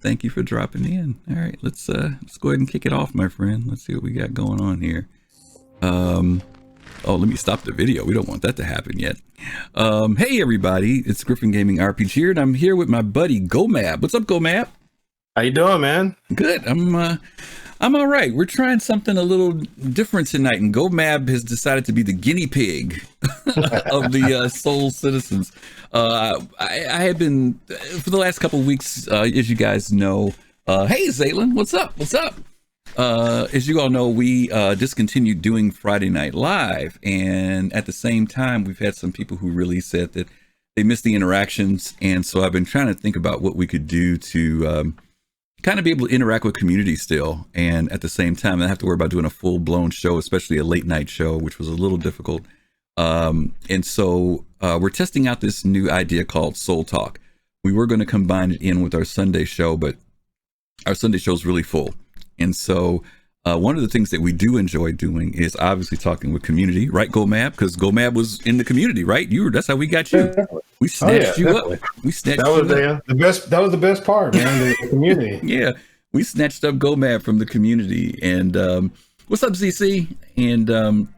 Thank you for dropping in. All right, let's go ahead and kick it off, my friend. Let's see what we got going on here. Oh, let me stop the video. We don't want that to happen yet. Hey everybody, it's GriffinGamingRPG here, and I'm here with my buddy GoMab. What's up, GoMab? How you doing, man? Good. I'm all right. We're trying something a little different tonight, and GoMab has decided to be the guinea pig of the Soul Citizens. I have been for the last couple of weeks, as you guys know. Hey, Zaylin, what's up? What's up? As you all know, we discontinued doing Friday Night Live, and at the same time, we've had some people who really said that they missed the interactions, and so I've been trying to think about what we could do to kind of be able to interact with community still, and at the same time I have to worry about doing a full-blown show, especially a late night show, which was a little difficult. And so we're testing out this new idea called Soul Talk. We were going to combine it in with our Sunday show, but our Sunday show is really full. And so one of the things that we do enjoy doing is obviously talking with community, right, GoMab? Because GoMab was in the community, right? That's how we got you. We snatched you up. We snatched that was the best. That was the best part, man. The community. Yeah, we snatched up GoMab from the community. And what's up, ZC? And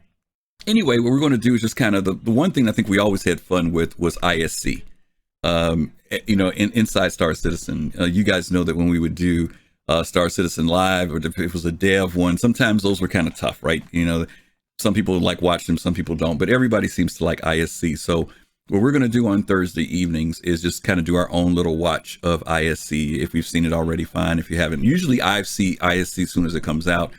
anyway, what we're going to do is just kind of the one thing I think we always had fun with was ISC. Inside Star Citizen. You guys know that when we would do Star Citizen Live, or if it was a dev one, sometimes those were kind of tough, right? Some people like watch them, some people don't, but everybody seems to like ISC. So what we're going to do on Thursday evenings is just kind of do our own little watch of ISC. If we've seen it already, fine. If you haven't, usually I see ISC as soon as it comes out.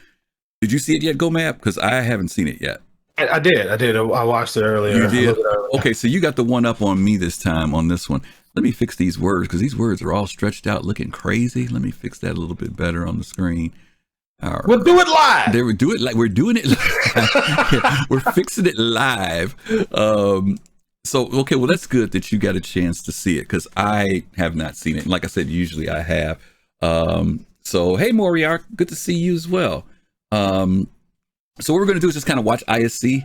Did you see it yet, GoMab? Because I haven't seen it yet. I did. I watched it earlier. You did? Okay, so you got the one up on me this time on this one. Let me fix these words, because these words are all stretched out looking crazy. Let me fix that a little bit better on the screen. We'll do it live. We're doing it live. We're fixing it live. Okay, well, that's good that you got a chance to see it, because I have not seen it. And like I said, usually I have. So, hey, Moriark, good to see you as well. So what we're going to do is just kind of watch ISC.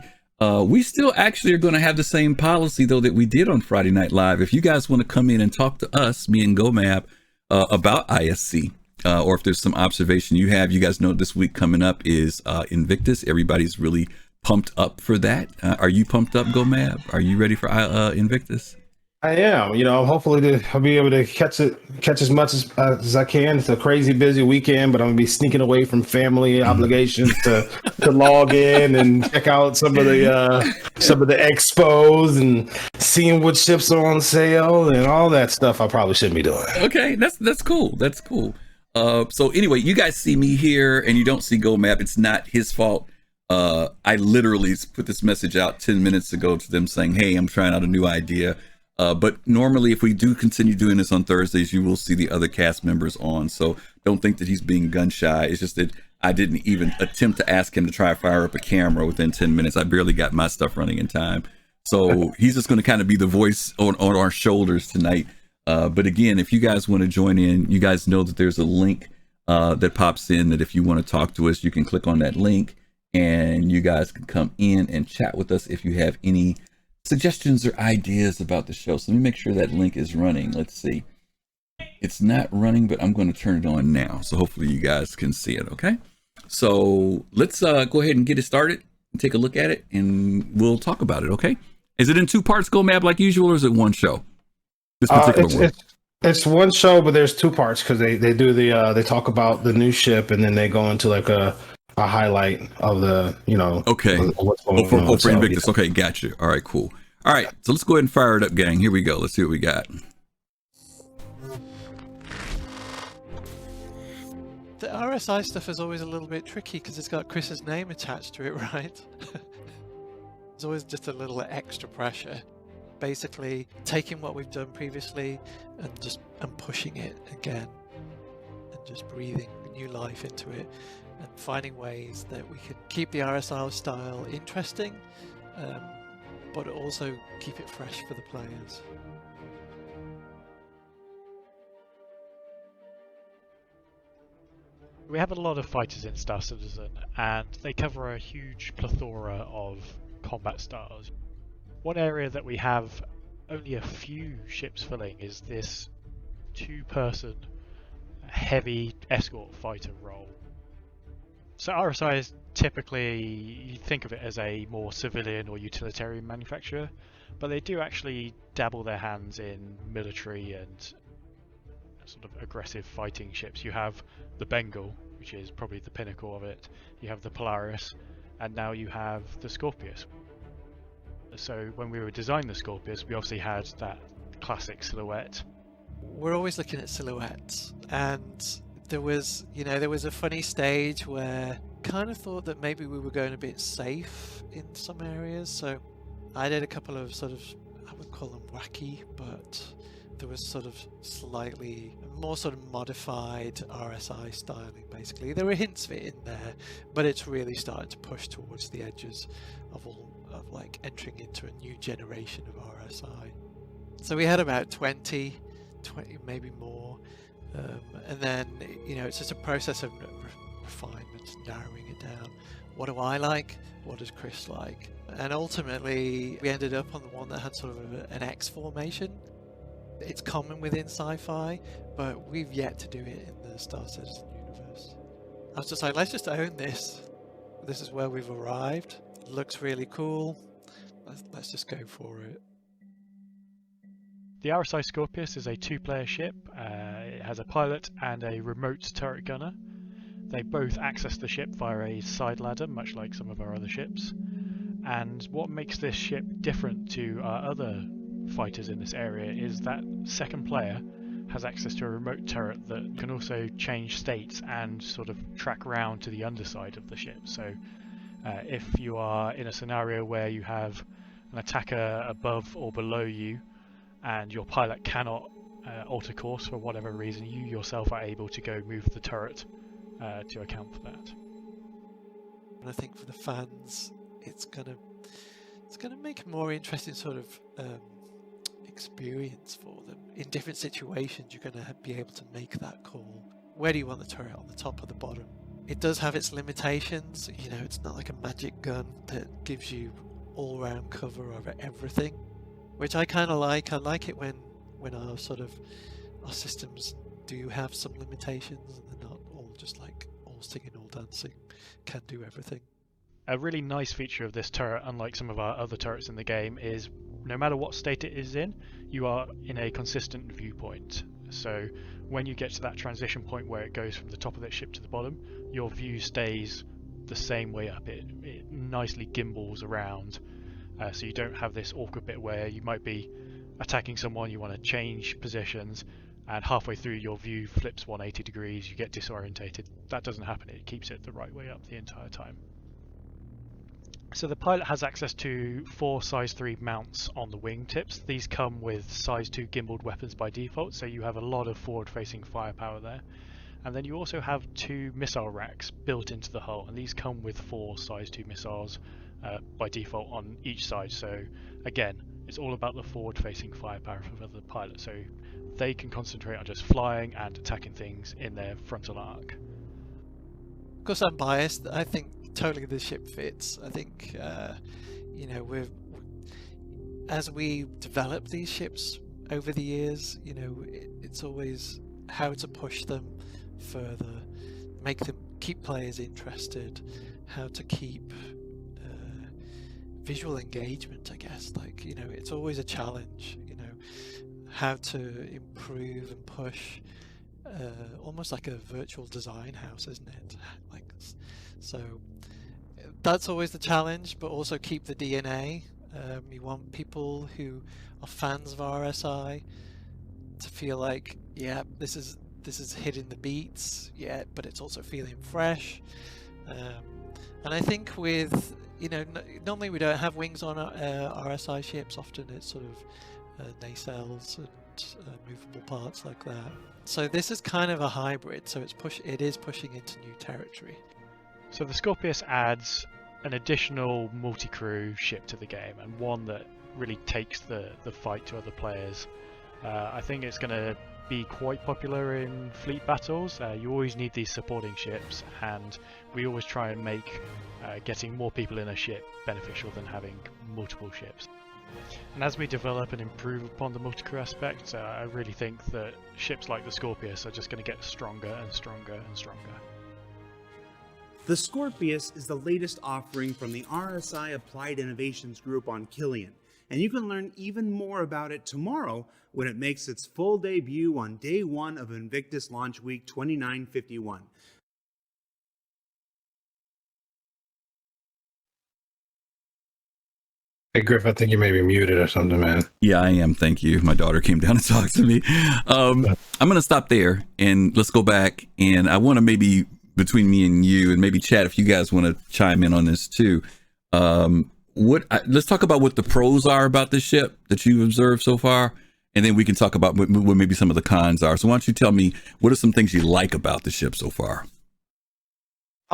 We still actually are going to have the same policy, though, that we did on Friday Night Live. If you guys want to come in and talk to us, me and GoMab, about ISC, or if there's some observation you have, you guys know this week coming up is Invictus. Everybody's really pumped up for that. Are you pumped up, GoMab? Are you ready for Invictus? I am. Hopefully I'll be able to catch as much as I can. It's a crazy busy weekend, but I'm gonna be sneaking away from family obligations to log in and check out some of the expos and seeing what ships are on sale and all that stuff. I probably shouldn't be doing. Okay, that's cool. That's cool. So anyway, you guys see me here and you don't see GoMab. It's not his fault. I literally put this message out 10 minutes ago to them saying, hey, I'm trying out a new idea. But normally, if we do continue doing this on Thursdays, you will see the other cast members on. So don't think that he's being gun shy. It's just that I didn't even attempt to ask him to try to fire up a camera within 10 minutes. I barely got my stuff running in time. So he's just going to kind of be the voice on our shoulders tonight. But again, if you guys want to join in, you guys know that there's a link that pops in that if you want to talk to us, you can click on that link and you guys can come in and chat with us if you have any suggestions or ideas about the show. So let me make sure that link is running. Let's see. It's not running, but I'm going to turn it on now. So hopefully you guys can see it. Okay. So let's go ahead and get it started and take a look at it and we'll talk about it. Okay. Is it in two parts, GoMab, like usual, or is it one show? This particular one. It's one show, but there's two parts because they do they talk about the new ship and then they go into like a highlight of the, okay, what's going on. For Invictus. Yeah. Okay, gotcha. All right, cool. All right, so let's go ahead and fire it up, gang. Here we go. Let's see what we got. The RSI stuff is always a little bit tricky because it's got Chris's name attached to it, right? There's always just a little extra pressure. Basically, taking what we've done previously and pushing it again, and just breathing new life into it. And finding ways that we could keep the RSI style interesting, but also keep it fresh for the players. We have a lot of fighters in Star Citizen, and they cover a huge plethora of combat styles. One area that we have only a few ships filling is this two-person heavy escort fighter role. So RSI is typically, you think of it as a more civilian or utilitarian manufacturer, but they do actually dabble their hands in military and sort of aggressive fighting ships. You have the Bengal, which is probably the pinnacle of it. You have the Polaris, and now you have the Scorpius. So when we were designing the Scorpius, we obviously had that classic silhouette. We're always looking at silhouettes, and there was a funny stage where kind of thought that maybe we were going a bit safe in some areas. So I did a couple of sort of, I would call them wacky, but there was sort of slightly more sort of modified RSI styling. Basically, there were hints of it in there, but it's really started to push towards the edges of like entering into a new generation of RSI. So we had about 20 maybe more, and then it's just a process of refinement, narrowing it down. What do I like? What does Chris like? And ultimately we ended up on the one that had sort of an X formation. It's common within sci-fi, but we've yet to do it in the Star Citizen universe. I was just like, let's just own this. This is where we've arrived. It looks really cool. Let's just go for it. The RSI Scorpius is a 2-player ship. It has a pilot and a remote turret gunner. They both access the ship via a side ladder, much like some of our other ships. And what makes this ship different to our other fighters in this area is that second player has access to a remote turret that can also change states and sort of track round to the underside of the ship. So if you are in a scenario where you have an attacker above or below you and your pilot cannot alter course for whatever reason, you yourself are able to go move the turret to account for that. And I think for the fans, it's gonna make a more interesting sort of experience for them. In different situations, you're gonna be able to make that call. Where do you want the turret, on the top or the bottom? It does have its limitations. It's not like a magic gun that gives you all-round cover over everything, which I kind of like. I like it when our systems do have some limitations and they're not all just like all singing, all dancing, can do everything. A really nice feature of this turret, unlike some of our other turrets in the game, is no matter what state it is in, you are in a consistent viewpoint. So when you get to that transition point where it goes from the top of the ship to the bottom, your view stays the same way up. It nicely gimbals around, so you don't have this awkward bit where you might be attacking someone, you want to change positions, and halfway through your view flips 180 degrees, you get disorientated. That doesn't happen. It keeps it the right way up the entire time. So the pilot has access to 4 size 3 mounts on the wingtips. These come with size 2 gimbaled weapons by default, so you have a lot of forward-facing firepower there. And then you also have 2 missile racks built into the hull, and these come with 4 size 2 missiles by default on each side. So again, it's all about the forward-facing firepower for the pilot, so they can concentrate on just flying and attacking things in their frontal arc. Of course, I'm biased. I think totally the ship fits. I think as we develop these ships over the years, it's always how to push them further, make them keep players interested, how to keep visual engagement, I guess. It's always a challenge, how to improve and push, almost like a virtual design house, isn't it? So that's always the challenge, but also keep the DNA. You want people who are fans of RSI to feel like, yeah, this is hitting the beats, yeah, but it's also feeling fresh. And I think with normally we don't have wings on RSI ships. Often it's sort of nacelles and movable parts like that. So this is kind of a hybrid. So it is pushing into new territory. So the Scorpius adds an additional multi-crew ship to the game, and one that really takes the fight to other players. I think it's going to be quite popular in fleet battles. You always need these supporting ships, and we always try and make getting more people in a ship beneficial than having multiple ships. And as we develop and improve upon the multi-crew aspect, I really think that ships like the Scorpius are just going to get stronger and stronger and stronger. The Scorpius is the latest offering from the RSI Applied Innovations Group on Killian, and you can learn even more about it tomorrow when it makes its full debut on day 1 of Invictus Launch Week 2951. Hey, Griff, I think you may be muted or something, man. Yeah, I am. Thank you. My daughter came down to talk to me. I'm going to stop there and let's go back. And I want to maybe between me and you and maybe chat if you guys want to chime in on this too. Let's talk about what the pros are about this ship that you've observed so far. And then we can talk about what maybe some of the cons are. So why don't you tell me what are some things you like about the ship so far?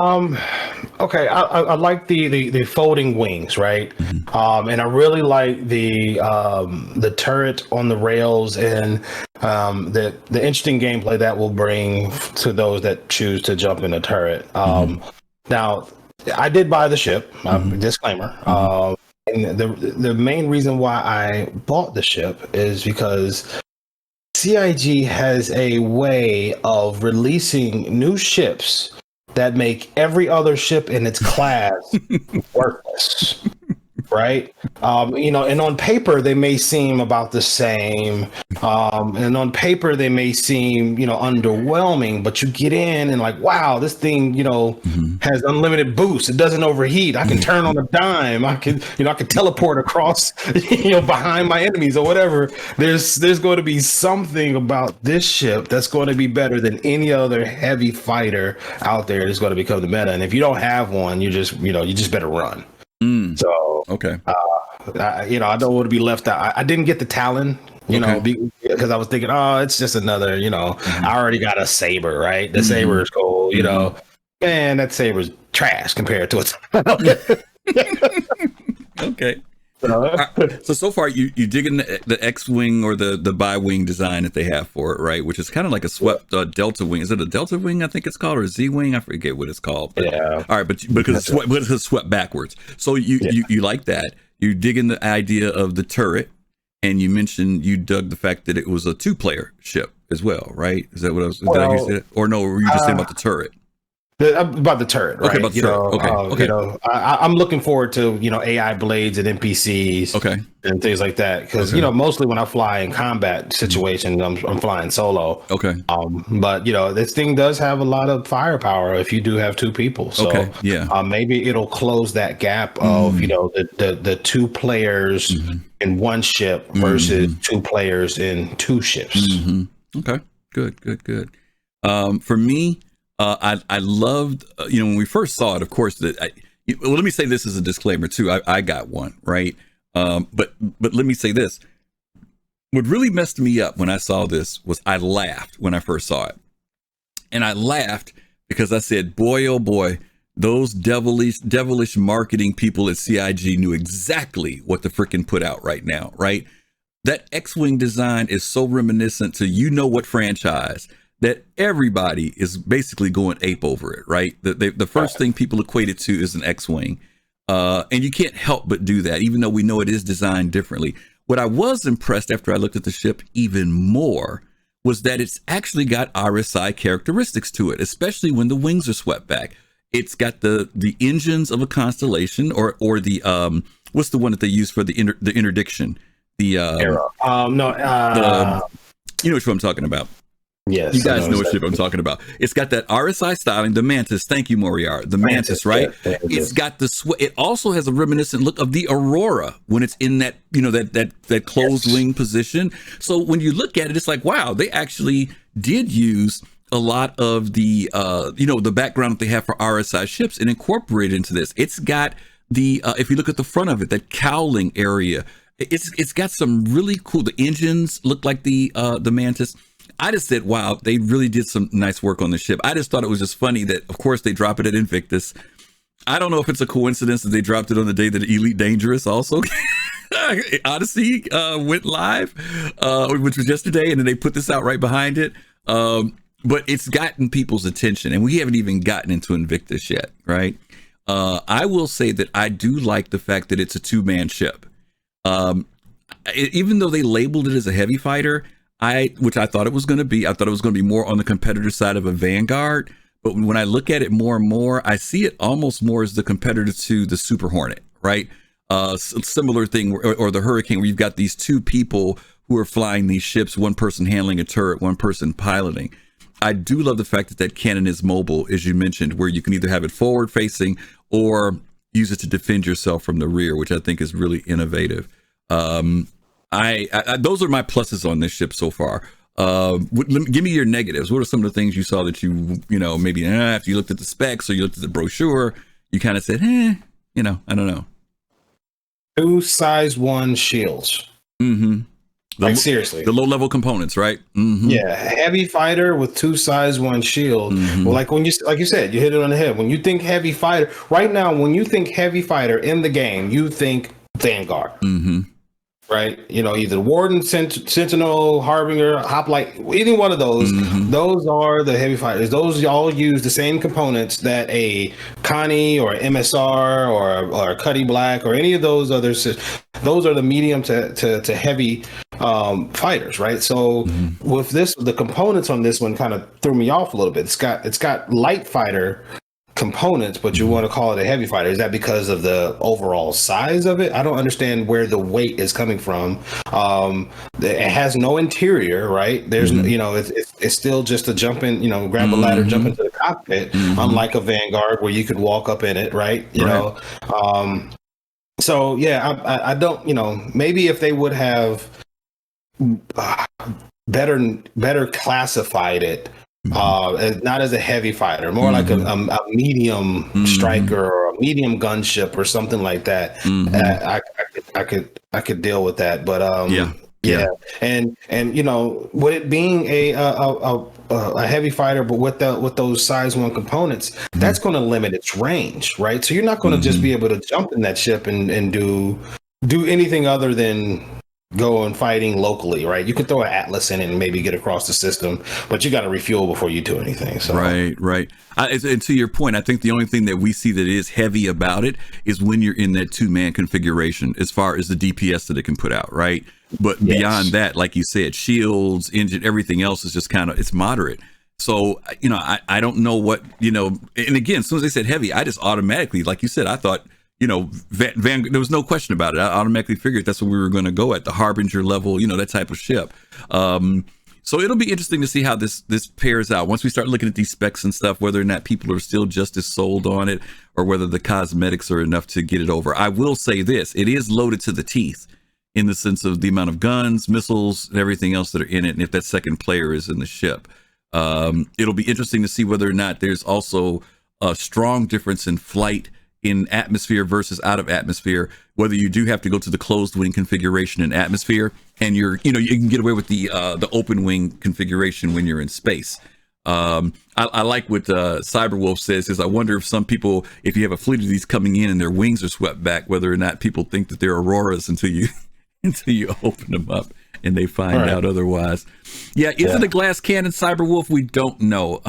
Okay, I like the folding wings, right? Mm-hmm. And I really like the turret on the rails and the interesting gameplay that will bring to those that choose to jump in the turret. Now, I did buy the ship. Disclaimer. And the main reason why I bought the ship is because CIG has a way of releasing new ships that make every other ship in its class worthless, right? And on paper they may seem about the same, and on paper they may seem, underwhelming. But you get in and like, wow, this thing, has unlimited boost. It doesn't overheat. I can turn on a dime. I can teleport across, behind my enemies or whatever. There's going to be something about this ship that's going to be better than any other heavy fighter out there. That's going to become the meta. And if you don't have one, you just better run. So okay, I don't want to be left out. I didn't get the Talon, because I was thinking, it's just another, I already got a Saber, right? The Saber is cool, man. That Saber's trash compared to it. Okay. So far you digging the X-wing or the bi-wing design that they have for it, right? Which is kind of like a swept Delta wing. Is it a Delta wing? I think it's called, or a Z-wing? I forget what it's called. But, yeah. All right, but because it's swept backwards. So you like that. You digging the idea of the turret, and you mentioned you dug the fact that it was a 2-player ship as well, right? Is that what I was? Did I hear that? Or no? Were you just saying about the turret? About the turret, right? Okay, about the turret. Okay. I'm looking forward to AI blades and NPCs, and things like that. Because mostly when I fly in combat situations, I'm flying solo. Okay. But this thing does have a lot of firepower if you do have 2 people. So maybe it'll close that gap of the 2 players in one ship versus 2 players in 2 ships. Okay. Good. For me. I loved, when we first saw it, of course, let me say this as a disclaimer too. I got one, right? But let me say this. What really messed me up when I saw this was I laughed when I first saw it. And I laughed because I said, boy, oh boy, those devilish marketing people at CIG knew exactly what to freaking put out right now, right? That X-Wing design is so reminiscent to what franchise that everybody is basically going ape over it, right? The first thing people equate it to is an X-Wing. And you can't help but do that, even though we know it is designed differently. What I was impressed after I looked at the ship even more was that it's actually got RSI characteristics to it, especially when the wings are swept back. It's got the engines of a Constellation or the, what's the one that they use for the interdiction? The, Arrow. You know what I'm talking about. Yes, you guys know what ship I'm talking about. It's got that RSI styling, the Mantis. Thank you, Moriarty. The Mantis, right? Yeah, it's got the it also has a reminiscent look of the Aurora when it's in that that closed wing position. So when you look at it, it's like, wow, they actually did use a lot of the the background that they have for RSI ships and incorporate it into this. It's got the if you look at the front of it, that cowling area, it's got some really cool. The engines look like the Mantis. I just said, wow, they really did some nice work on the ship. I just thought it was just funny that, of course, they drop it at Invictus. I don't know if it's a coincidence that they dropped it on the day that Elite Dangerous also Odyssey went live, which was yesterday, and then they put this out right behind it. But it's gotten people's attention, and we haven't even gotten into Invictus yet, right? I will say that I do like the fact that it's a 2-man ship. Even though they labeled it as a heavy fighter, which I thought it was going to be, I thought it was going to be more on the competitor side of a Vanguard. But when I look at it more and more, I see it almost more as the competitor to the Super Hornet, right? Similar thing, or the Hurricane, where you've got these two people who are flying these ships, one person handling a turret, one person piloting. I do love the fact that cannon is mobile, as you mentioned, where you can either have it forward facing or use it to defend yourself from the rear, which I think is really innovative. Those are my pluses on this ship so far. Give me your negatives. What are some of the things you saw that maybe after you looked at the specs or you looked at the brochure, you kind of said, I don't know. 2 size 1 shields. Mm-hmm. Seriously, the low level components, right? Mm-hmm. Yeah, heavy fighter with 2 size 1 shield. Mm-hmm. Well, like you said, you hit it on the head. When you think heavy fighter, right now, when you think heavy fighter in the game, you think Vanguard. Mm-hmm. Right, either Warden, Sentinel, Harbinger, Hoplite, any one of those. Mm-hmm. Those are the heavy fighters. Those all use the same components that a Connie or MSR or Cuddy Black or any of those others. Those are the medium to heavy fighters, right? So with this, the components on this one kind of threw me off a little bit. It's got light fighter components, but you want to call it a heavy fighter. Is that because of the overall size of it? I don't understand where the weight is coming from. It has no interior, right? There's it's still just a jump in, grab a ladder, jump into the cockpit, unlike a Vanguard where you could walk up in it, right? So yeah, I don't, maybe if they would have better classified it, not as a heavy fighter, more like a medium striker or a medium gunship or something like that. I could deal with that, but yeah. And with it being a heavy fighter, but with those size 1 components, that's going to limit its range, right? So you're not going to just be able to jump in that ship and do anything other than go and fighting locally, right? You could throw an Atlas in it and maybe get across the system, but you got to refuel before you do anything. So right. And to your point, I think the only thing that we see that is heavy about it is when you're in that 2-man configuration, as far as the DPS that it can put out, right? But beyond that, like you said, shields, engine, everything else is just kind of, it's moderate. So, I don't know what, and again, as soon as they said heavy, I just automatically, like you said, I thought, there was no question about it. I automatically figured that's what we were going to go at, the Harbinger level, that type of ship. So it'll be interesting to see how this pairs out once we start looking at these specs and stuff, whether or not people are still just as sold on it or whether the cosmetics are enough to get it over. I will say this, it is loaded to the teeth in the sense of the amount of guns, missiles, and everything else that are in it. And if that second player is in the ship, it'll be interesting to see whether or not there's also a strong difference in flight in atmosphere versus out of atmosphere, whether you do have to go to the closed wing configuration in atmosphere and you can get away with the open wing configuration when you're in space. I like what Cyberwolf says is I wonder if some people, if you have a fleet of these coming in and their wings are swept back, whether or not people think that they're auroras until you open them up and they find out otherwise. Yeah, is it a glass cannon, Cyberwolf? We don't know.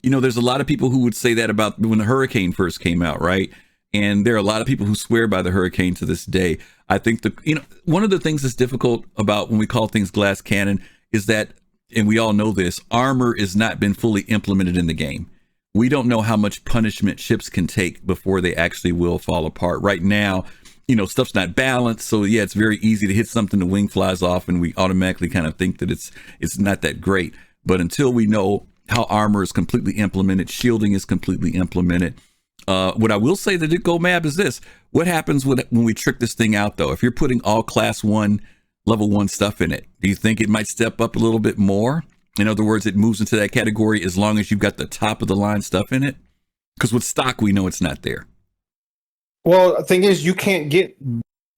There's a lot of people who would say that about when the Hurricane first came out, right? And there are a lot of people who swear by the Hurricane to this day. I think one of the things that's difficult about when we call things glass cannon is that, and we all know this, armor has not been fully implemented in the game. We don't know how much punishment ships can take before they actually will fall apart. Right now, stuff's not balanced. So yeah, it's very easy to hit something, the wing flies off and we automatically kind of think that it's not that great. But until we know how armor is completely implemented, shielding is completely implemented. What I will say that did go mad is this. What happens when we trick this thing out, though? If you're putting all class 1, level 1 stuff in it, do you think it might step up a little bit more? In other words, it moves into that category as long as you've got the top of the line stuff in it? Because with stock, we know it's not there. Well, the thing is, you can't get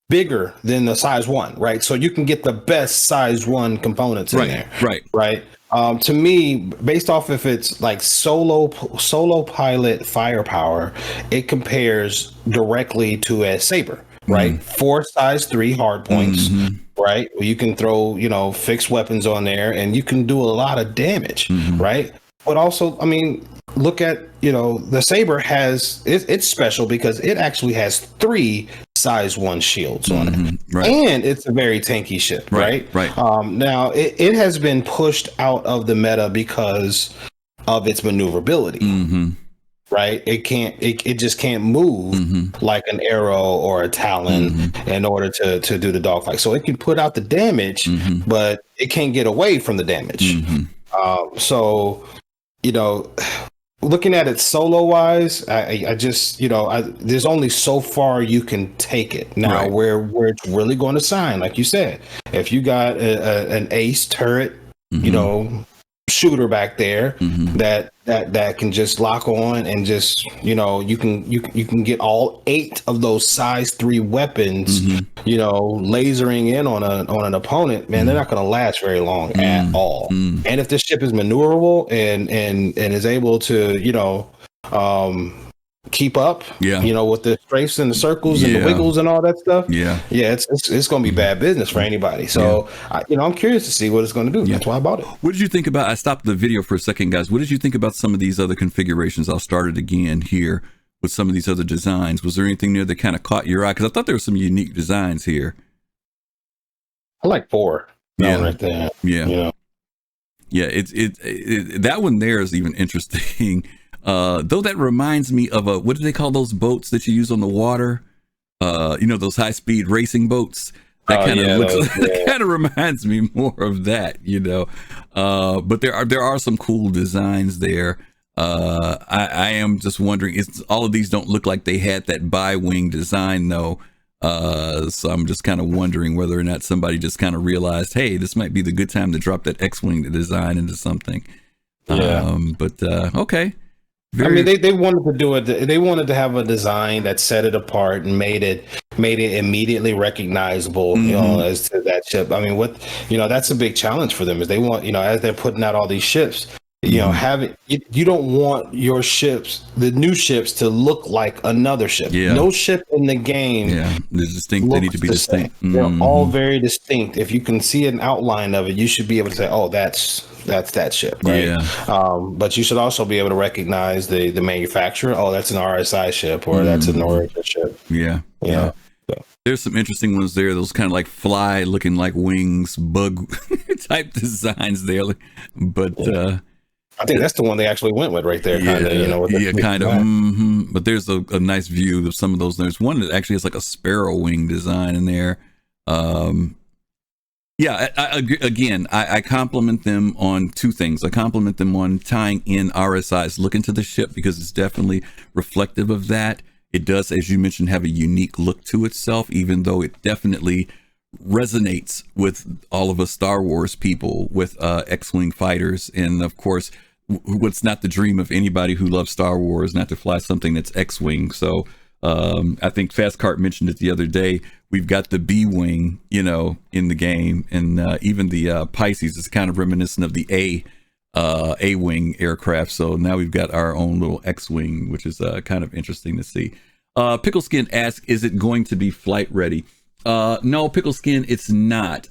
bigger than the size 1, right? So you can get the best size 1 components in there. Right. To me, based off if it's like solo pilot firepower, it compares directly to a Saber, right? 4 size 3 hard points, right? You can throw, fixed weapons on there and you can do a lot of damage, right? But also, I mean, look at, the Saber it's special because it actually has 3 size 1 shields on it. Right. And it's a very tanky ship, right? Right. Now, it has been pushed out of the meta because of its maneuverability. Right, it just can't move like an arrow or a talon in order to do the dogfight. So it can put out the damage, but it can't get away from the damage. So, you know, looking at it solo wise, I just, you know, there's only so far you can take it. Now, where it's really going to shine, like you said, if you got an ace turret, you know, shooter back there that can just lock on and just, you know, you can get all 8 of those size 3 weapons, you know, lasering in on an opponent, man, they're not going to last very long at all. And if this ship is maneuverable and is able to, you know, keep up, you know, with the strafes and the circles and the wiggles and all that stuff, it's going to be bad business for anybody. So you know, I'm curious to see what it's going to do. That's why I bought it. What did you think about, I stopped the video for a second, guys, what did you think about some of these other configurations? I'll start it again here with some of these other designs. Was there anything there that kind of caught your eye? Because I thought there were some unique designs here. I like 4 right there. Yeah, it that one there is even interesting. Though that reminds me of what do they call those boats that you use on the water? You know, those high-speed racing boats. That kind of looks. That kind of reminds me more of that, you know. But there are some cool designs there. I am just wondering, all of these don't look like they had that bi-wing design though. So I'm just kind of wondering whether or not somebody just kind of realized, hey, this might be the good time to drop that X-wing design into something. But okay. I mean, they wanted to do it. They wanted to have a design that set it apart and made it immediately recognizable, you know, as to that ship. I mean, you know, that's a big challenge for them is they want, you know, as they're putting out all these ships, you know, you don't want your ships, the new ships, to look like another ship. No ship in the game. They're distinct. They need to be distinct. They're all very distinct. If you can see an outline of it, you should be able to say, oh, that's that ship, right? But you should also be able to recognize the manufacturer. Oh, that's an RSI ship, or that's an Origin ship. So. There's some interesting ones there. Those kind of like fly looking like wings, bug type designs there. But I think that's the one they actually went with right there. Kinda, you know, kind of. But there's a nice view of some of those. There's one that actually has like a sparrow wing design in there. I compliment them on 2 things. I compliment them on tying in RSI's look into the ship because it's definitely reflective of that. It does, as you mentioned, have a unique look to itself, even though it definitely resonates with all of us Star Wars people with X-Wing fighters. And of course, what's not the dream of anybody who loves Star Wars, not to fly something that's X-Wing. So I think Fastcart mentioned it the other day. We've got the B-Wing, you know, in the game, and even the Pisces is kind of reminiscent of the A-Wing aircraft. So now we've got our own little X-Wing, which is kind of interesting to see. Pickleskin asks, is it going to be flight ready? No, Pickleskin, it's not.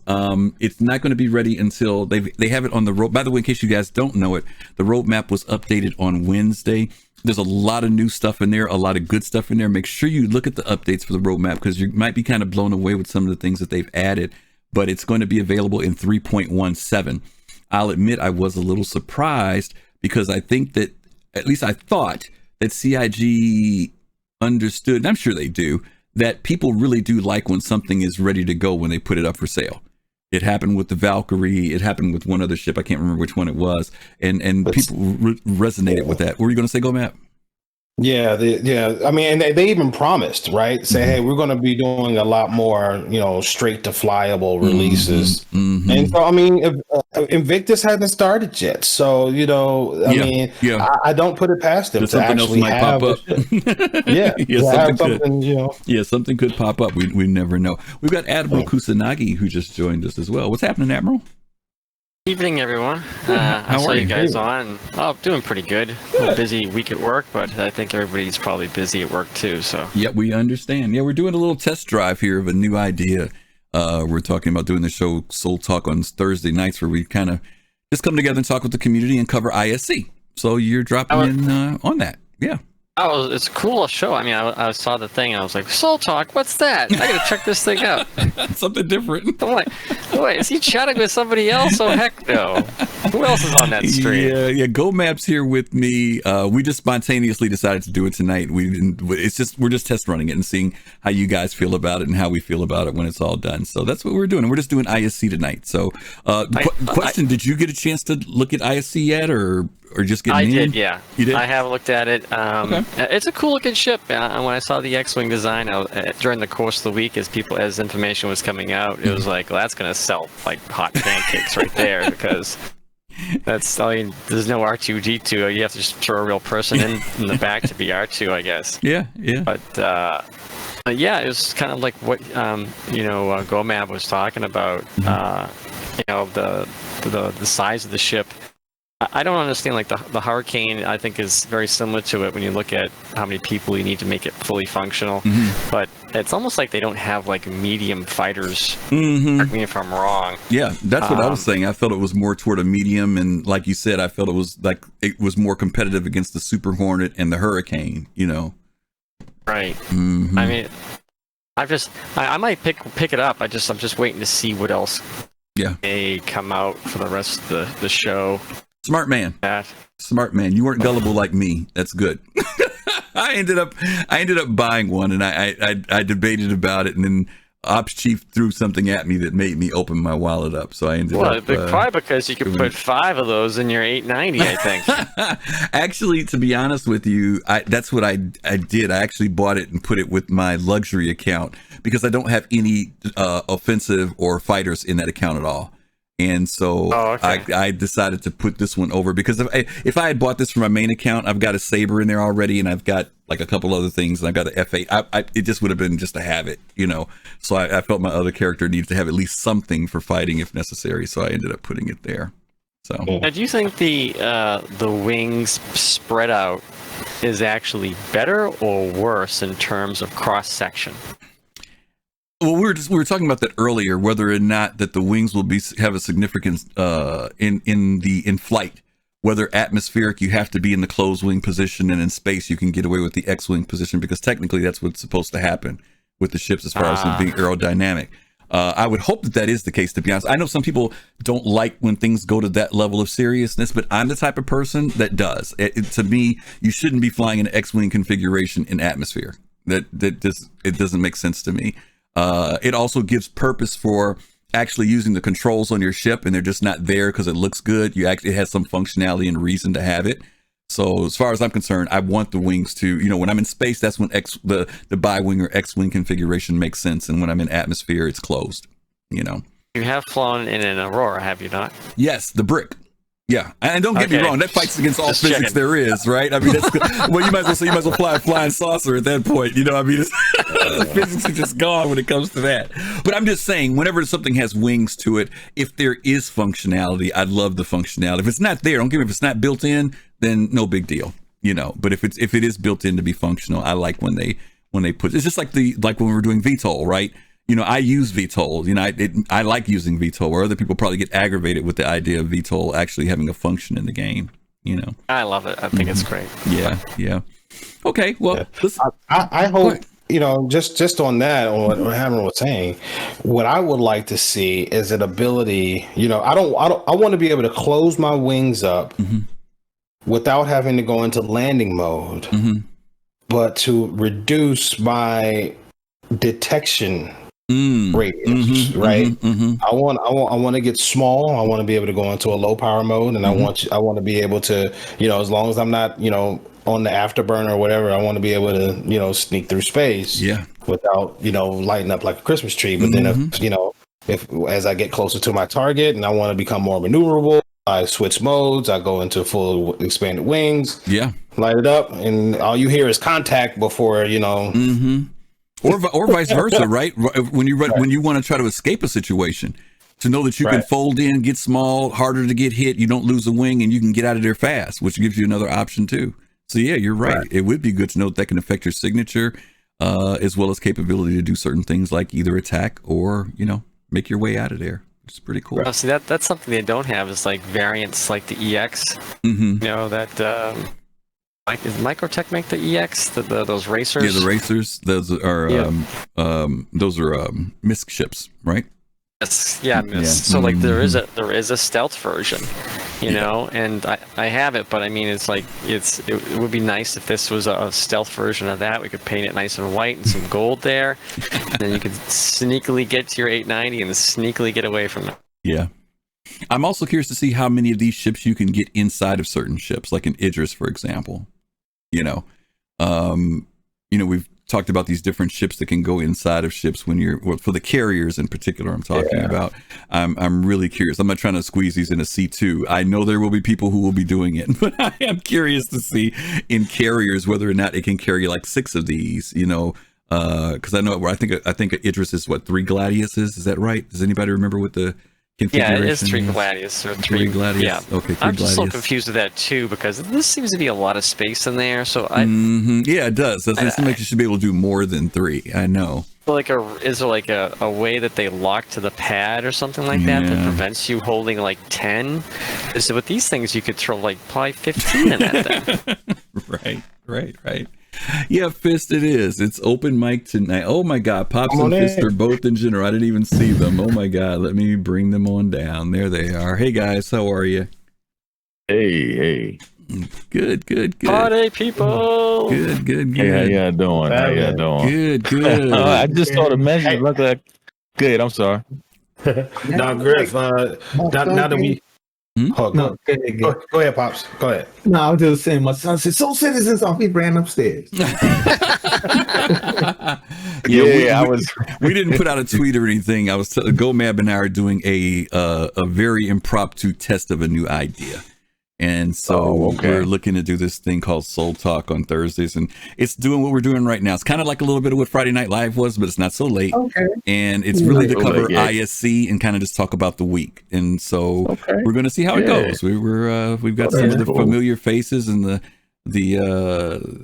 It's not going to be ready until they have it on the road. By the way, in case you guys don't know it, the roadmap was updated on Wednesday. There's a lot of new stuff in there, a lot of good stuff in there. Make sure you look at the updates for the roadmap because you might be kind of blown away with some of the things that they've added, but it's going to be available in 3.17. I'll admit I was a little surprised because I think that, at least I thought that CIG understood, and I'm sure they do, that people really do like when something is ready to go when they put it up for sale. It happened with the Valkyrie. It happened with one other ship. I can't remember which one it was. And people resonated with that. What were you going to say, Go Matt? Yeah. I mean, and they even promised, right? Say, hey, we're going to be doing a lot more, you know, straight to flyable releases. And so, I mean, Invictus hasn't started yet. So, you know, I don't put it past them to actually have pop up. Something, you know. Yeah, something could pop up. We never know. We've got Admiral Kusanagi who just joined us as well. What's happening, Admiral? Evening, everyone. I saw you guys on. Oh, doing pretty good. A busy week at work, but I think everybody's probably busy at work too. So yeah, we understand. Yeah, we're doing a little test drive here of a new idea. We're talking about doing the show Soul Talk on Thursday nights, where we kind of just come together and talk with the community and cover ISC. So you're dropping in on that. Yeah. Oh, it's a cool show. I mean, I saw the thing and I was like, Soul Talk, what's that? I gotta check this thing out. Something different. I'm like, wait, is he chatting with somebody else? Oh, heck no. Who else is on that stream? Yeah. Go Map's here with me. We just spontaneously decided to do it tonight. We're just test running it and seeing how you guys feel about it and how we feel about it when it's all done. So that's what we're doing. We're just doing ISC tonight. So, question: did you get a chance to look at ISC yet, or just getting in? I did, yeah. You did? I have looked at it. Okay. It's a cool looking ship. When I saw the X-wing design during the course of the week, as information was coming out, it was like, well, that's going to sell like hot pancakes right there, because there's no R2D2. You have to just throw a real person in the back to be R2, I guess. Yeah. But yeah, it was kind of like what Gomab was talking about. The size of the ship. I don't understand, like the Hurricane, I think, is very similar to it when you look at how many people you need to make it fully functional. But it's almost like they don't have like medium fighters. Correct me if I'm wrong. Yeah, that's what I was saying. I felt it was more toward a medium, and like you said, I felt it was more competitive against the Super Hornet and the Hurricane, Right. I mean, I might pick it up. I'm just waiting to see what else may come out for the rest of the show. Smart man. Smart man. You weren't gullible like me. That's good. I ended up buying one, and I debated about it, and then Ops Chief threw something at me that made me open my wallet up. So I ended up. Probably because you could put 5 of those in your 890, I think. Actually, to be honest with you, that's what I did. I actually bought it and put it with my luxury account because I don't have any offensive or fighters in that account at all. And so I decided to put this one over because if I had bought this from my main account, I've got a Saber in there already, and I've got like a couple other things, and I've got an F8. It just would have been just to have it, So I felt my other character needed to have at least something for fighting if necessary. So I ended up putting it there. So now, do you think the wings spread out is actually better or worse in terms of cross section? Well, we were talking about that earlier, whether or not that the wings will have a significance in flight. Whether atmospheric, you have to be in the closed wing position, and in space you can get away with the X-wing position, because technically that's what's supposed to happen with the ships as far as them being aerodynamic. I would hope that is the case, to be honest. I know some people don't like when things go to that level of seriousness, but I'm the type of person that does. To me, you shouldn't be flying an X-wing configuration in atmosphere. It doesn't make sense to me. It also gives purpose for actually using the controls on your ship, and they're just not there because it looks good. It has some functionality and reason to have it. So as far as I'm concerned, I want the wings to, when I'm in space, that's when the bi-wing or X-wing configuration makes sense. And when I'm in atmosphere, it's closed, You have flown in an Aurora, have you not? Yes, the brick. Yeah, and don't get me wrong, that fights against all physics there is, right? I mean, well, you might as well fly a flying saucer at that point. Physics is just gone when it comes to that. But I'm just saying, whenever something has wings to it, if there is functionality, I'd love the functionality. If it's not there, don't give me. If it's not built in, then no big deal, But if it is built in to be functional, I like when they put. It's just like when we were doing VTOL, right? I use VTOL. I like using VTOL, where other people probably get aggravated with the idea of VTOL actually having a function in the game. I love it. I think it's great. Yeah. Okay. Well, I hope just on that, on what Hammer was saying, what I would like to see is an ability. I want to be able to close my wings up without having to go into landing mode, but to reduce my detection radius, right? I want to get small. I want to be able to go into a low power mode, and I want to be able to, as long as I'm not, on the afterburner or whatever, I want to be able to, sneak through space, without, lighting up like a Christmas tree. But then if as I get closer to my target and I want to become more maneuverable, I switch modes. I go into full expanded wings. Yeah, light it up, and all you hear is contact before Or vice versa, right? When you want to try to escape a situation, to know that you can fold in, get small, harder to get hit, you don't lose a wing, and you can get out of there fast, which gives you another option too. So yeah, you're right. It would be good to know that can affect your signature, as well as capability to do certain things like either attack or make your way out of there, which is pretty cool. Well, see, that's something they don't have, is like variants like the EX. Does Microtech make the EX? Those racers? Yeah, the racers. Those are MISC ships, right? Yes, yeah, Yeah. So like there is a stealth version, you know, and I have it, but I mean it's like it would be nice if this was a stealth version of that. We could paint it nice and white and some gold there, and then you could sneakily get to your 890 and sneakily get away from it. Yeah. I'm also curious to see how many of these ships you can get inside of certain ships, like in Idris, for example. We've talked about these different ships that can go inside of ships for the carriers in particular. I'm talking about. I'm really curious. I'm not trying to squeeze these in a C2. I know there will be people who will be doing it, but I am curious to see in carriers whether or not it can carry like 6 of these. Because I know I think Idris is what 3 Gladiuses. Is that right? Does anybody remember what the configuration? Yeah, it is 3 Gladius or 3 Gladius. Yeah, okay. 3 I'm just a little Gladius. confused with that too because this seems to be a lot of space in there. So yeah, it does. It seems like you should be able to do more than 3. I know. Is there like a way that they lock to the pad or something like that prevents you holding like 10? So with these things, you could throw like probably 15 in that thing. Right. Yeah, Fist it is. It's open mic tonight. Oh my God, Pops and Fist are both in general. I didn't even see them. Oh my God, let me bring them on down. There they are. Hey guys, how are you? Hey. Good. Party people. Good. Hey, how y'all doing? Good. I just saw the message. Look like good. I'm sorry. Now, Griff, now that we... Oh, go ahead, Pops. Go ahead. No, I was just saying, my son said, "So citizens off." He ran upstairs. We didn't put out a tweet or anything. I was GoMab and I are doing a very impromptu test of a new idea. And so we're looking to do this thing called Soul Talk on Thursdays, and it's doing what we're doing right now. It's kind of like a little bit of what Friday Night Live was, but it's not so late. Okay. And it's really to cover ISC and kind of just talk about the week. And so we're going to see how it goes. We've got some of the familiar faces and the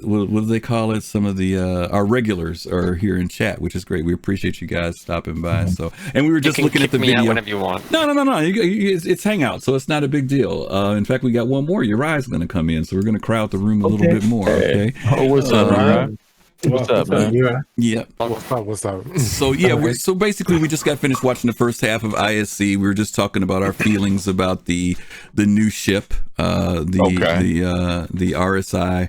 what do they call it? Some of the our regulars are here in chat, which is great. We appreciate you guys stopping by. So, and we were just looking at the video. Whenever you want. No. It's Hangout, so it's not a big deal. In fact, we got one more. Uriah's going to come in, so we're going to crowd the room a little bit more. Okay. Oh, what's up, Uriah? What's up, man? Yeah. What's up? So so basically we just got finished watching the first half of ISC. We were just talking about our feelings about the new ship, the RSI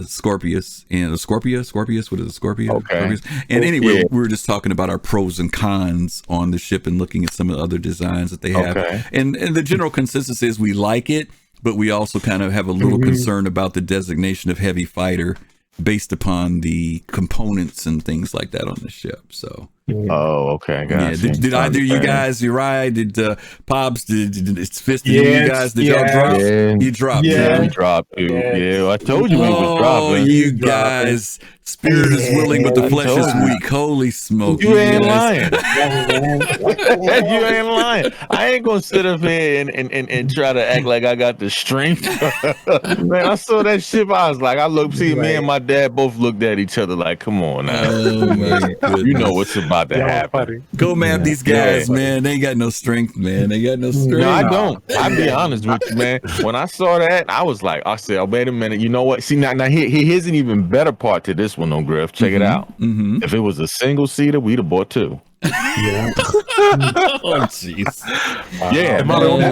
Scorpius and the Scorpius. What is it? Scorpio? Okay. Scorpius? And anyway, we were just talking about our pros and cons on the ship and looking at some of the other designs that they have. Okay. And the general consensus is we like it, but we also kind of have a little concern about the designation of heavy fighter based upon the components and things like that on the ship. So okay, gotcha. Yeah, did either you guys, Uriah, did Pops, did Fist, you guys, did y'all drop? Yeah. You dropped. Yeah, we dropped too. Yeah, I told you we was dropping. You guys, spirit is willing, but the flesh is weak. Holy smoke. You ain't lying. You ain't lying. I ain't gonna sit up here and try to act like I got the strength. Man, I saw that ship. I was like, me and my dad both looked at each other like, come on now. Oh my goodness. You know what's about to happen. Go map these guys, man. They ain't got no strength, man. They got no strength. No, I don't. I'll be honest with you, man. When I saw that, I was like, I said, oh, wait a minute. You know what? See, now here's an even better part to this one, though, Griff. Check it out. If it was a single seater, we'd have bought 2. Yeah. Oh, jeez. Yeah. Am I the only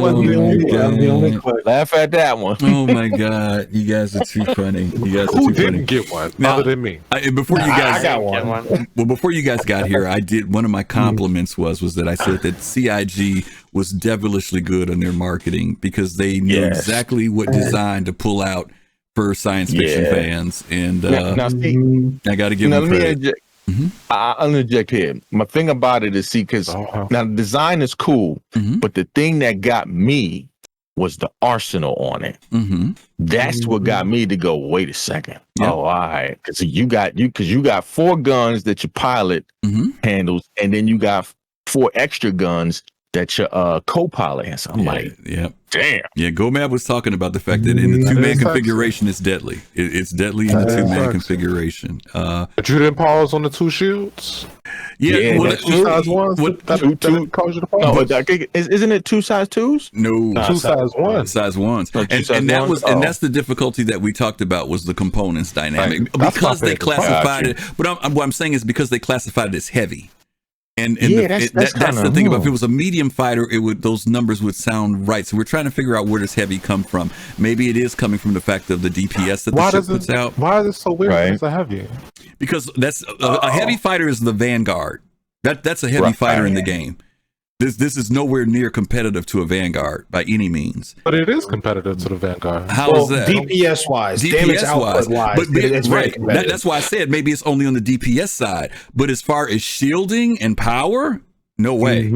one? Laugh at that one. Oh my God, you guys are too funny. You guys are Who too funny. didn't get one Now, other than me? Before you guys, I got one. Well, before you guys got here, I did one of my compliments was that I said that CIG was devilishly good on their marketing because they knew exactly what design to pull out for science fiction fans, and now see, I got to give them credit. I'll interject here. My thing about it is, see, because now the design is cool, but the thing that got me was the arsenal on it. That's what got me to go, wait a second. Yep. Oh, all right. Because you got 4 guns that your pilot handles, and then you got 4 extra guns that your co-pilot has. I'm like, damn. Yeah, GoMab was talking about the fact that in the 2-man configuration, it's deadly. It's deadly in the 2-man configuration. But you didn't pause on the 2 shields? Yeah, well, 2 size 1s? That cause you to pause? No, but I think, isn't it 2 size 2s? No, 2 size 1s. Size 1s. And that was, and that's the difficulty that we talked about was the components dynamic. Right. Because they classified it, but what I'm saying is because they classified it as heavy. And that's the thing about if it was a medium fighter, those numbers would sound right. So we're trying to figure out where does heavy come from. Maybe it is coming from the fact of the DPS that the ship puts out. Why is it so weird that it's a heavy? Because that's a heavy fighter is the Vanguard. That's a heavy fighter in the game. This is nowhere near competitive to a Vanguard by any means. But it is competitive to the Vanguard. How is that? DPS wise, damage output wise, but it's right. Very That's why I said maybe it's only on the DPS side. But as far as shielding and power, no way.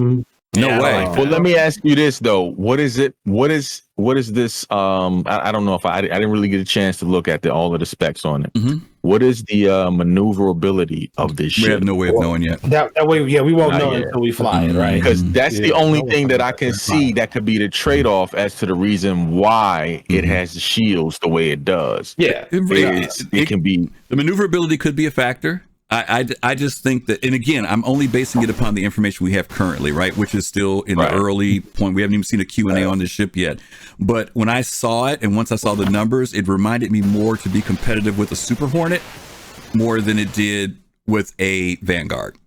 No way. Well, let me ask you this though: what is it? What is this? I don't know if I didn't really get a chance to look at all of the specs on it. What is the maneuverability of this ship? We have no way of knowing yet. That way, we won't know until we fly it, right? Because that's the only thing that I can see that could be the trade-off as to the reason why it has the shields the way it does. Yeah, it can be. The maneuverability could be a factor. I just think that, and again, I'm only basing it upon the information we have currently, right? Which is still in the early point. We haven't even seen a Q&A on this ship yet. But when I saw it, and once I saw the numbers, it reminded me more to be competitive with a Super Hornet more than it did with a Vanguard.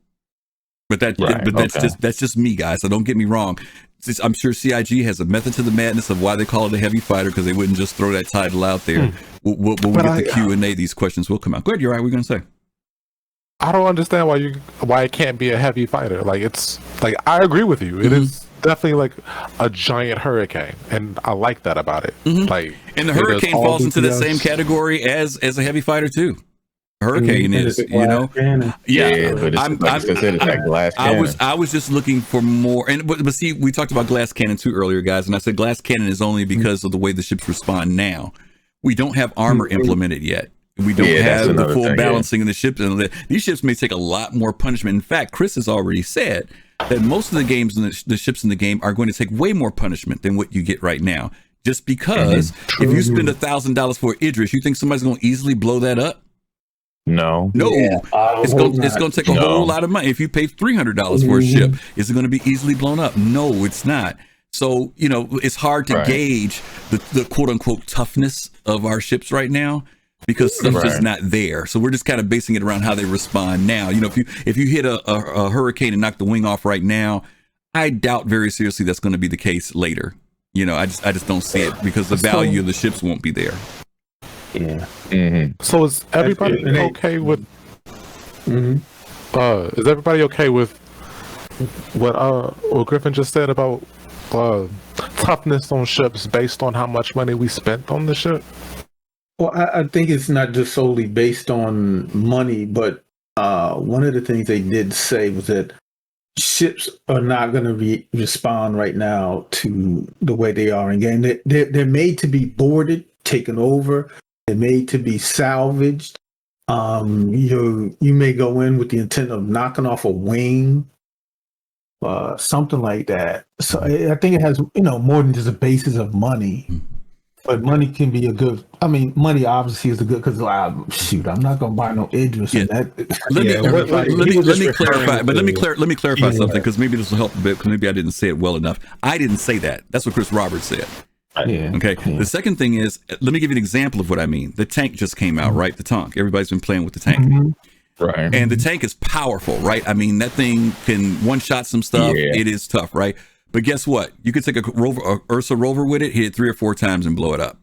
But that's just me, guys. So don't get me wrong. I'm sure CIG has a method to the madness of why they call it a heavy fighter, because they wouldn't just throw that title out there. When we get the Q&A, these questions will come out. Go ahead, you're right. What are you going to say? I don't understand why it can't be a heavy fighter. Like, it's like, I agree with you. It is definitely like a giant hurricane, and I like that about it. Like, and the hurricane falls into the same category as a heavy fighter too. Hurricane is, but it's like glass cannon. I was just looking for more, and but see, we talked about glass cannon too earlier, guys, and I said glass cannon is only because of the way the ships respond now. We don't have armor implemented yet. We don't have the full balancing of the ships. And these ships may take a lot more punishment. In fact, Chris has already said that most of the games and the ships in the game are going to take way more punishment than what you get right now. Just because if you spend $1,000 for Idris, you think somebody's going to easily blow that up? No. It's going to take a whole lot of money. If you pay $300 for a ship, is it going to be easily blown up? No, it's not. So, it's hard to gauge the quote unquote toughness of our ships right now, because stuff's just not there. So we're just kind of basing it around how they respond now. If you hit a hurricane and knock the wing off right now, I doubt very seriously that's going to be the case later. I just don't see it, because the value of the ships won't be there. Yeah. So is everybody okay with? Is everybody okay with what Griffin just said about toughness on ships based on how much money we spent on the ship? Well, I think it's not just solely based on money, but one of the things they did say was that ships are not going to respond right now to the way they are in game. They're made to be boarded, taken over. They're made to be salvaged. You may go in with the intent of knocking off a wing, something like that. So I think it has more than just a basis of money. But money can be a good. I mean, money obviously is a good, because I'm not going to buy no Idris. Let me clarify. But let me clarify something, because maybe this will help a bit. Because maybe I didn't say it well enough. I didn't say that. That's what Chris Roberts said. Okay. The second thing is, let me give you an example of what I mean. The tank just came out, right? The tank. Everybody's been playing with the tank. Right. And the tank is powerful, right? I mean, that thing can one-shot some stuff. It is tough, right? But guess what? You could take a Ursa rover with it, hit it 3 or 4 times, and blow it up.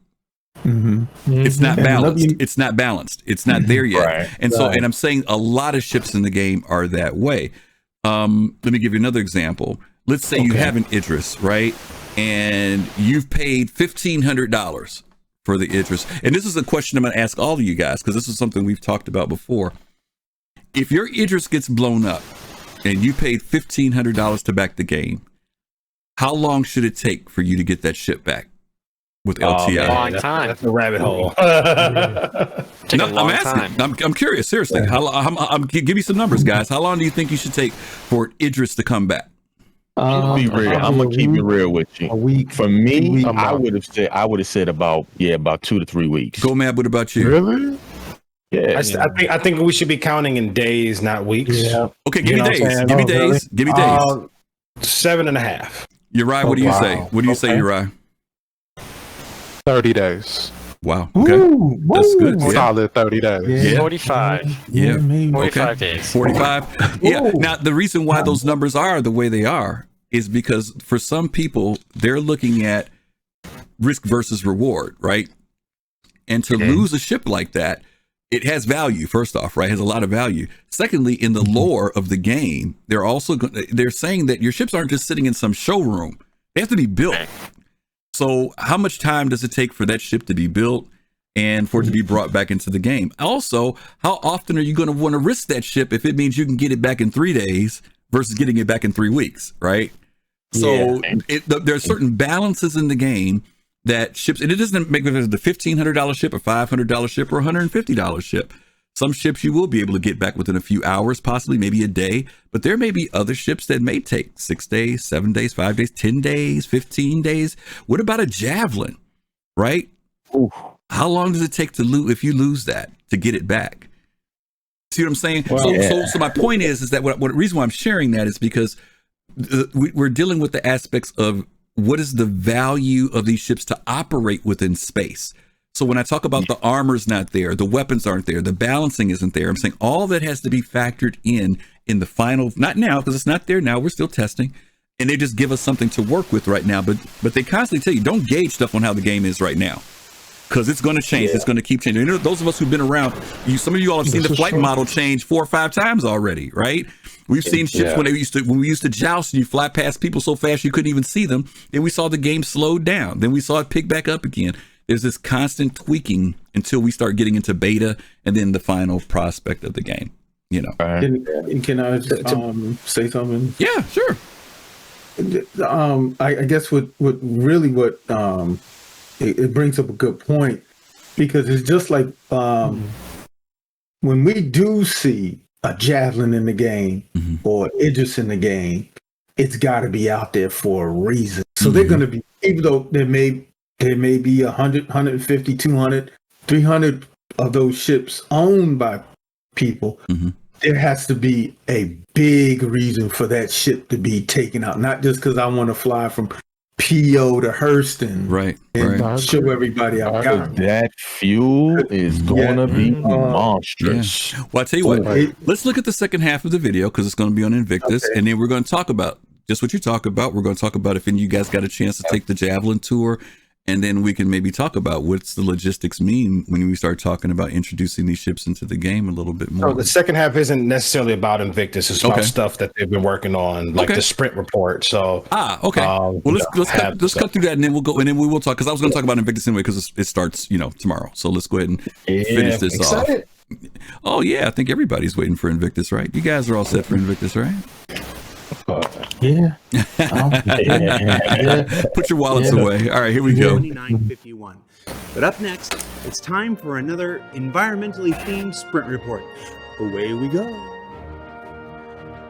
It's not balanced. It's not balanced. It's not there yet. Right. And so, and I'm saying a lot of ships in the game are that way. Let me give you another example. Let's say you have an Idris, right? And you've paid $1,500 for the Idris. And this is a question I'm going to ask all of you guys, because this is something we've talked about before. If your Idris gets blown up and you paid $1,500 to back the game, how long should it take for you to get that ship back with LTI? Long time. That's a rabbit hole. I'm asking. I'm curious. Seriously, give me some numbers, guys. How long do you think you should take for Idris to come back? Be real. I'm gonna keep it real with you. A week. For me, a I month. would have said about 2 to 3 weeks. Go Mab, what about you? Really? Yeah. I think we should be counting in days, not weeks. Yeah. Okay, give You me know what I'm days. saying? Give me Oh, days. really? Give me days. 7.5. Uri, what do you say? What do you say, Okay. Uri? 30 days. Wow. Okay. Ooh, That's good. woo. Yeah. Solid 30 days. Yeah. 45. Yeah. maybe. 45 days. 45. Yeah. Ooh. Now, the reason why those numbers are the way they are is because for some people, they're looking at risk versus reward, right? And to lose a ship like that, it has value, first off, right? It has a lot of value. Secondly, in the lore of the game, they're saying that your ships aren't just sitting in some showroom. They have to be built. So how much time does it take for that ship to be built and for it to be brought back into the game? Also, how often are you going to want to risk that ship if it means you can get it back in 3 days versus getting it back in 3 weeks, right? So there are certain balances in the game that ships, and it doesn't make whether it's the $1,500 ship, a $500 ship, or $150 ship. Some ships you will be able to get back within a few hours, possibly maybe a day, but there may be other ships that may take 6 days, 7 days, 5 days, 10 days, 15 days. What about a javelin, right? Oof. How long does it take to lose if you lose that to get it back? See what I'm saying? Well, So my point is that what reason why I'm sharing that is because we're dealing with the aspects of what is the value of these ships to operate within space. So when I talk about the armor's not there, the weapons aren't there, the balancing isn't there, I'm saying all that has to be factored in the final, not now, because it's not there now, we're still testing, and they just give us something to work with right now, but they constantly tell you, don't gauge stuff on how the game is right now, because it's going to change, it's going to keep changing. You know, those of us who've been around, some of you all have seen the flight model change 4 or 5 times already, right? We've seen ships when we used to joust and you fly past people so fast you couldn't even see them. Then we saw the game slowed down. Then we saw it pick back up again. There's this constant tweaking until we start getting into beta and then the final prospect of the game. You know. Can I say something? Yeah, sure. I guess what it brings up a good point, because it's just like when we do see a javelin in the game or Idris in the game, it's got to be out there for a reason. So they're going to be, even though there may be 100, 150, 200, 300 of those ships owned by people, there has to be a big reason for that ship to be taken out. Not just because I want to fly from PO to Hurston, and show everybody I've got. That fuel is going to be monstrous. Yeah. Well, I tell you what, let's look at the second half of the video because it's going to be on Invictus, and then we're going to talk about just what you talk about. We're going to talk about if any of you guys got a chance to take the Javelin tour, and then we can maybe talk about what's the logistics mean when we start talking about introducing these ships into the game a little bit more. So the second half isn't necessarily about Invictus. It's about stuff that they've been working on, like the sprint report. So okay. Well, let's cut through that, and then we'll go, and then we will talk, because I was going to talk about Invictus anyway, because it starts tomorrow. So let's go ahead and finish this off. Oh yeah, I think everybody's waiting for Invictus, right? You guys are all set for Invictus, right? Yeah. Put your wallets away. All right, here we go. 2951. But up next, it's time for another environmentally themed sprint report. Away we go.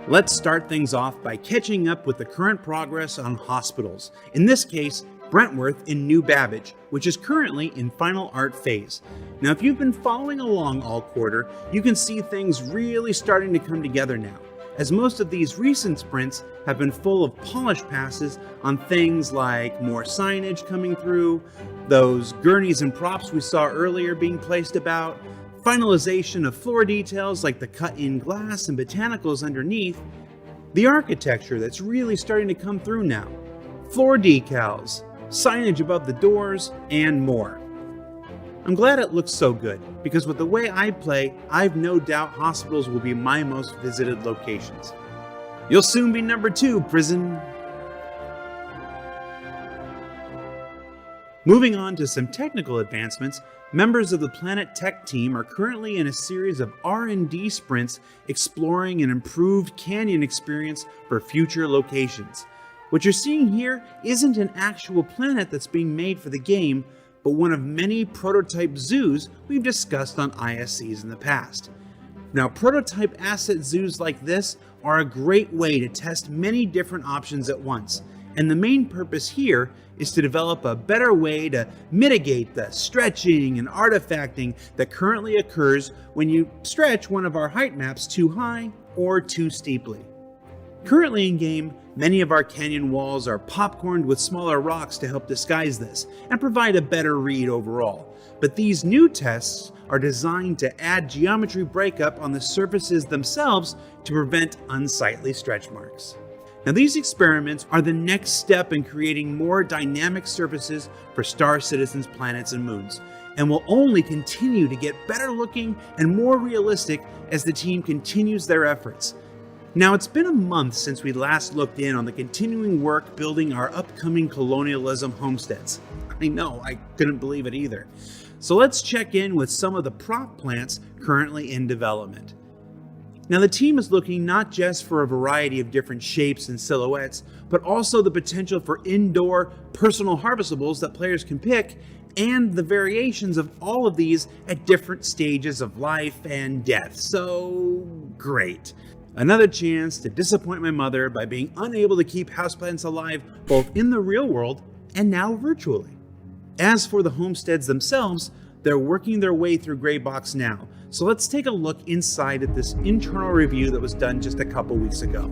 Let's start things off by catching up with the current progress on hospitals. In this case, Brentworth in New Babbage, which is currently in final art phase. Now, if you've been following along all quarter, you can see things really starting to come together now, as most of these recent sprints have been full of polish passes on things like more signage coming through, those gurneys and props we saw earlier being placed about, finalization of floor details like the cut-in glass and botanicals underneath, the architecture that's really starting to come through now, floor decals, signage above the doors, and more. I'm glad it looks so good, because with the way I play, I've no doubt hospitals will be my most visited locations. You'll soon be number 2, prison. Moving on to some technical advancements, members of the Planet Tech team are currently in a series of R&D sprints exploring an improved canyon experience for future locations. What you're seeing here isn't an actual planet that's being made for the game, but one of many prototype zoos we've discussed on ISCs in the past. Now, prototype asset zoos like this are a great way to test many different options at once, and the main purpose here is to develop a better way to mitigate the stretching and artifacting that currently occurs when you stretch one of our height maps too high or too steeply. Currently in game, many of our canyon walls are popcorned with smaller rocks to help disguise this and provide a better read overall. But these new tests are designed to add geometry breakup on the surfaces themselves to prevent unsightly stretch marks. Now, these experiments are the next step in creating more dynamic surfaces for Star Citizen's planets and moons, and will only continue to get better looking and more realistic as the team continues their efforts. Now, it's been a month since we last looked in on the continuing work building our upcoming colonialism homesteads. I know, I couldn't believe it either. So let's check in with some of the prop plants currently in development. Now, the team is looking not just for a variety of different shapes and silhouettes, but also the potential for indoor personal harvestables that players can pick, and the variations of all of these at different stages of life and death. So, great. Another chance to disappoint my mother by being unable to keep houseplants alive both in the real world and now virtually. As for the homesteads themselves, they're working their way through Greybox now, so let's take a look inside at this internal review that was done just a couple weeks ago.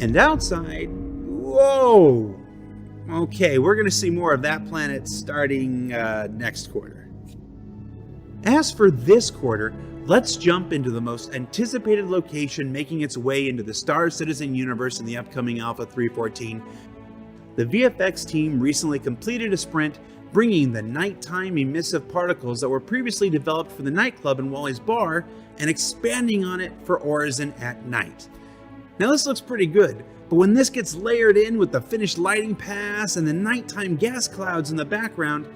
And outside, whoa! Okay, we're going to see more of that planet starting next quarter. As for this quarter, let's jump into the most anticipated location making its way into the Star Citizen universe in the upcoming Alpha 3.14. The VFX team recently completed a sprint bringing the nighttime emissive particles that were previously developed for the nightclub in Wally's Bar and expanding on it for Orison at night. Now this looks pretty good, but when this gets layered in with the finished lighting pass and the nighttime gas clouds in the background,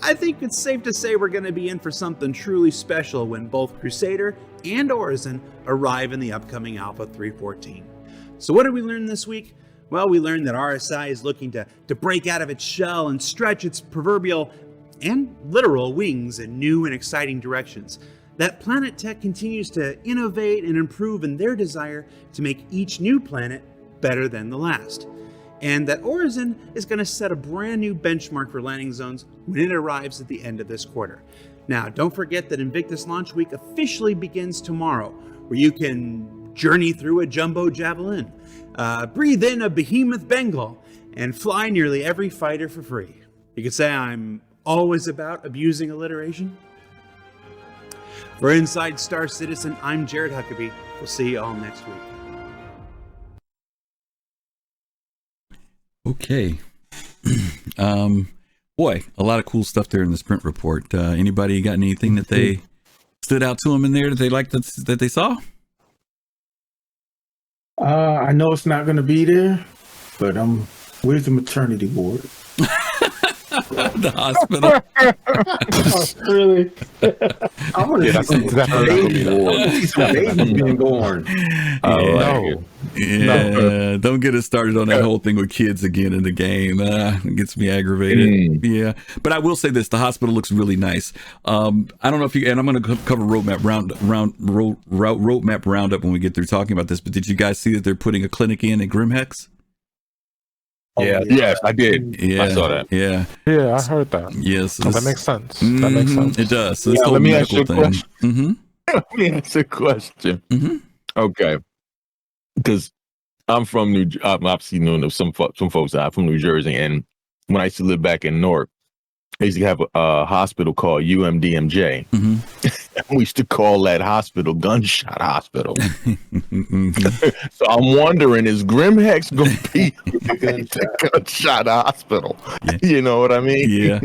I think it's safe to say we're going to be in for something truly special when both Crusader and Orison arrive in the upcoming Alpha 3.14. So what did we learn this week? Well, we learned that RSI is looking to break out of its shell and stretch its proverbial and literal wings in new and exciting directions. That Planet Tech continues to innovate and improve in their desire to make each new planet better than the last. And that Orison is going to set a brand new benchmark for landing zones when it arrives at the end of this quarter. Now, don't forget that Invictus Launch Week officially begins tomorrow, where you can journey through a jumbo javelin, breathe in a behemoth Bengal, and fly nearly every fighter for free. You could say I'm always about abusing alliteration. For Inside Star Citizen, I'm Jared Huckabee. We'll see you all next week. Okay. Boy, a lot of cool stuff there in the sprint report. Anybody got anything that they stood out to them in there that they liked that they saw? I know it's not going to be there, but where's the maternity ward? The hospital. Really? I'm gonna That's definitely baby's being born. Yeah, don't get us started on that whole thing with kids again in the game. It gets me aggravated. Yeah, but I will say this: the hospital looks really nice. I don't know if you, and I'm going to cover roadmap roundup when we get through talking about this. But did you guys see that they're putting a clinic in Grimhex? Yeah, yes, I did. Yeah, I saw that. Yeah, I heard that. Yes, that makes sense. That makes sense. It does. So let me ask you a question. Let me ask you a question. Okay, because I'm from obviously some folks are from New Jersey, and when I used to live back in Newark, I used to have a hospital called UMDMJ. We used to call that hospital Gunshot Hospital. So I'm wondering, is Grimhex going to be the Gunshot Hospital? Yeah. You know what I mean? Yeah.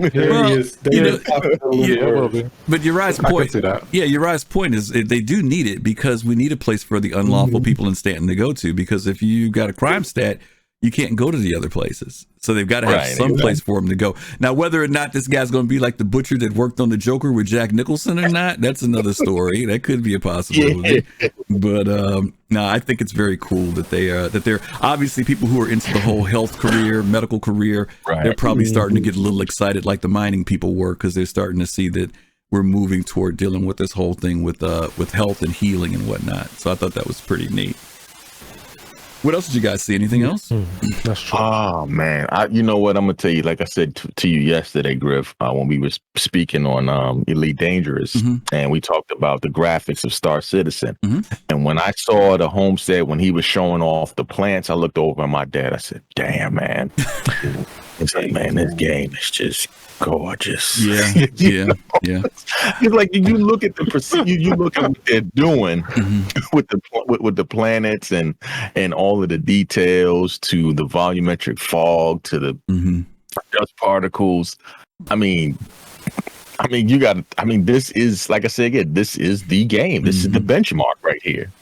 But Uriah's point, Uriah's point is they do need it because we need a place for the unlawful people in Stanton to go to. Because if you got a crime stat, you can't go to the other places. So they've got to have some place for them to go. Now, whether or not this guy's going to be like the butcher that worked on the Joker with Jack Nicholson or not, that's another story. That could be a possibility. Yeah. But no, I think it's very cool that they're obviously people who are into the whole health career, medical career. They're probably starting to get a little excited like the mining people were, because they're starting to see that we're moving toward dealing with this whole thing with health and healing and whatnot. So I thought that was pretty neat. What else did you guys see? Anything else? That's true. Oh man, you know what? I'm gonna tell you. Like I said to you yesterday, Griff, when we were speaking on Elite Dangerous, and we talked about the graphics of Star Citizen. And when I saw the homestead, when he was showing off the plants, I looked over at my dad. I said, "Damn, man!" It's like, man, this game is just gorgeous. Yeah, yeah. It's like you look at you look at what they're doing with the planets and all of the details, to the volumetric fog, to the dust particles. I mean, this is, like I said again, this is the game. This is the benchmark right here.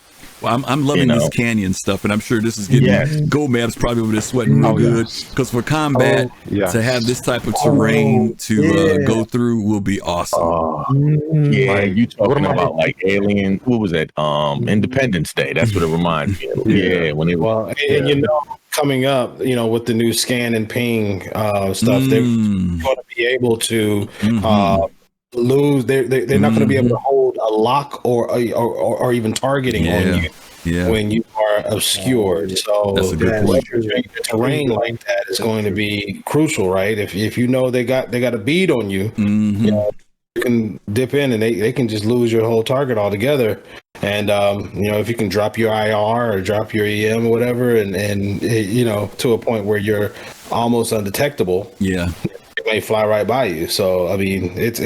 Well, I'm loving this canyon stuff, and I'm sure this is getting Go-Mab's probably over there sweating real good, because for combat, to have this type of terrain to go through will be awesome. You talking about like Alien? What was that? Independence Day. That's what it reminds me of. When it and coming up, with the new scan and ping stuff, they're going to be able to lose. They're not going to be able to hold a lock or even targeting on you when you are obscured. So that's a good point. Terrain like that is going to be crucial, right? If they got a bead on you, you can dip in and they can just lose your whole target altogether. And if you can drop your IR or drop your EM or whatever, and to a point where you're almost undetectable, it may fly right by you. So I mean, it's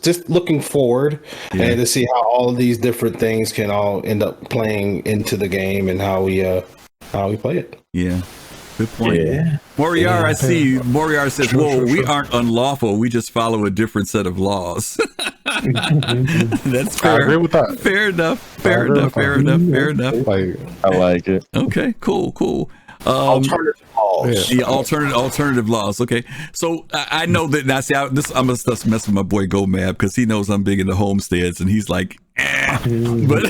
just looking forward and to see how all of these different things can all end up playing into the game and how we play it. Yeah. Good point. Yeah. Moriar, I see. Moriar says, "Whoa, we aren't unlawful. We just follow a different set of laws." That's fair. I agree with that. Fair enough. Fair enough. I like it. Okay. Cool. Alternative laws. Yeah, alternative laws. Okay, so I know that now. See, I'm gonna mess with my boy Go Mab, because he knows I'm big into homesteads, and he's like, but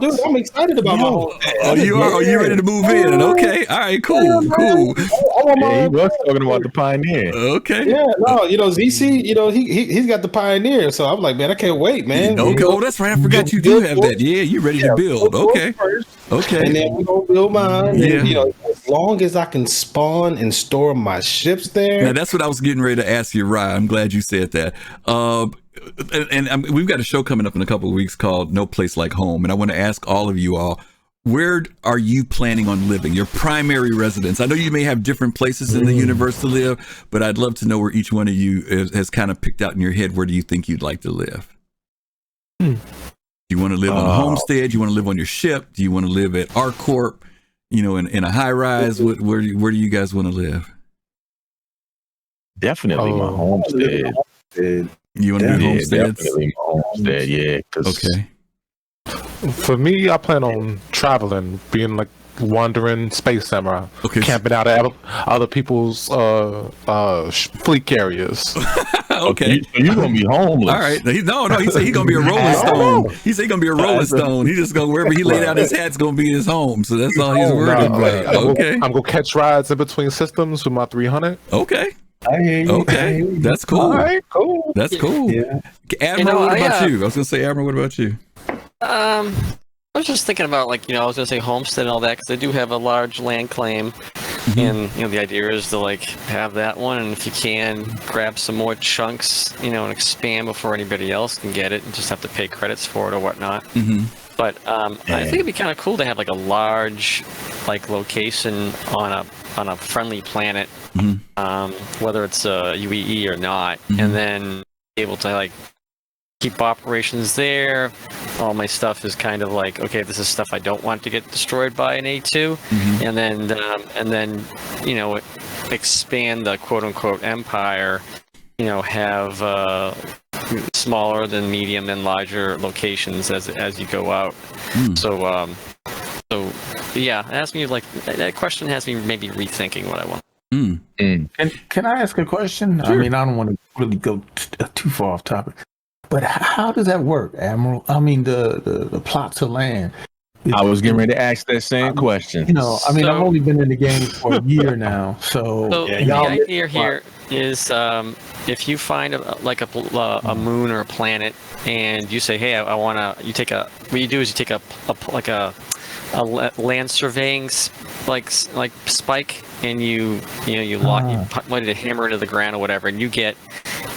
dude, I'm excited about my homestead. Oh, you are? Are you ready to move in? Okay, all right, cool. He was talking about the Pioneer. Okay. Yeah, no, ZC, he's got the Pioneer, so I'm like, man, I can't wait, man. Okay, that's right. I forgot you do have that. Yeah, you ready to build? Okay. Okay. And then we're gonna build mine. Yeah. And, as long as I can spawn and store my ships there. Now, that's what I was getting ready to ask you, Ryan. I'm glad you said that. And we've got a show coming up in a couple of weeks called No Place Like Home. And I want to ask all of you all, where are you planning on living? Your primary residence? I know you may have different places in the universe to live, but I'd love to know where each one of you has kind of picked out in your head. Where do you think you'd like to live? Do you want to live on a homestead? Do you want to live on your ship? Do you want to live at R-Corp? In a high rise? Where do you guys want to live? Definitely my homestead. You want to do homesteads? Definitely my homestead. Yeah. Okay. For me, I plan on traveling, being like wandering space samurai, camping out at other people's fleet carriers. Okay. So you're gonna be homeless. All right. No. He said he's gonna be a Rolling Stone. He said he's gonna be a Rolling Stone. He just gonna, wherever he laid out his hat's gonna be his home. So that's all he's worried about. Okay. I'm gonna catch rides in between systems with my 300. Okay. Okay. That's cool. All right. Cool. That's cool. Yeah. Admiral, what about you? I was gonna say, Admiral, what about you? I was just thinking about, I was going to say homestead and all that, because they do have a large land claim, and, the idea is to, have that one, and if you can, grab some more chunks, and expand before anybody else can get it, and just have to pay credits for it or whatnot. But I think it'd be kind of cool to have like a large, like location on a friendly planet, whether it's a UEE or not, and then be able to like keep operations there. All my stuff is kind of like, okay, this is stuff I don't want to get destroyed by an A2, and then you know, expand the quote unquote empire. You know, have smaller than medium then larger locations as you go out. So yeah, it has me like that question has me maybe rethinking what I want. And can I ask a question? Sure. I mean, I don't want to really go too far off topic, but how does that work, Admiral? I mean, the plots of land. I was getting ready to ask that same question. You know, I mean, So- I've only been in the game for a year now, so the idea here is if you find a moon or a planet and you say, hey, I want to, you take what you do is you take a land surveying like spike, and you let it hammer into the ground or whatever, and you get,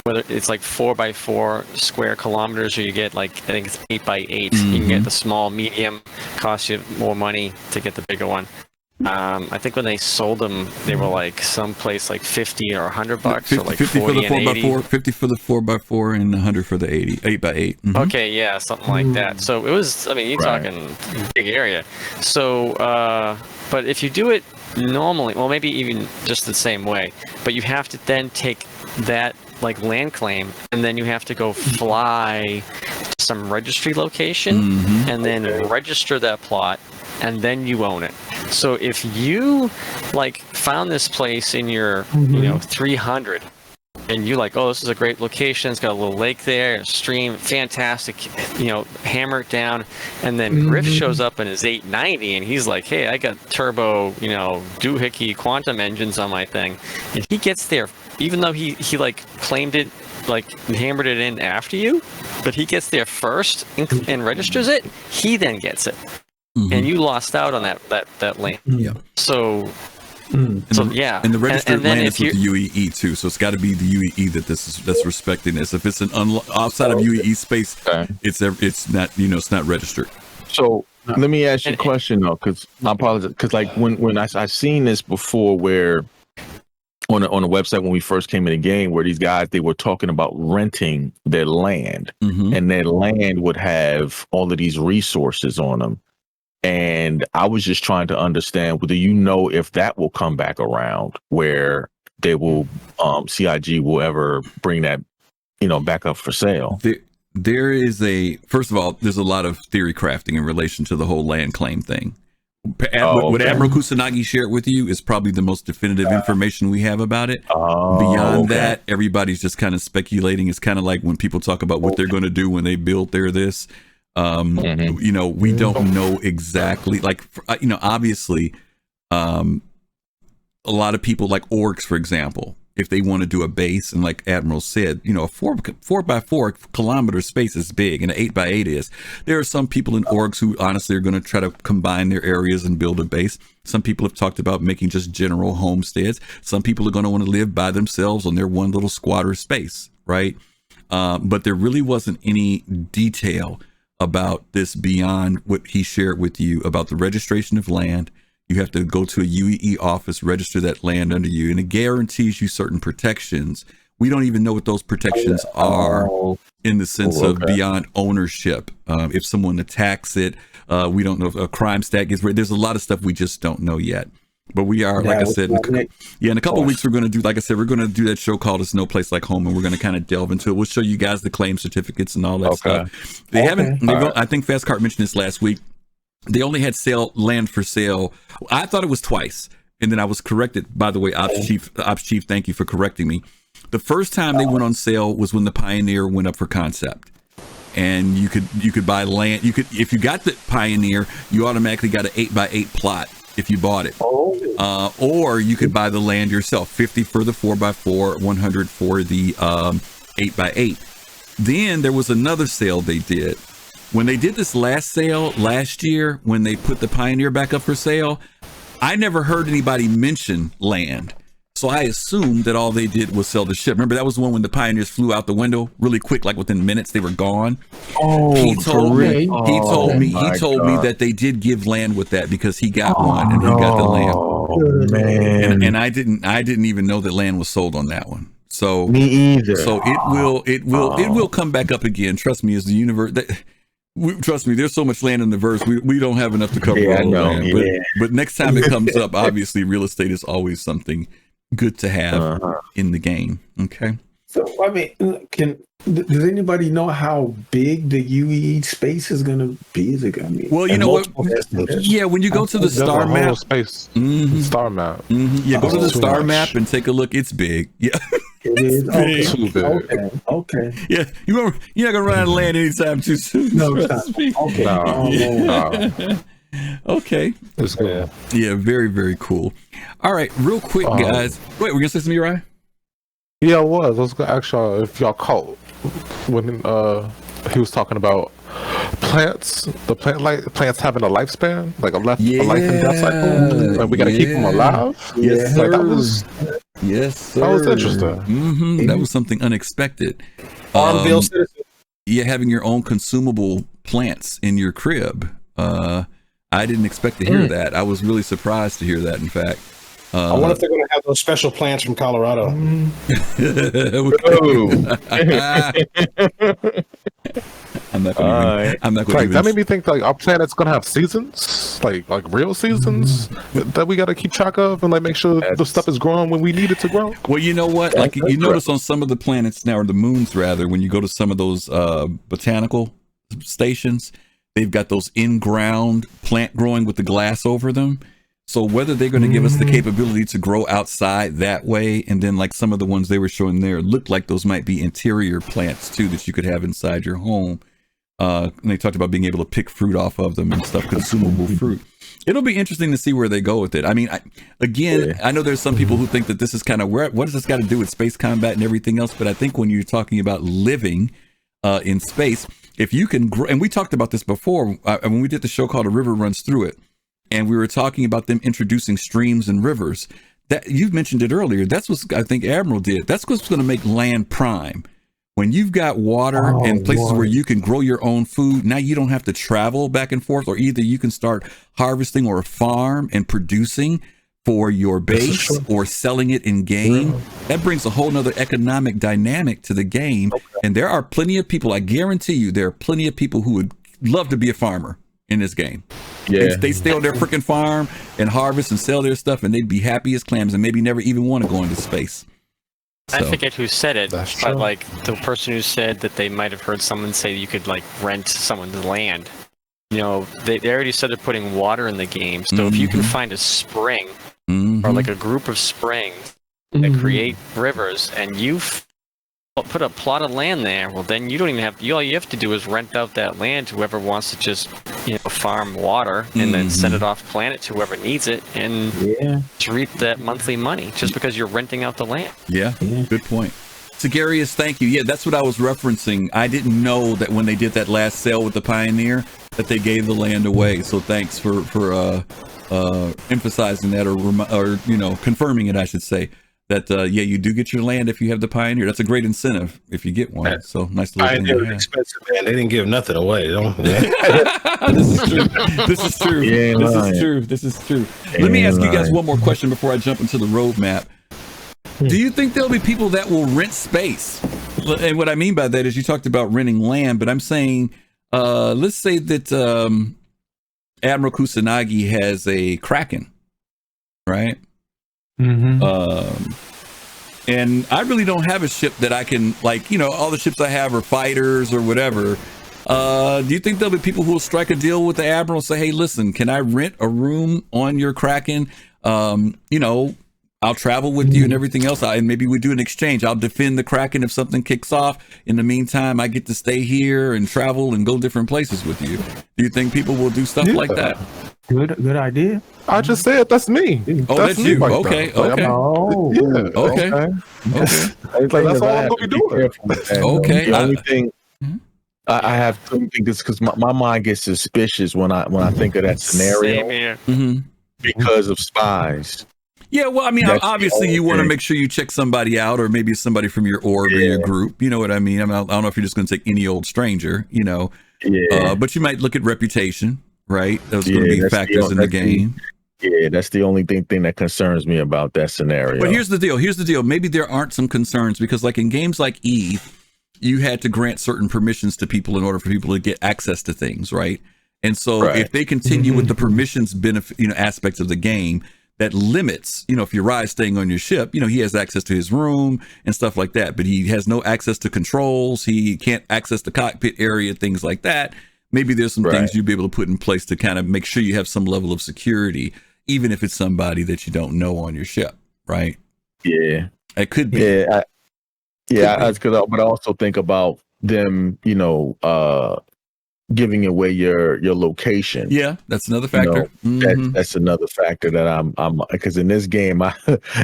whether it's like 4x4 square kilometers, or you get like, I think it's 8x8. You can get the small, medium, costs you more money to get the bigger one. I think when they sold them, they were like someplace like $50 or $100, or like 50 for the 40 and 80. 4x4, 50 for the 4x4, and 100 for the 8x8. Okay, yeah, something like that. So it was, I mean, you're talking big area. So, but if you do it normally, well, maybe even just the same way, but you have to then take that like land claim, and then you have to go fly to some registry location and then register that plot, and then you own it. So if you like found this place in your 300, and you like, oh, this is a great location, it's got a little lake there, a stream, fantastic, hammer it down, and then Griff shows up in his 890, and he's like, hey, I got turbo, doohickey quantum engines on my thing, and he gets there, even though he like claimed it, like hammered it in after you, but he gets there first and registers it, he then gets it. And you lost out on that lane. Yeah. So yeah. And the registered then land is with the UEE too, so it's got to be the UEE that's respecting this. If it's an outside of UEE space, it's not it's not registered. So let me ask you a question though, because I apologize, because like when I seen this before, where on a website when we first came in the game, where these guys, they were talking about renting their land, and their land would have all of these resources on them. And I was just trying to understand whether if that will come back around, where they will CIG will ever bring that back up for sale. There is first of all, there's a lot of theory crafting in relation to the whole land claim thing. What Admiral Kusanagi shared with you is probably the most definitive information we have about it. Beyond that, everybody's just kind of speculating. It's kind of like when people talk about what they're going to do when they build this. We don't know exactly, like, obviously, a lot of people like orgs, for example, if they want to do a base, and like Admiral said, a 4x4 kilometer space is big, and an 8x8 is. There are some people in orgs who honestly are going to try to combine their areas and build a base. Some people have talked about making just general homesteads. Some people are going to want to live by themselves on their one little squatter space, right? But there really wasn't any detail about this beyond what he shared with you about the registration of land. You have to go to a UEE office, register that land under you, and it guarantees you certain protections. We don't even know what those protections are in the sense of beyond ownership. If someone attacks it, we don't know if a crime stat gets read. There's a lot of stuff we just don't know yet. But we are, like I said, in a couple of weeks, we're going to do, like I said, we're going to do that show called It's No Place Like Home, and we're going to kind of delve into it. We'll show you guys the claim certificates and all that stuff. They haven't, I think Fast Cart mentioned this last week. They only had land for sale. I thought it was twice. And then I was corrected, by the way, Ops Chief, thank you for correcting me. The first time they went on sale was when the Pioneer went up for concept. And you could buy land. If you got the Pioneer, you automatically got an 8x8 plot if you bought it. Or you could buy the land yourself, 50 for the 4x4, 100 for the 8x8. Then there was another sale they did. When they did this last sale last year, when they put the Pioneer back up for sale, I never heard anybody mention land. So I assumed that all they did was sell the ship. Remember, that was the one when the Pioneers flew out the window really quick, like within minutes they were gone. Oh, He told me my that they did give land with that because he got one and he got the land. Oh man. And I didn't even know that land was sold on that one. So me either. So it will come back up again. Trust me, as the universe. Trust me, there's so much land in the verse. We don't have enough to cover all the land. But next time it comes up, obviously, real estate is always something good to have in the game. Okay. So I mean, does anybody know how big the UE space is going to be? Is it going to be? Well, you know what? Yeah, when you go to the star map, space, star map. Yeah, go to the star map and take a look. It's big. Yeah. It is big. Okay. Yeah, you're not gonna run out of land anytime too soon. No, okay. Okay. That's good. Yeah, very, very cool. All right, real quick, guys. Wait, we're gonna say something, Uriah? Yeah, I was gonna ask y'all if y'all caught when he was talking about plants, plants having a lifespan, like a life and death cycle, and we gotta keep them alive. Yes, sir. That was interesting. That was something unexpected. Farmville citizen. Yeah, having your own consumable plants in your crib. I didn't expect to hear that. I was really surprised to hear that. In fact, I wonder if they're going to have those special plants from Colorado. I'm not going to. That made me think like our planet's gonna have seasons, like real seasons that we gotta keep track of and like make sure the stuff is growing when we need it to grow. Well, you know what? Like you notice on some of the planets now, or the moons rather, when you go to some of those botanical stations, they've got those in-ground plant growing with the glass over them. So whether they're going to give us the capability to grow outside that way, and then like some of the ones they were showing there looked like those might be interior plants too that you could have inside your home. And they talked about being able to pick fruit off of them and stuff, consumable fruit. It'll be interesting to see where they go with it. I mean, I know there's some people who think that this is kind of what does this got to do with space combat and everything else? But I think when you're talking about living in space, if you can grow, and we talked about this before when we did the show called A River Runs Through It. And we were talking about them introducing streams and rivers. That you've mentioned it earlier. That's what I think Admiral did. That's what's going to make land prime. When you've got water and places where you can grow your own food, now you don't have to travel back and forth, or either you can start harvesting or farm and producing for your base or selling it in game. That brings a whole nother economic dynamic to the game. And there are plenty of people, I guarantee you, there are plenty of people who would love to be a farmer in this game. Yeah, they stay on their freaking farm and harvest and sell their stuff, and they'd be happy as clams and maybe never even want to go into space. So, I forget who said it, but like the person who said that they might have heard someone say you could like rent someone's land. You know, they already started putting water in the game, so if you can find a spring or like a group of springs that create rivers, and you've put a plot of land there, well then you don't even have, all you have to do is rent out that land to whoever wants to just, farm water and then send it off planet to whoever needs it, and to reap that monthly money just because you're renting out the land. Yeah, good point. Sagarius, thank you. Yeah, that's what I was referencing. I didn't know that when they did that last sale with the Pioneer that they gave the land away. So thanks for emphasizing that, or confirming it, I should say. That you do get your land if you have the Pioneer. That's a great incentive if you get one. So nice little thing to have. Expensive, man. They didn't give nothing away. This is true. This is true. Let me ask you guys one more question before I jump into the roadmap. Do you think there'll be people that will rent space? And what I mean by that is you talked about renting land, but I'm saying, let's say that Admiral Kusanagi has a Kraken, right? And I really don't have a ship that I can, all the ships I have are fighters or whatever. Do you think there'll be people who will strike a deal with the Admiral and say, hey, listen, can I rent a room on your Kraken? I'll travel with you and everything else. And maybe we do an exchange. I'll defend the Kraken if something kicks off. In the meantime, I get to stay here and travel and go different places with you. Do you think people will do stuff like that? Good idea. I just said that's me. Oh, that's you. Like okay. That. Okay. Okay. That's all I'm gonna be doing. Okay. The only thing I have to think is because my mind gets suspicious when I think of that scenario because of spies. Yeah, well, I mean, obviously you want to make sure you check somebody out, or maybe somebody from your org or your group. You know what I mean? I don't know if you're just going to take any old stranger, you know. Yeah. But you might look at reputation, right? Those going to be factors in the game. That's the only thing that concerns me about that scenario. But here's the deal. Maybe there aren't some concerns because, like in games like Eve, you had to grant certain permissions to people in order for people to get access to things, right? And so if they continue with the permissions benefit, aspects of the game that limits, if Uriah's staying on your ship, he has access to his room and stuff like that, but he has no access to controls. He can't access the cockpit area, things like that. Maybe there's some things you'd be able to put in place to kind of make sure you have some level of security, even if it's somebody that you don't know on your ship, right? Yeah. It could be. But I also think about them, giving away your location. Yeah, that's another factor. That's another factor that I'm because in this game,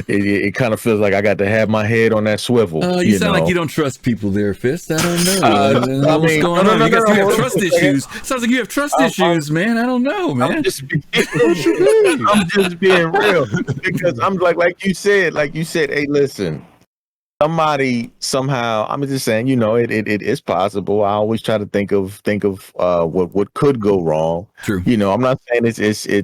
it kind of feels like I got to have my head on that swivel. You sound like you don't trust people there, Fist. I don't know. What's going on? You have trust issues. Sounds like you have trust issues, man. I don't know, man. I'm just being real because I'm like you said, hey, listen. Somebody somehow, I'm just saying, it is possible. I always try to think of what could go wrong. True. I'm not saying it's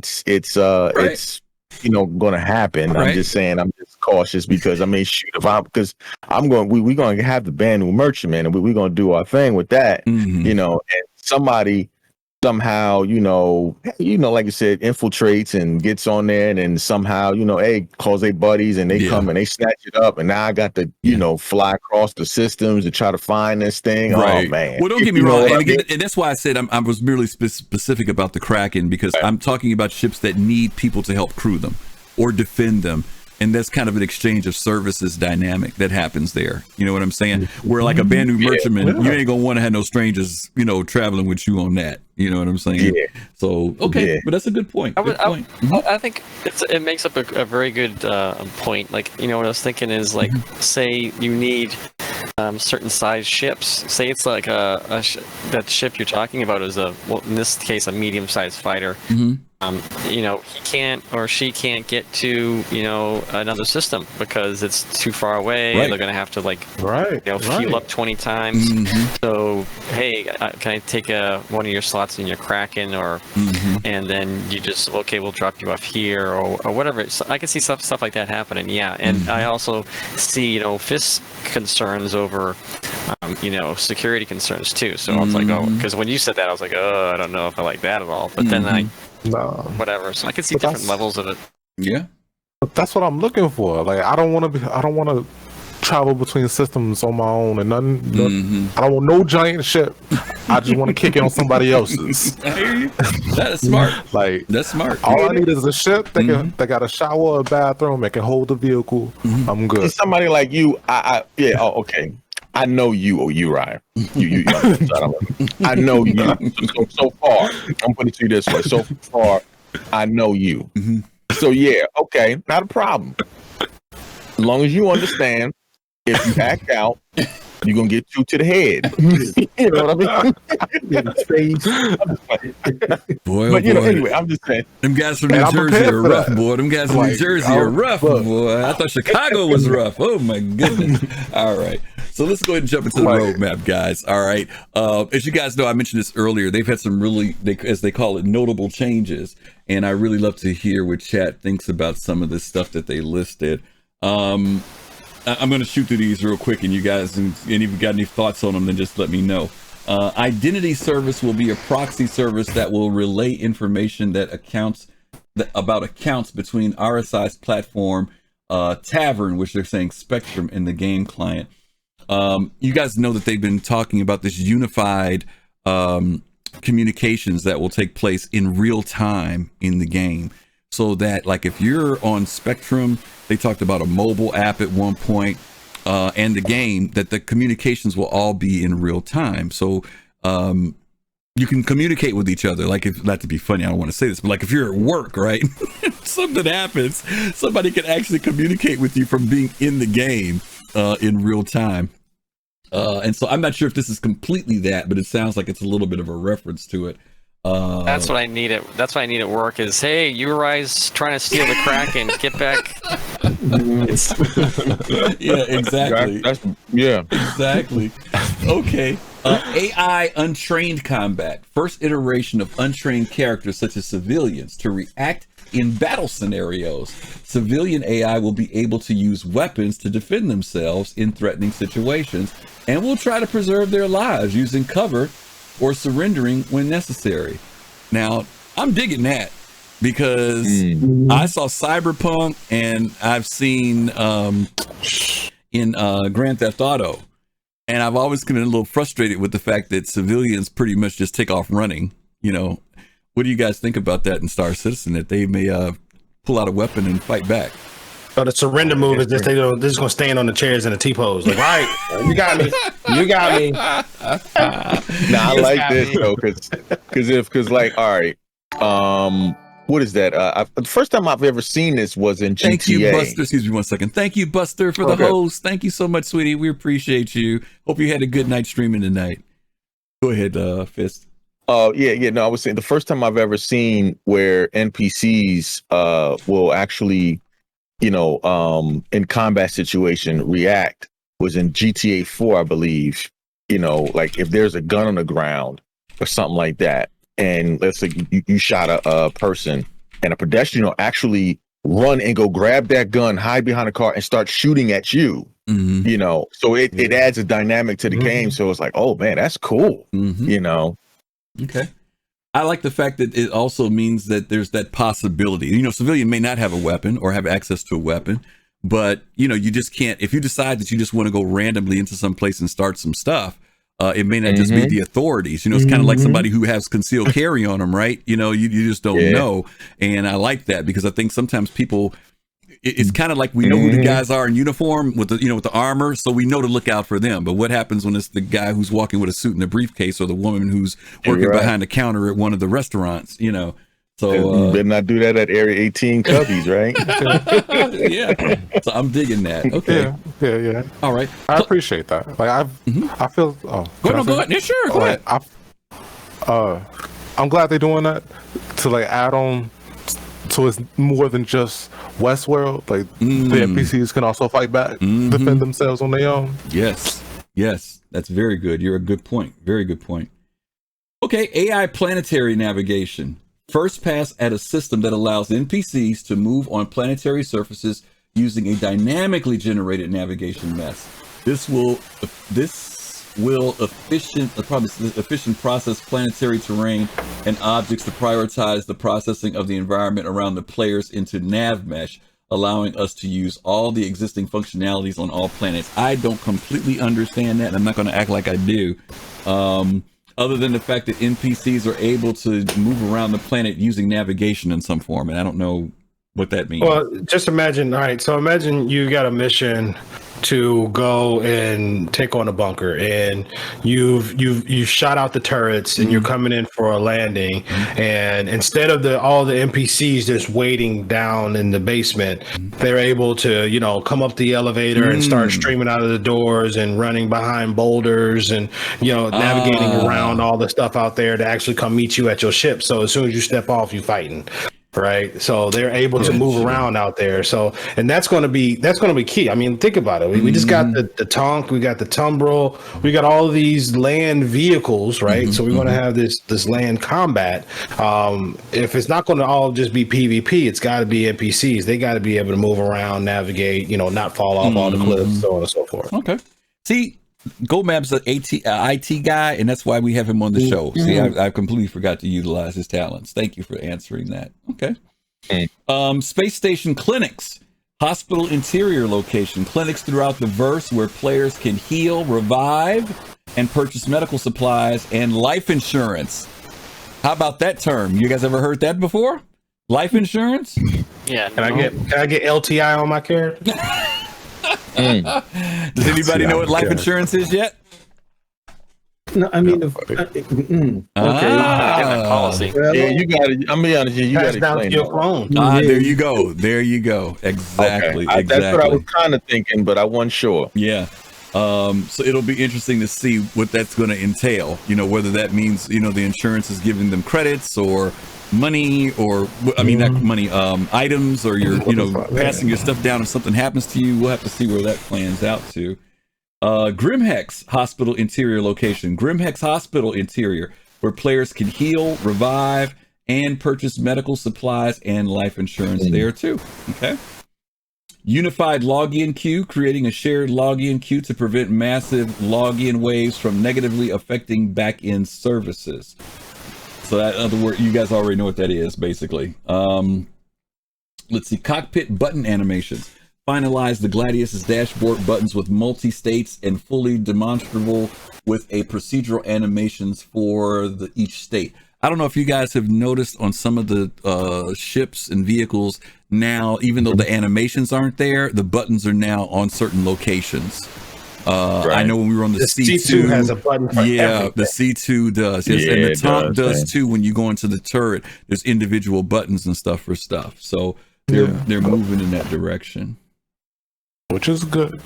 going to happen. Right. I'm just saying I'm just cautious because because we're going to have the band new merchantman and we're going to do our thing with that. And somebody somehow, like you said, infiltrates and gets on there and then somehow, calls their buddies and they come and they snatch it up. And now I got to, fly across the systems to try to find this thing. Right. Oh, man. Well, don't get me wrong. And that's why I said I was merely specific about the Kraken because I'm talking about ships that need people to help crew them or defend them. And that's kind of an exchange of services dynamic that happens there. You know what I'm saying? Where like a brand new merchantman, you ain't going to want to have no strangers, traveling with you on that. You know what I'm saying? Yeah. So, okay. But that's a good point. I think it makes up a very good point. Like, what I was thinking is like, say you need certain size ships. Say it's like that ship you're talking about is in this case, a medium-sized fighter. He can't or she can't get to, another system because it's too far away. Right. They're going to have to fuel up 20 times. So, hey, can I take one of your slots in your Kraken and then you just, we'll drop you off here or whatever. So I can see stuff like that happening. Yeah. And I also see, Fist concerns over, security concerns too. So I was like, because when you said that, I was like, I don't know if I like that at all. But then whatever. So I can see different levels of it. Yeah. But that's what I'm looking for. Like I don't want to travel between systems on my own and nothing. I don't want no giant ship. I just want to kick it on somebody else's. I hear you. That is smart. That's smart. All I need is a ship that got a shower, a bathroom, that can hold the vehicle. I'm good. Somebody like you, okay. I know you, Uriah. You I know you. So far, I'm putting it to you this way. So far, I know you. So yeah, okay, not a problem. As long as you understand, if you act out, you're gonna get two to the head. You know what I mean? Boy, but anyway, I'm just saying. Them guys from New Jersey are rough, boy. Them guys from New Jersey are rough, boy. I thought Chicago was rough. Oh my goodness. All right. So let's go ahead and jump into the roadmap, guys. All right. As you guys know, I mentioned this earlier. They've had some really, as they call it, notable changes. And I really love to hear what chat thinks about some of this stuff that they listed. I'm going to shoot through these real quick, and you guys, and if you've got any thoughts on them, then just let me know. Identity service will be a proxy service that will relay information about accounts between RSI's platform, Tavern, which they're saying Spectrum, in the game client. You guys know that they've been talking about this unified communications that will take place in real time in the game. So that, like, if you're on Spectrum, they talked about a mobile app at one point, and the game, that the communications will all be in real time. So you can communicate with each other. Like, if not to be funny, I don't want to say this, but like if you're at work, right? Something happens, somebody can actually communicate with you from being in the game in real time. And so I'm not sure if this is completely that, but it sounds like it's a little bit of a reference to it. That's what I need at work is, hey, you guys trying to steal the Kraken, get back. Yeah, exactly. Exactly. Okay. AI untrained combat. First iteration of untrained characters such as civilians to react in battle scenarios. Civilian AI will be able to use weapons to defend themselves in threatening situations and will try to preserve their lives using cover or surrendering when necessary. Now, I'm digging that because I saw Cyberpunk and I've seen in Grand Theft Auto, and I've always been a little frustrated with the fact that civilians pretty much just take off running. You know, what do you guys think about that in Star Citizen, that they may pull out a weapon and fight back? So the surrender move is just they're just gonna stand on the chairs in a T-pose. Like, all right, you got me. You got me. Nah, I like this though, because like, all right, what is that? The first time I've ever seen this was in GTA. Thank you, Buster. Excuse me 1 second. Thank you, Buster, for the host. Thank you so much, sweetie. We appreciate you. Hope you had a good night streaming tonight. Go ahead, Fist. Yeah. No, I was saying the first time I've ever seen where NPCs will actually, in combat situation react was in GTA 4, I believe. Like if there's a gun on the ground or something like that, and let's say you shot a person, and a pedestrian will actually run and go grab that gun, hide behind a car, and start shooting at you. So it adds a dynamic to the game. So it's like, oh man, that's cool. Okay. I like the fact that it also means that there's that possibility. Civilian may not have a weapon or have access to a weapon, but you just can't. If you decide that you just want to go randomly into some place and start some stuff, it may not just be the authorities. It's kind of like somebody who has concealed carry on them, right? You just don't know. And I like that because I think sometimes people, it's kind of like we know who the guys are in uniform with the with the armor, so we know to look out for them. But what happens when it's the guy who's walking with a suit and a briefcase, or the woman who's working behind the counter at one of the restaurants? So you better not do that at Area 18 Cubbies, right? Yeah. So I'm digging that. Okay. Yeah. All right. I appreciate that. Like I feel. Oh, go ahead. Yeah, sure. Go ahead. I'm glad they're doing that to like add on. So it's more than just Westworld. Like the NPCs can also fight back, defend themselves on their own. Yes, that's very good. You're a good point. Very good point. Okay, AI planetary navigation. First pass at a system that allows NPCs to move on planetary surfaces using a dynamically generated navigation map. This will efficient process planetary terrain and objects to prioritize the processing of the environment around the players into nav mesh, allowing us to use all the existing functionalities on all planets. I don't completely understand that. I'm not going to act like I do. Other than the fact that NPCs are able to move around the planet using navigation in some form, and I don't know what that means. Well, just imagine. All right, so imagine you got a mission to go and take on a bunker, and you've shot out the turrets, and you're coming in for a landing, and instead of all the NPCs just waiting down in the basement, they're able to come up the elevator and start streaming out of the doors and running behind boulders and navigating around all the stuff out there to actually come meet you at your ship. So as soon as you step off, you fighting. Right, so they're able to move around out there. So, and that's going to be key. I mean, think about it. We just got the Tonk, we got the Tumbril, we got all of these land vehicles, right? So we're going to have this land combat. If it's not going to all just be PvP, it's got to be NPCs. They got to be able to move around, navigate, not fall off all the cliffs, so on and so forth. Okay. See, GoMap's an IT guy, and that's why we have him on the show. See, I completely forgot to utilize his talents. Thank you for answering that. Okay. Space station clinics, hospital interior location, clinics throughout the verse where players can heal, revive, and purchase medical supplies and life insurance. How about that term? You guys ever heard that before? Life insurance? Yeah. Can I get LTI on my character? Does anybody know what life insurance is yet? No, I mean, Different policy. Yeah, you got to. I'm be honest, you got to down to explain your phone. There you go. Exactly. Okay. That's what I was kind of thinking, but I wasn't sure. Yeah. So it'll be interesting to see what that's going to entail. You know, whether that means, you know, the insurance is giving them credits or money, or I mean, not money, items, or you're, you know, passing your stuff down if something happens to you. We'll have to see where that plans out to. Grimhex Hospital Interior location. Grimhex Hospital Interior, where players can heal, revive, and purchase medical supplies and life insurance there too. Okay. Unified login queue, creating a shared login queue to prevent massive login waves from negatively affecting back-end services. So that, in other words, you guys already know what that is, basically. Let's see, cockpit button animations. Finalize the Gladius's dashboard buttons with multi-states and fully demonstrable with a procedural animations for each state. I don't know if you guys have noticed on some of the ships and vehicles now, even though the animations aren't there, the buttons are now on certain locations. I know when we were on the C2 has a button for everything. the C2 does. Yes, and the Tomp does too. When you go into the turret, there's individual buttons and stuff for stuff. So they're moving in that direction, which is good.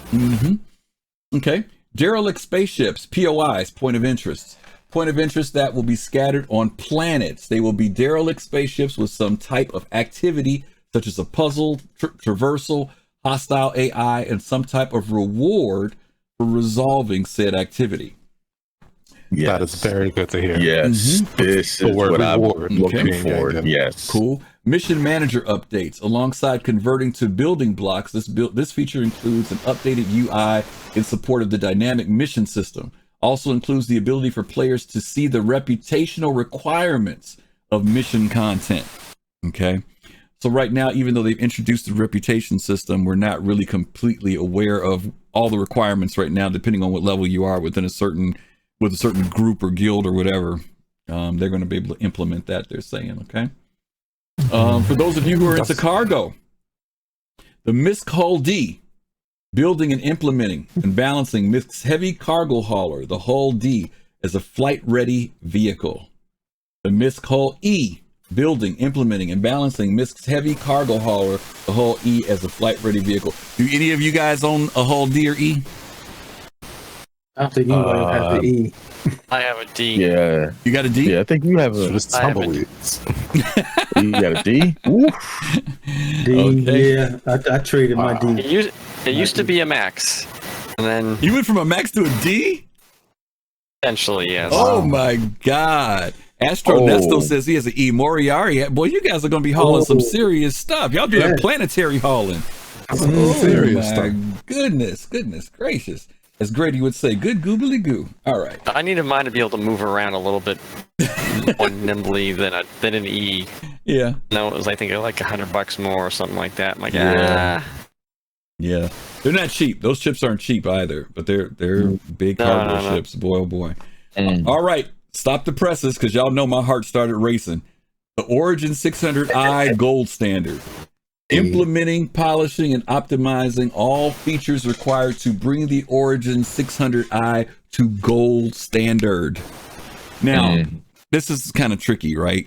Okay. Derelict spaceships, POIs, point of interest. Point of interest that will be scattered on planets. They will be derelict spaceships with some type of activity, such as a puzzle, traversal, hostile AI, and some type of reward for resolving said activity. That is very good to hear. Yes, this is what I'm looking for. Yes, cool. Mission manager updates alongside converting to building blocks. This feature includes an updated UI in support of the dynamic mission system. Also includes the ability for players to see the reputational requirements of mission content. Okay. So right now, even though they've introduced the reputation system, we're not really completely aware of all the requirements right now, depending on what level you are within a certain group or guild or whatever. They're going to be able to implement that, they're saying. Okay. For those of you who are into cargo, the MISC Hull D, building and implementing and balancing MISC's heavy cargo hauler, the Hull D, as a flight-ready vehicle. The MISC Hull E, building, implementing, and balancing MISC's heavy cargo hauler, the Hull E, as a flight-ready vehicle. Do any of you guys own a Hull D or E? I think anybody has the E. I have a D. Yeah. You got a D? Yeah, I think you have a... Just tumbleweeds. You got a D? D, Okay. yeah. I traded my D. It used to be a max, and then You went from a max to a D? eventually, yes. Oh my God. Astro Nesto says he has an E. Moriarty. Boy, you guys are going to be hauling some serious stuff. Y'all do that planetary hauling. Serious my stuff. goodness gracious. As Grady would say, good goobly goo. All right. I needed mine to be able to move around a little bit more nimbly than an E. Yeah. No, it was I think like $100 more or something like that. I'm like, Yeah. They're not cheap. Those ships aren't cheap either, but they're big cargo ships. Boy, oh boy. All right. Stop the presses, because y'all know my heart started racing. The Origin 600i Gold Standard. Implementing, polishing, and optimizing all features required to bring the Origin 600i to gold standard. Now, this is kind of tricky, right?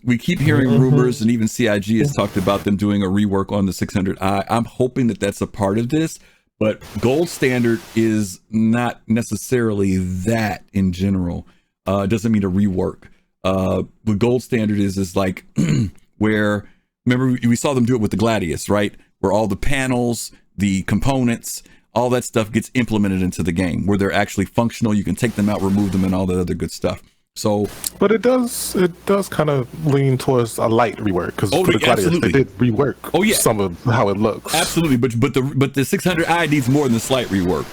We keep hearing rumors, and even CIG has talked about them doing a rework on the 600i. I'm hoping that that's a part of this, but gold standard is not necessarily that in general. It doesn't mean a rework. What gold standard is like where... Remember, we saw them do it with the Gladius, right? Where all the panels, the components, all that stuff gets implemented into the game, where they're actually functional. You can take them out, remove them, and all that other good stuff. So, but it does kind of lean towards a light rework, because for the Gladius, they did rework some of how it looks. Absolutely, but the 600i needs more than a slight rework.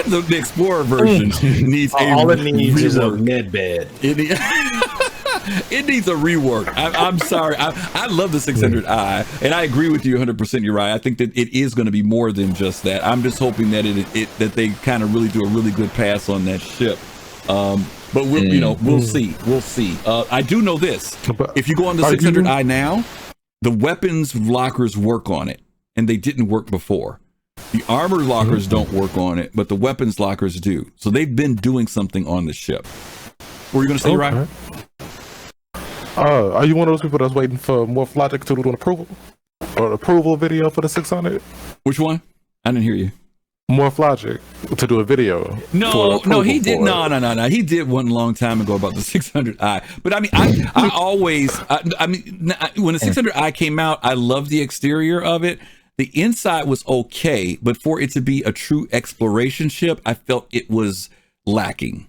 the Explorer version needs all it needs is a med bed. It needs a rework. I'm sorry. I love the 600i, and I agree with you 100%. You're right. I think that it is going to be more than just that. I'm just hoping that that they kind of really do a really good pass on that ship. But we'll see. We'll see. I do know this. If you go on the 600i now, the weapons lockers work on it, and they didn't work before. The armor lockers don't work on it, but the weapons lockers do. So they've been doing something on the ship. What were you going to say, Ryan? Are you one of those people that's waiting for Morph Logic to do an approval? Or an approval video for the 600? Which one? I didn't hear you. Morph Logic to do a video. No, he did. No. He did one long time ago about the 600i. But I mean, I always, when the 600i came out, I loved the exterior of it. The inside was okay, but for it to be a true exploration ship, I felt it was lacking.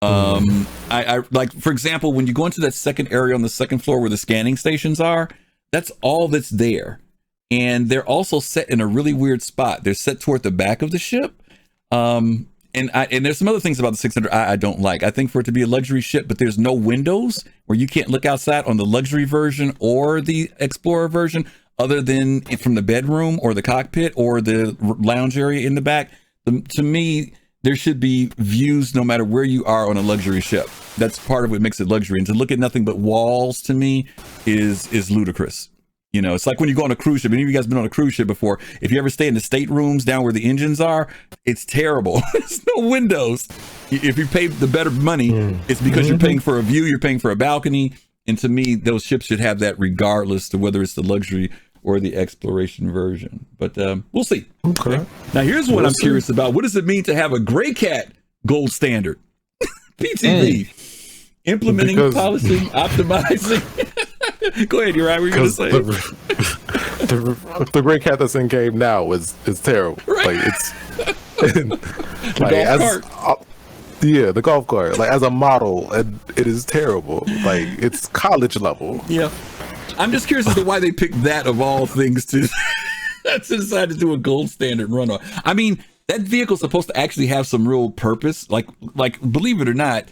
I like, for example, when you go into that second area on the second floor where the scanning stations are, that's all that's there. And they're also set in a really weird spot. They're set toward the back of the ship. And there's some other things about the 600i I don't like. I think for it to be a luxury ship, but there's no windows where you can't look outside on the luxury version or the Explorer version, other than from the bedroom or the cockpit or the lounge area in the back. To me, there should be views no matter where you are on a luxury ship. That's part of what makes it luxury. And to look at nothing but walls, to me, is ludicrous. You know, it's like when you go on a cruise ship. Any of you guys been on a cruise ship before? If you ever stay in the staterooms down where the engines are, it's terrible. There's no windows. If you pay the better money, it's because you're paying for a view, you're paying for a balcony. And to me, those ships should have that regardless to whether it's the luxury or the exploration version. But we'll see. Okay. Now, here's what I'm curious about. What does it mean to have a Gray Cat gold standard? PTV. Implementing, polishing, optimizing. Go ahead, you're right. What were you going to say? The Gray Cat that's in game now is terrible. Right. Like it's like the golf cart. Like as a model, it is terrible. Like it's college level. Yeah. I'm just curious as to why they picked that of all things to decide to do a gold standard run on. I mean, that vehicle's supposed to actually have some real purpose. Like believe it or not,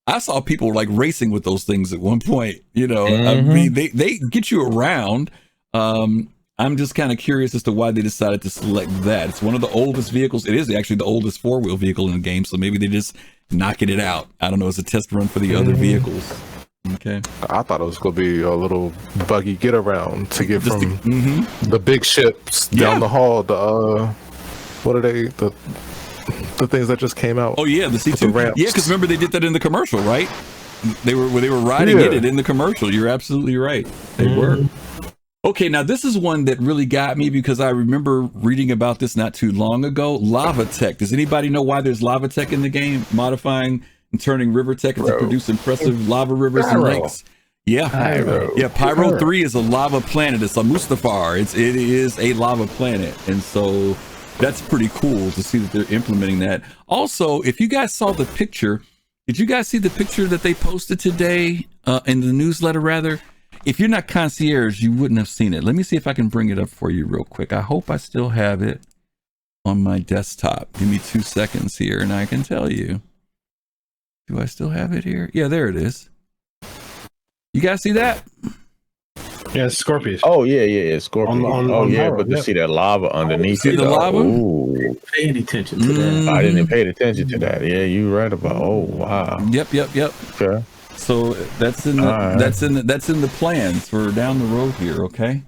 I saw people like racing with those things at one point. You know, I mean, they get you around. I'm just kind of curious as to why they decided to select that. It's one of the oldest vehicles. It is actually the oldest four-wheel vehicle in the game, so maybe they're just knocking it out. I don't know. It's a test run for the other vehicles. Okay. I thought it was going to be a little buggy get around to get from the big ships down the hall. What are they? The things that just came out. Oh yeah, the C2 ramps. Yeah, because remember they did that in the commercial, right? They were riding it in the commercial. You're absolutely right. They were. Okay, now this is one that really got me because I remember reading about this not too long ago. Lava Tech. Does anybody know why there's Lava Tech in the game? Modifying and turning river tech to produce impressive lava rivers and lakes. Yeah. Pyro 3 is a lava planet. It's a Mustafar. It is a lava planet. And so that's pretty cool to see that they're implementing that. Also, if you guys saw the picture, did you guys see the picture that they posted today in the newsletter rather? If you're not concierge, you wouldn't have seen it. Let me see if I can bring it up for you real quick. I hope I still have it on my desktop. Give me 2 seconds here and I can tell you. Do I still have it here? Yeah, there it is. You guys see that? Yeah, Scorpius. Oh, yeah, Scorpion. But to see that lava underneath see it. The lava? Ooh. Paying attention to that. I didn't pay attention to that. Yeah, you're right about. Oh, wow. Yep. Okay. So that's in the that's in the plans for down the road here. Okay.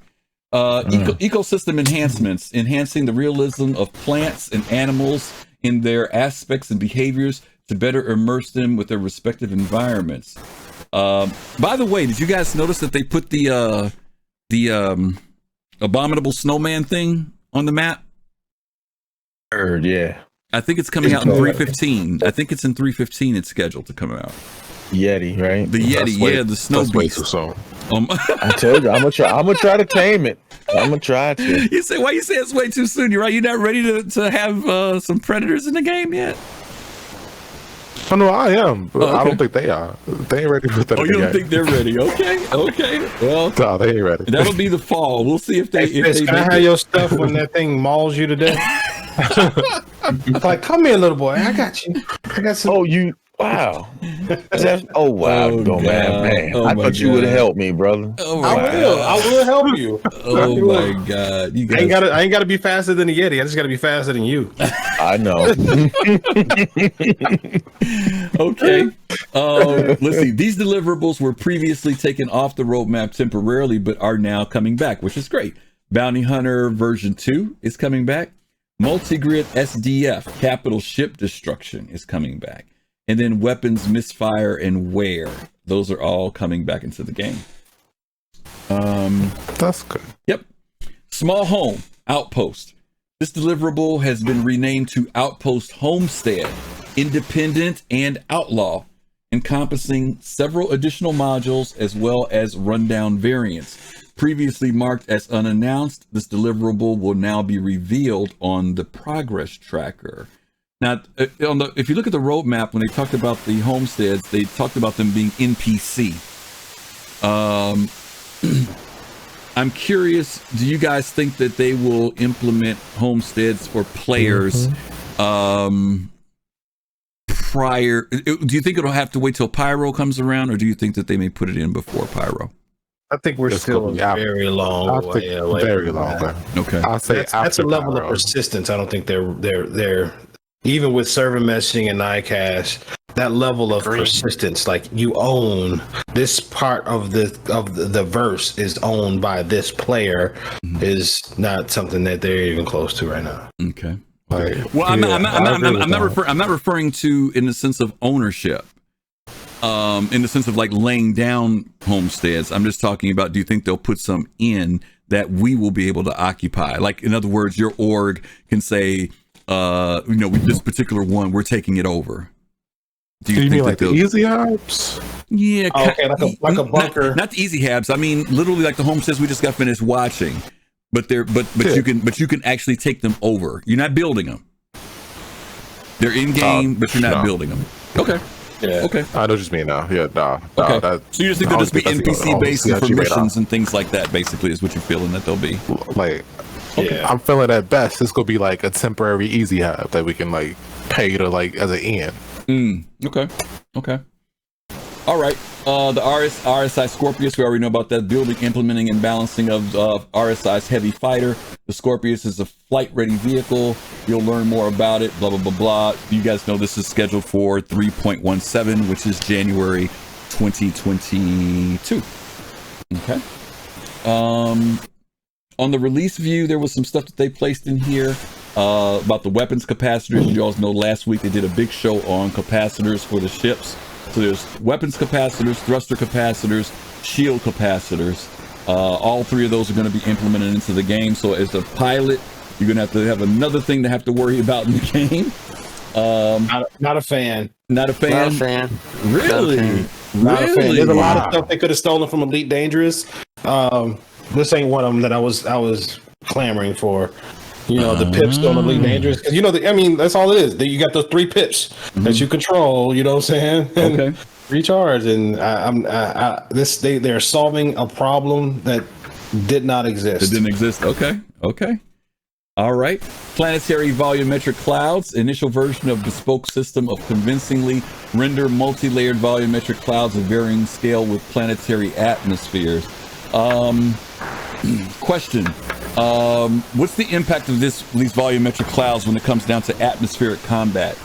Ecosystem enhancements, enhancing the realism of plants and animals in their aspects and behaviors to better immerse them with their respective environments. By the way, did you guys notice that they put the abominable snowman thing on the map? Yeah. I think it's coming out in 3.15. I think it's in 3.15. It's scheduled to come out. Yeti, right? The Yeti, the snow beast. I told you, I'm gonna try to tame it. I'm gonna try to. You say, why you say it's way too soon? You're right. You're not ready to have some predators in the game yet. Oh no, I am. But I don't think they are. They ain't ready for that. Oh, you don't think they're ready? Okay. Well, no, they ain't ready. That'll be the fall. We'll see if they. Can I have your stuff when that thing mauls you to death? Like, come here, little boy. I got you. I got some. Oh, you. Wow. Wow. Man. I thought you would have helped me, brother. I will help you. Oh my God. You guys... I ain't gotta be faster than the Yeti. I just gotta be faster than you. I know. Okay. Let's see. These deliverables were previously taken off the roadmap temporarily, but are now coming back, which is great. Bounty Hunter version 2 is coming back. Multigrid SDF, capital ship destruction, is coming back. And then weapons misfire and wear. Those are all coming back into the game. That's good. Yep. Small home outpost. This deliverable has been renamed to Outpost Homestead, Independent and Outlaw, encompassing several additional modules as well as rundown variants. Previously marked as unannounced, this deliverable will now be revealed on the progress tracker. Now, if you look at the roadmap, when they talked about the homesteads, they talked about them being NPC. I'm curious, do you guys think that they will implement homesteads for players prior? Do you think it'll have to wait till Pyro comes around, or do you think that they may put it in before Pyro? I think we're still very long way away. Very long. Okay. I'll say that's a level Pyro. of persistence. I don't think they're even with server meshing and iCache, that level of persistence, like you own this part of the verse is owned by this player, is not something that they're even close to right now. Okay. Well, I'm not referring to in the sense of ownership. In the sense of like laying down homesteads. I'm just talking about, do you think they'll put some in that we will be able to occupy? Like, in other words, your org can say, with this particular one, we're taking it over. Do you think mean like the easy habs? Yeah. Okay, like a bunker. Not the easy habs. I mean, literally like the homesteads we just got finished watching. But you can actually take them over. You're not building them. They're in game, but you're not building them. Okay. Yeah. Okay. I know what you mean now. Yeah. Okay. So you just think they'll just be NPC based for missions and things like that? Basically, is what you're feeling that they'll be. Like, I'm feeling at best this could be like a temporary easy hub that we can like pay to like as an end. Okay. All right. The RSI Scorpius, we already know about that. Building, implementing, and balancing of RSI's heavy fighter. The Scorpius is a flight-ready vehicle. You'll learn more about it, blah, blah, blah, blah. You guys know this is scheduled for 3.17, which is January 2022. Okay. On the release view, there was some stuff that they placed in here about the weapons capacitors. You all know last week they did a big show on capacitors for the ships. So there's weapons capacitors, thruster capacitors, shield capacitors. All three of those are going to be implemented into the game. So as a pilot, you're going to have another thing to have to worry about in the game. Not a fan. Not a fan? Not a fan. Really? Not a fan. There's a lot of stuff they could have stolen from Elite Dangerous. This ain't one of them that I was clamoring for. The pips on Elite Dangerous, because that's all it is. You got those 3 pips that you control. You know what I'm saying? And recharge, and they're solving a problem that did not exist. It didn't exist. Okay. All right. Planetary volumetric clouds, initial version of bespoke system of convincingly render multi-layered volumetric clouds of varying scale with planetary atmospheres. Question. What's the impact of these volumetric clouds when it comes down to atmospheric combat?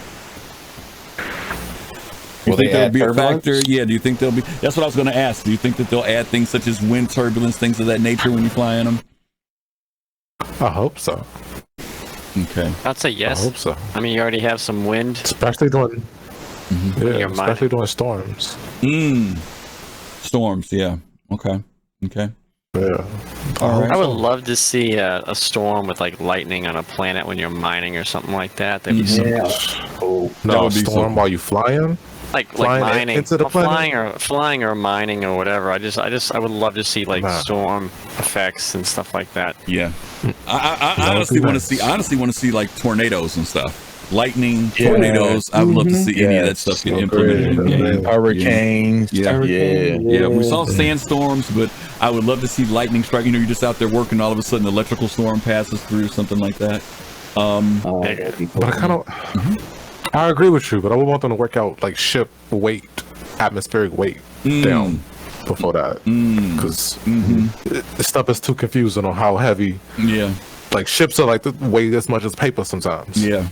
You think there'll be a factor? Yeah, do you think there'll be? That's what I was going to ask. Do you think that they'll add things such as wind turbulence, things of that nature when you fly in them? I hope so. Okay. I'd say yes. I hope so. I mean, you already have some wind. Especially during storms. Storms, yeah. Okay. Yeah. All right. I would love to see a storm with like lightning on a planet when you're mining or something like that. That'd be so cool. No, storm while you flying? Like mining, into the flying or mining or whatever. I would love to see like storm effects and stuff like that. Yeah. I honestly want to see like tornadoes and stuff. Lightning, tornadoes. I would love to see any of that stuff get implemented in the game. Hurricanes. Yeah. We saw sandstorms, but I would love to see lightning strike. You're just out there working, all of a sudden, an electrical storm passes through, something like that. But I kind of, I agree with you, but I would want them to work out like ship weight, atmospheric weight down before that, because the stuff is too confusing on how heavy. Yeah. Like ships are like weigh as much as paper sometimes. Yeah,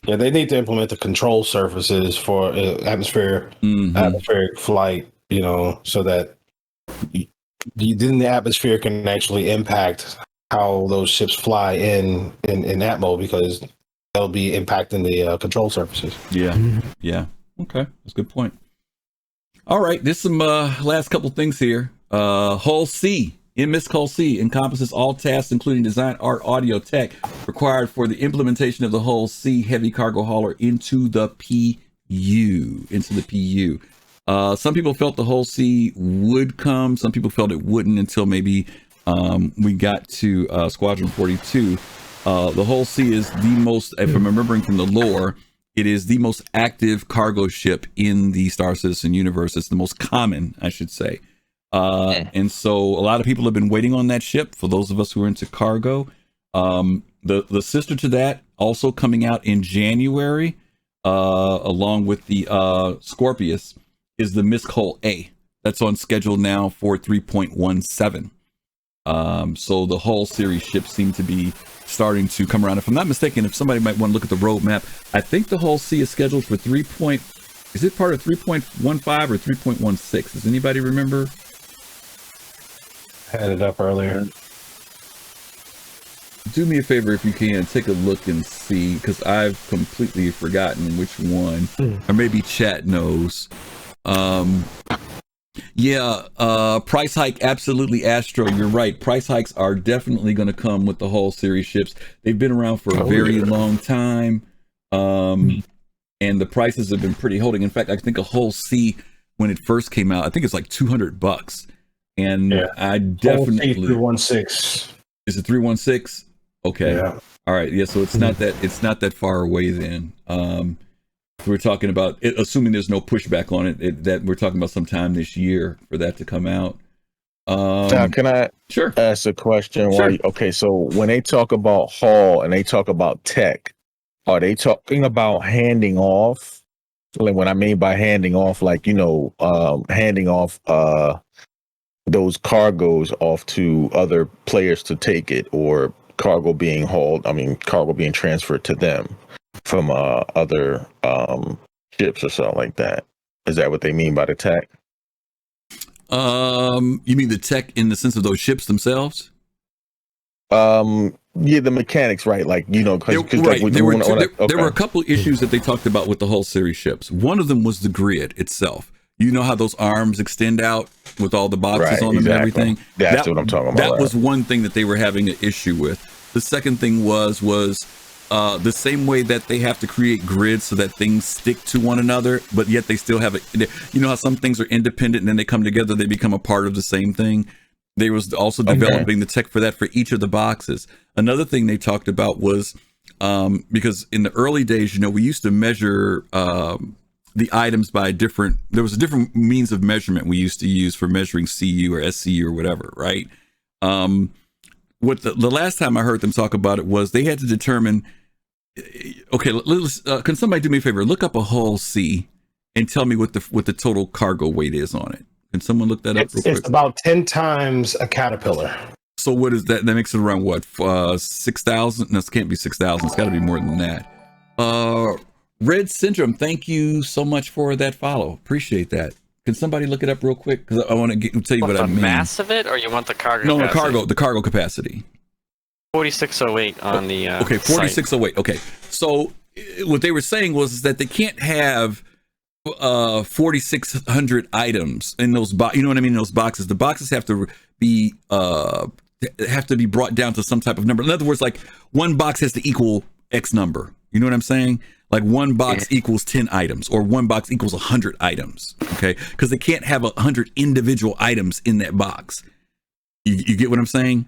they need to implement the control surfaces for atmospheric flight. So that then the atmosphere can actually impact how those ships fly in Atmo, because they'll be impacting the control surfaces. Yeah. Okay, that's a good point. All right, there's some last couple things here. Hull C in Miss Hull C encompasses all tasks, including design, art, audio, tech, required for the implementation of the Hull C heavy cargo hauler into the PU. Some people felt the Hull C would come. Some people felt it wouldn't until maybe we got to Squadron 42. The Hull C is the most, if I'm remembering from the lore, it is the most active cargo ship in the Star Citizen universe. It's the most common, I should say. And so a lot of people have been waiting on that ship. For those of us who are into cargo, the sister to that also coming out in January, along with the Scorpius, is the Miss Hull A. That's on schedule now for 3.17. So the Hull series ships seem to be starting to come around. If I'm not mistaken, if somebody might want to look at the roadmap, I think the Hull C is scheduled for is it part of 3.15 or 3.16? Does anybody remember? Had it up earlier. Do me a favor if you can, take a look and see, because I've completely forgotten which one, or maybe chat knows. Price hike, absolutely, Astro, you're right. Price hikes are definitely going to come with the Hull series ships. They've been around for a very long time, and the prices have been pretty holding. In fact, I think a Hull C, when it first came out, I think it's like $200. And I definitely 316. Is it 316? Okay. Yeah. All right. Yeah. So it's not that far away then. We're talking about it, assuming there's no pushback on it, that we're talking about sometime this year for that to come out. Now, can I ask a question? Sure. Okay, so when they talk about Hull and they talk about tech, are they talking about handing off? Like, what I mean by handing off, like, handing off those cargoes off to other players to take it, or cargo being transferred to them from other ships or something like that. Is that what they mean by the tech? You mean the tech in the sense of those ships themselves? The mechanics, right? Like, because there were a couple issues that they talked about with the Hull series ships. One of them was the grid itself. You know how those arms extend out with all the boxes on them and everything? That's what I'm talking about. That was one thing that they were having an issue with. The second thing was the same way that they have to create grids so that things stick to one another, but yet they still have how some things are independent and then they come together, they become a part of the same thing. They was also developing the tech for that for each of the boxes. Another thing they talked about was because in the early days, we used to measure the items by there was a different means of measurement we used to use for measuring CU or SCU or whatever, right? What the last time I heard them talk about it was they had to determine, okay, can somebody do me a favor? Look up a Hull C and tell me what the total cargo weight is on it. Can someone look that up real quick? It's about 10 times a Caterpillar. So what is that? That makes it around what? 6,000? No, it can't be 6,000. It's got to be more than that. Red Syndrome, thank you so much for that follow. Appreciate that. Can somebody look it up real quick? Because I want to tell you what I mean. The mass of it, or you want the cargo? No, capacity? the cargo capacity. 4608 on the okay, 4608. Site. Okay, so what they were saying was that they can't have 4,600 items in those you know what I mean? In those boxes, the boxes have to be brought down to some type of number. In other words, like one box has to equal X number. You know what I'm saying? Like one box equals 10 items, or one box equals 100 items. Okay, because they can't have 100 individual items in that box. You get what I'm saying?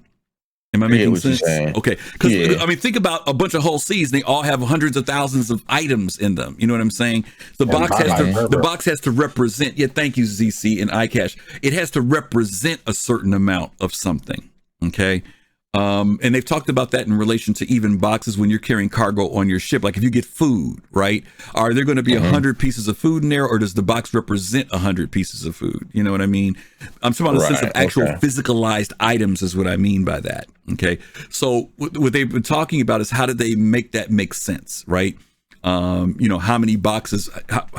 Am I making sense? Okay, because I mean, think about a bunch of Hull Cs. They all have hundreds of thousands of items in them. You know what I'm saying? The box has to represent. Yeah, thank you, ZC and iCash. It has to represent a certain amount of something. Okay. And they've talked about that in relation to even boxes when you're carrying cargo on your ship. Like if you get food, right? Are there going to be 100 pieces of food in there, or does the box represent 100 pieces of food? You know what I mean? I'm talking about the sense of actual physicalized items is what I mean by that. Okay. So what they've been talking about is how do they make that make sense, right? How many boxes,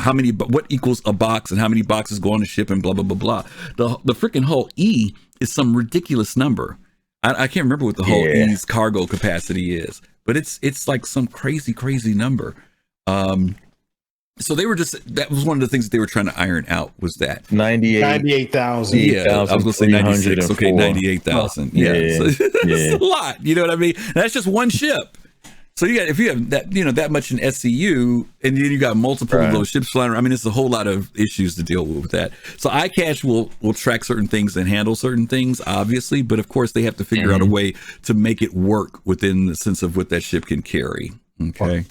what equals a box, and how many boxes go on the ship, and blah, blah, blah, blah. The freaking Hull E is some ridiculous number. I can't remember what the whole E's cargo capacity is, but it's like some crazy number. So they were that was one of the things that they were trying to iron out was that 98,000. Yeah, I was going to say 96. Okay, 98,000. Yeah, so it's a lot. You know what I mean? That's just one ship. So if you have that, that much in SCU, and then you got multiple of those ships flying around, I mean, it's a whole lot of issues to deal with that. So iCache will track certain things and handle certain things, obviously, but of course they have to figure out a way to make it work within the sense of what that ship can carry. Okay.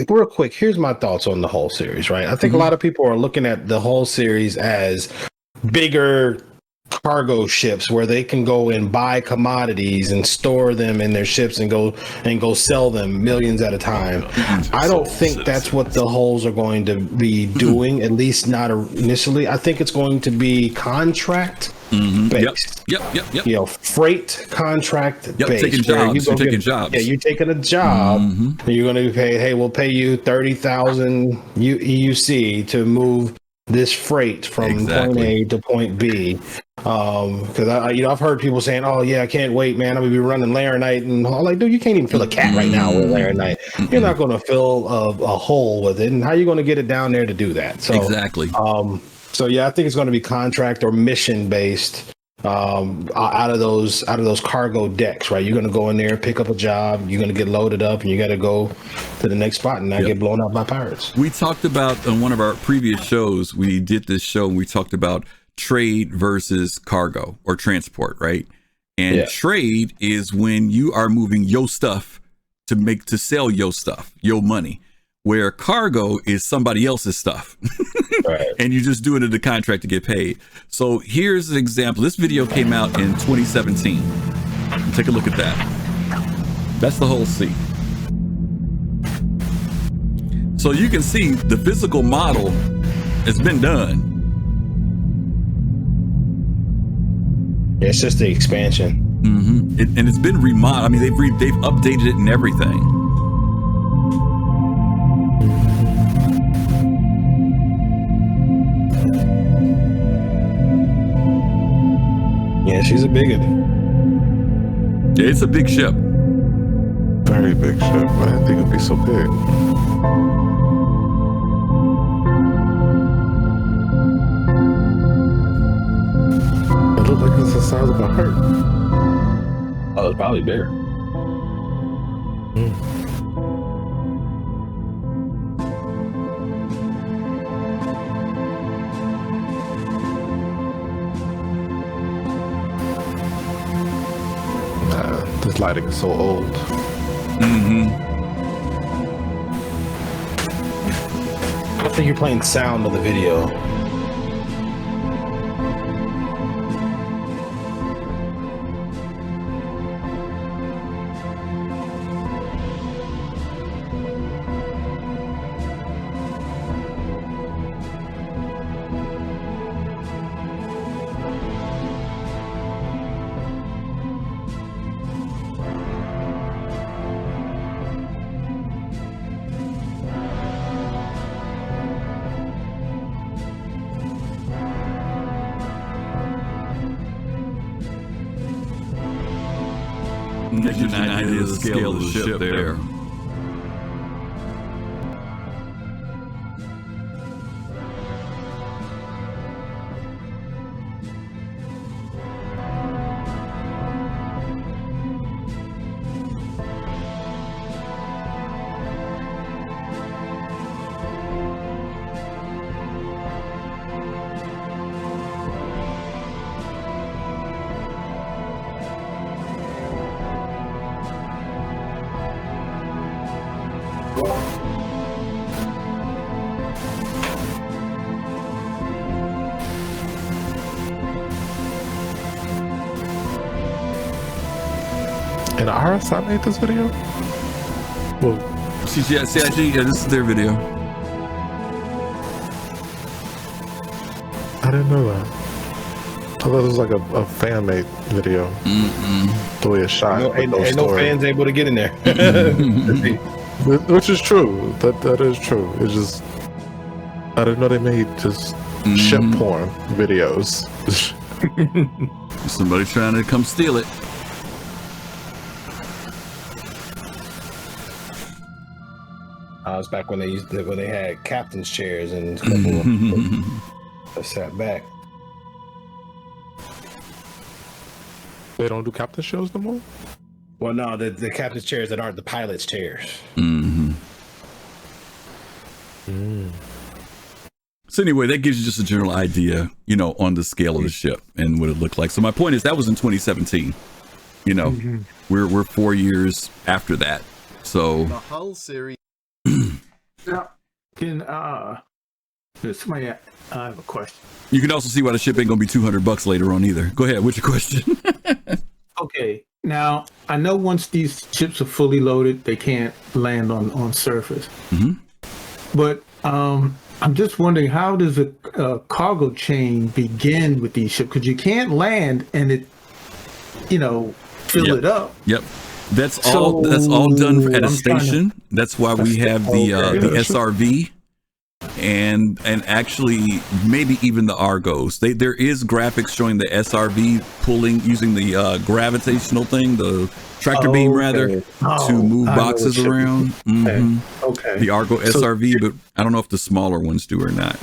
Real quick, here's my thoughts on the whole series, right? I think a lot of people are looking at the whole series as bigger cargo ships where they can go and buy commodities and store them in their ships and go sell them millions at a time. I don't think that's what the hulls are going to be doing, at least not initially. I think it's going to be contract based. Yep. Freight contract based. Taking jobs. You're taking jobs. Yeah, you're taking a job. And you're going to be paid, hey, we'll pay you 30,000 EUC to move this freight from point A to point B. Because I've heard people saying, "Oh yeah, I can't wait, man. I'm gonna be running Laranite," and I'm like, dude, you can't even fill a cat right now with Laranite. You're not gonna fill a hole with it, and how are you gonna get it down there to do that? So So yeah, I think it's gonna be contract or mission based. Out of those cargo decks, right? You're gonna go in there, pick up a job. You're gonna get loaded up, and you got to go to the next spot and not get blown up by pirates. We talked about on one of our previous shows. We did this show. And we talked about trade versus cargo or transport, right? And trade is when you are moving your stuff to sell your stuff, your money, where cargo is somebody else's stuff. And you're just doing it to contract to get paid. So here's an example. This video came out in 2017. Take a look at that. That's the whole sea. So you can see the physical model has been done. Yeah, it's just the expansion. And it's been remodeled. I mean, they've updated it and everything. Yeah, she's a big one. Yeah, it's a big ship. Very big ship. I didn't think it'd be so big. It looked like it's the size of a heart. Oh, it's probably bigger. This lighting is so old. I think you're playing sound of the video. Gives you an idea of the scale of the ship there. And RSI made this video? Well, CIG, this is their video. I didn't know that. I thought it was like a fan-made video. The way it's shot. Ain't no fans able to get in there. Which is true. That is true. It's just, I didn't know they made just ship porn videos. Somebody trying to come steal it. I was back when they had captain's chairs and a couple of sat back. They don't do captain shows no more? Well, no, the captain's chairs that aren't the pilot's chairs. So anyway, that gives you just a general idea, on the scale of the ship and what it looked like. So my point is that was in 2017. We're 4 years after that. So the hull series. Now, somebody, I have a question. You can also see why the ship ain't gonna be $200 later on either. Go ahead. What's your question? Okay. Now, I know once these ships are fully loaded, they can't land on surface. But I'm just wondering, how does a cargo chain begin with these ships? Because you can't land and it, fill it up. Yep. That's all done at a station. That's why we have the SRV and actually maybe even the Argos. There is graphics showing the SRV using the gravitational thing, the tractor beam rather, to move boxes around. Okay. The Argo SRV, but I don't know if the smaller ones do or not.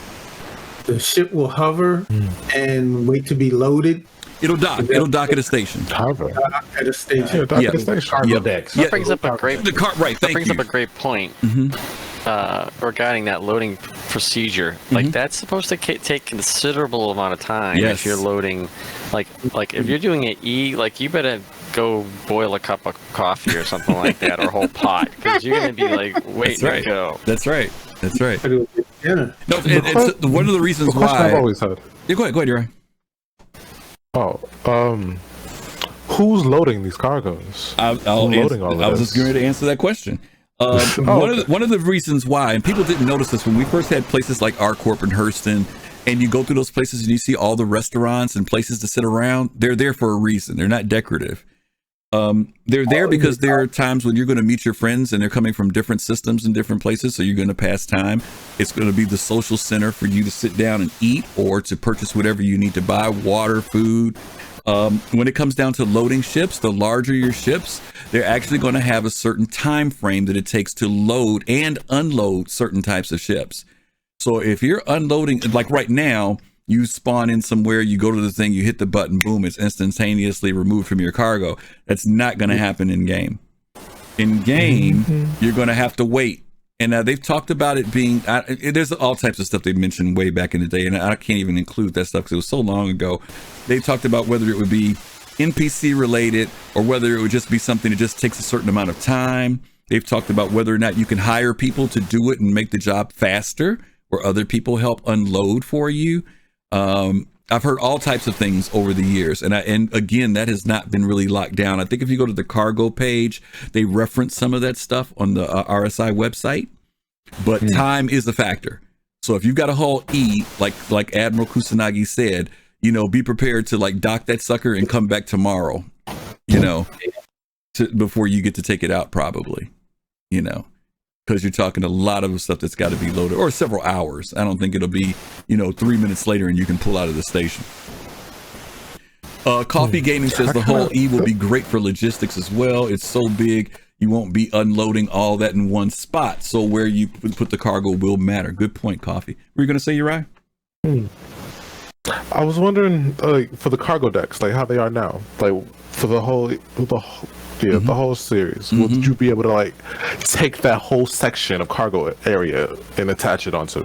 The ship will hover and wait to be loaded. It'll dock. It'll dock at a station. Hover. At a station. Yeah, dock at a station. Cargo decks. That brings up a great right. That brings up a great point regarding that loading procedure. Like that's supposed to take considerable amount of time if you're loading. Like if you're doing an E, like you better go boil a cup of coffee or something like that, or a whole pot, because you're gonna be like waiting to go. That's right. No, Yeah. it's one of the reasons question why. I've always had. Yeah, go ahead, Uri. Who's loading these cargoes? I was just going to answer that question. One of the reasons why, and people didn't notice this when we first had places like R-Corp and Hurston, and you go through those places and you see all the restaurants and places to sit around, they're there for a reason. They're not decorative. They're there because there are times when you're going to meet your friends and they're coming from different systems and different places, so you're going to pass time. It's going to be the social center for you to sit down and eat or to purchase whatever you need to buy, water, food. When it comes down to loading ships, the larger your ships, they're actually going to have a certain time frame that it takes to load and unload certain types of ships. So if you're unloading, like right now, you spawn in somewhere, you go to the thing, you hit the button, boom, it's instantaneously removed from your cargo. That's not going to happen in game. In game, you're going to have to wait. And they've talked about it being, there's all types of stuff they mentioned way back in the day, and I can't even include that stuff because it was so long ago. They talked about whether it would be NPC related or whether it would just be something that just takes a certain amount of time. They've talked about whether or not you can hire people to do it and make the job faster, or other people help unload for you. I've heard all types of things over the years, and again, that has not been really locked down. I think if you go to the cargo page, they reference some of that stuff on the RSI website, but time is a factor. So if you've got a hull E, like Admiral Kusanagi said, be prepared to like dock that sucker and come back tomorrow, before you get to take it out, probably, because you're talking a lot of stuff that's got to be loaded, or several hours. I don't think it'll be, 3 minutes later and you can pull out of the station. Coffee Gaming says the whole E will be great for logistics as well. It's so big, you won't be unloading all that in one spot. So where you put the cargo will matter. Good point, Coffee. Were you going to say, Uri? I was wondering, for the cargo decks, like how they are now, like for the whole series, would you be able to take that whole section of cargo area and attach it onto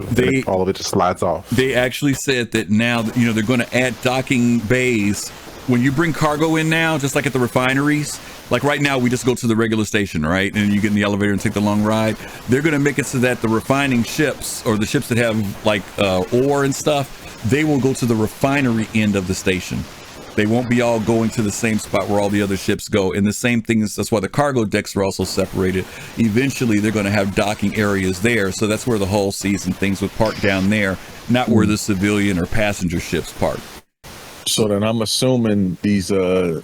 all of it just slides off? They actually said that now, they're going to add docking bays. When you bring cargo in now, just like at the refineries, like right now we just go to the regular station, right? And you get in the elevator and take the long ride. They're going to make it so that the refining ships, or the ships that have ore and stuff, they will go to the refinery end of the station. They won't be all going to the same spot where all the other ships go. And the same thing is, that's why the cargo decks are also separated. Eventually, they're going to have docking areas there. So that's where the hull seas and things would park down there, not where the civilian or passenger ships park. So then I'm assuming these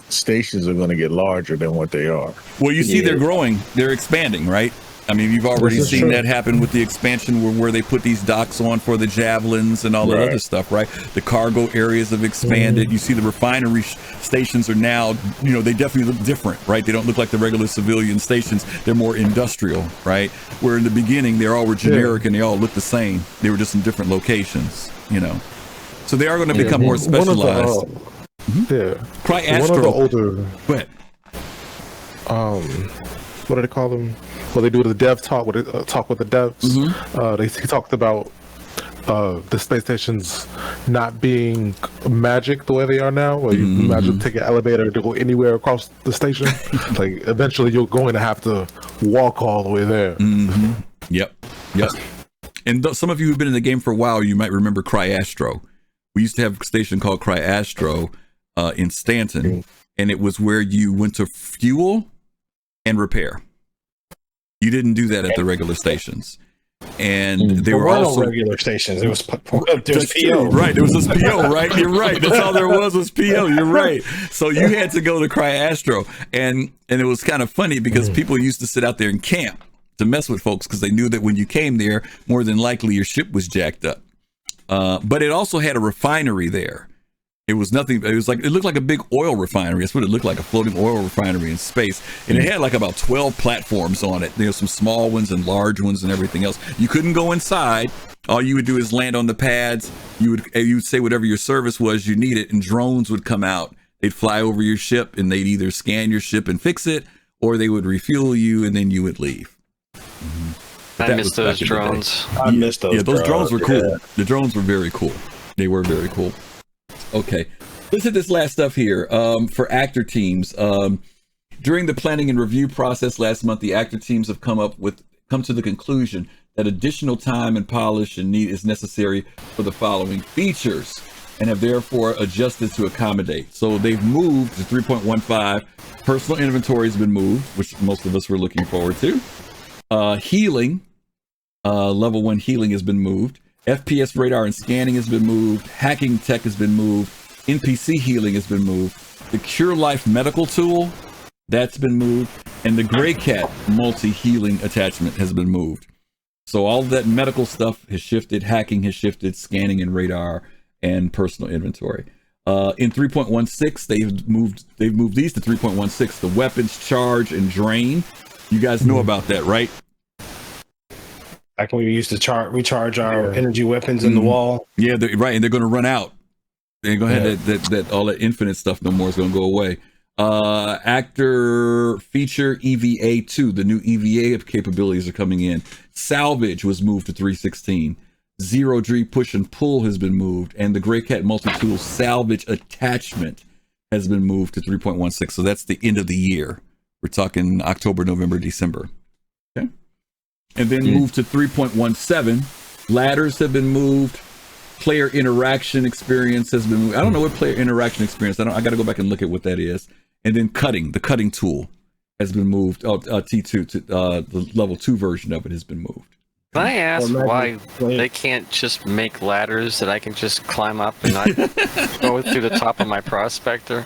stations are going to get larger than what they are. Well, you see they're growing. They're expanding, right? I mean, you've already This is seen true. that happen with the expansion where they put these docks on for the javelins and all that other stuff, right? The cargo areas have expanded. You see the refinery stations are now, you know, they definitely look different, right? They don't look like the regular civilian stations. They're more industrial, right? Where in the beginning, they all were generic and they all looked the same. They were just in different locations, you know. So they are going to become more specialized. Cry Astro. One of the older... Go ahead. What do they call them? Well, they do the dev talk with talk with the devs. He talked about the space stations not being magic the way they are now. Where you imagine take an elevator to go anywhere across the station. Like eventually, you're going to have to walk all the way there. Yep. And some of you who've been in the game for a while, you might remember Cry Astro. We used to have a station called Cry Astro in Stanton, and it was where you went to fuel and repair. You didn't do that at the regular stations. And they were also regular stations. There was PO. Right, there was this PO, right? You're right. That's all there was PO. You're right. So you had to go to Cry Astro. And it was kind of funny because people used to sit out there and camp to mess with folks because they knew that when you came there, more than likely your ship was jacked up. But it also had a refinery there. It was nothing. It looked like a big oil refinery. That's what it looked like, a floating oil refinery in space. And it had like about 12 platforms on it. There's some small ones and large ones and everything else. You couldn't go inside. All you would do is land on the pads. You would say whatever your service was you needed, and drones would come out. They'd fly over your ship and they'd either scan your ship and fix it, or they would refuel you and then you would leave. I miss those drones. I missed those. Yeah, those drones were cool. Yeah. The drones were very cool. They were very cool. Okay, let's hit this last stuff here for actor teams. During the planning and review process last month, the actor teams have come to the conclusion that additional time and polish and need is necessary for the following features, and have therefore adjusted to accommodate. So they've moved to 3.15. Personal inventory has been moved, which most of us were looking forward to. Healing, level 1 healing has been moved. FPS radar and scanning has been moved. Hacking tech has been moved. NPC healing has been moved. The Cure Life medical tool, that's been moved. And the Gray Cat multi-healing attachment has been moved. So all of that medical stuff has shifted. Hacking has shifted. Scanning and radar and personal inventory. In 3.16, they've moved these to 3.16. The weapons charge and drain. You guys know about that, right? Like when we used to recharge our energy weapons in the wall. Yeah, right, and they're going to run out. They're going to have that all that infinite stuff no more is going to go away. Actor feature EVA 2, the new EVA capabilities are coming in. Salvage was moved to 3.16. Zero G push and pull has been moved, and the Gray Cat multi-tool salvage attachment has been moved to 3.16. So that's the end of the year. We're talking October, November, December. Okay. And then move to 3.17. Ladders have been moved. Player interaction experience has been moved. I don't know what player interaction experience. I got to go back and look at what that is. And then the cutting tool has been moved. T2 to the level 2 version of it has been moved. Can I ask why they can't just make ladders that I can just climb up and not go through the top of my prospector?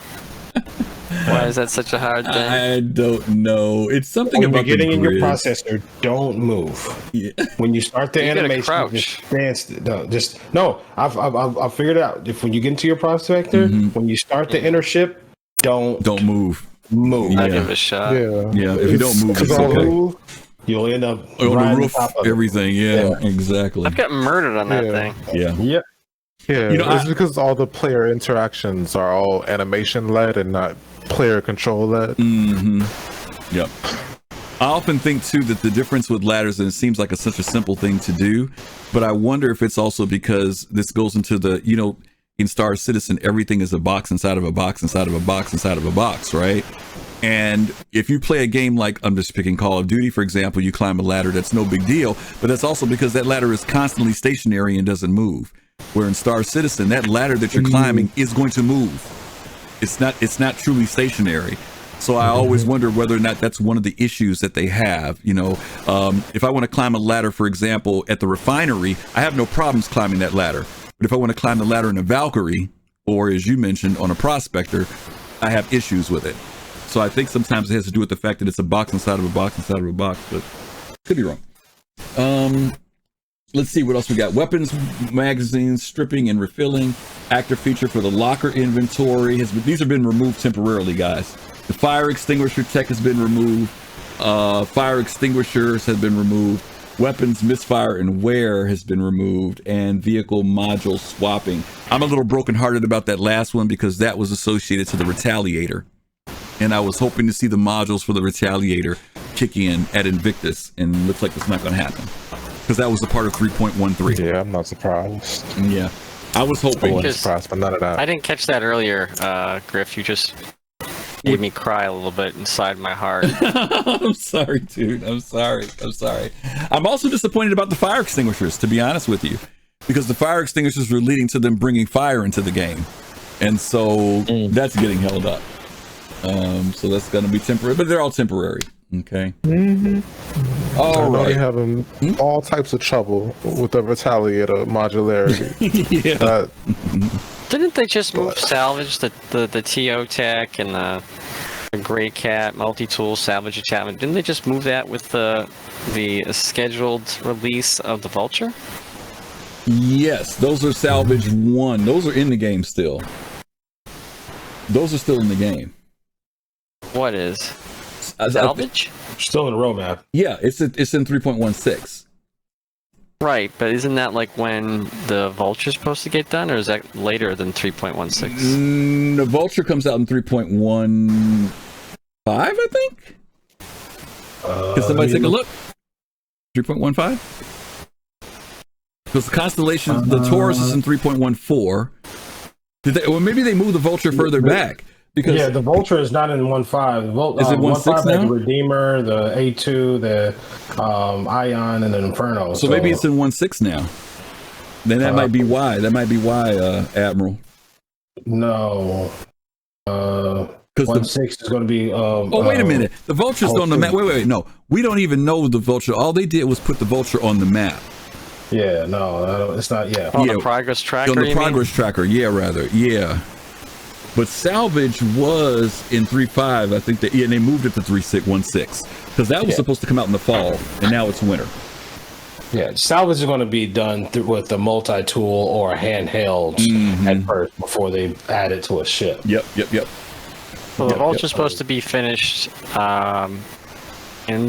Why is that such a hard thing? I don't know. It's something about getting in your grid. processor. Don't move. Yeah. When you start the animation, just no. I've figured it out. If when you get into your prospector, when you start the inner ship, don't move. Yeah. I'll give it a shot. Yeah. If you don't move, it's okay. You'll end up on the roof. Everything. Yeah. Exactly. I've got murdered on that thing. Yeah. Yep. Yeah, it's because all the player interactions are all animation led and not player control led. Yep. I often think too that the difference with ladders, and it seems like such a simple thing to do, but I wonder if it's also because this goes into the, in Star Citizen, everything is a box inside of a box inside of a box inside of a box, right? And if you play a game like, I'm just picking Call of Duty, for example, you climb a ladder, that's no big deal, but that's also because that ladder is constantly stationary and doesn't move. Where in Star Citizen, that ladder that you're climbing is going to move. It's not truly stationary. So I always wonder whether or not that's one of the issues that they have. If I want to climb a ladder, for example, at the refinery, I have no problems climbing that ladder. But if I want to climb the ladder in a Valkyrie, or as you mentioned, on a Prospector, I have issues with it. So I think sometimes it has to do with the fact that it's a box inside of a box inside of a box. But Could be wrong. Let's see what else we got. Weapons, magazines, stripping and refilling. Active feature for the locker inventory. These have been removed temporarily, guys. The fire extinguisher tech has been removed. Fire extinguishers have been removed. Weapons, misfire, and wear has been removed. And vehicle module swapping. I'm a little brokenhearted about that last one because that was associated to the Retaliator. And I was hoping to see the modules for the Retaliator kick in at Invictus. And looks like it's not going to happen. Because that was a part of 3.13. Yeah, I'm not surprised. Yeah. I was hoping. I wasn't surprised, but none of that. I didn't catch that earlier, Griff. You just made me cry a little bit inside my heart. I'm sorry, dude. I'm sorry. I'm also disappointed about the fire extinguishers, to be honest with you, because the fire extinguishers were leading to them bringing fire into the game, and so that's getting held up. So that's going to be temporary, but they're all temporary. Okay. All right. Having all types of trouble with the Retaliator modularity. Yeah. Didn't they just move salvage, the TO tech and the Grey Cat multi-tool salvage attachment? Didn't they just move that with the scheduled release of the Vulture? Yes, those are salvage 1. Those are in the game still. Those are still in the game. What is? Salvage? Still in the roadmap. Yeah, it's in 3.16. Right, but isn't that like when the Vulture's supposed to get done, or is that later than 3.16? The Vulture comes out in 3.15, I think. Can somebody take a look? 3.15? Because the Constellation, the Taurus is in 3.14. Well, maybe they moved the Vulture further back. Because the Vulture is not in 1.5. Is it 1.6 now? The Redeemer, the A2, the Ion, and the Inferno. So maybe it's in 1.6 now. Then that might be why. That might be why, Admiral. No. 1.6 is going to be. Wait a minute. The Vulture's on the map. Wait. No, we don't even know the Vulture. All they did was put the Vulture on the map. Yeah, no, it's not. Yeah. On the progress tracker. On the progress tracker. Yeah, rather. Yeah. But salvage was in 3.5, I think, and they moved it to 3.16 because that was supposed to come out in the fall, and now it's winter. Yeah, salvage is going to be done with the multi-tool or handheld at first before they add it to a ship. Yep. Well, the Vulture's supposed to be finished in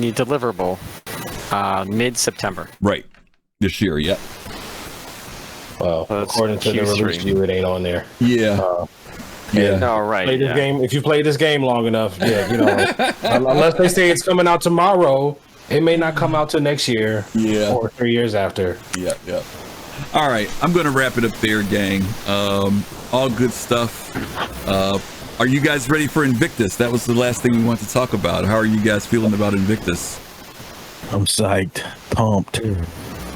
the deliverable mid-September. Right. This year, yep. Well, according to the release view, it ain't on there. Yeah. No, right. Play this game. If you play this game long enough, unless they say it's coming out tomorrow, it may not come out till next year. Yeah. Or 3 years after. Yeah. All right, I'm going to wrap it up there, gang. All good stuff. Are you guys ready for Invictus? That was the last thing we want to talk about. How are you guys feeling about Invictus? I'm psyched, pumped.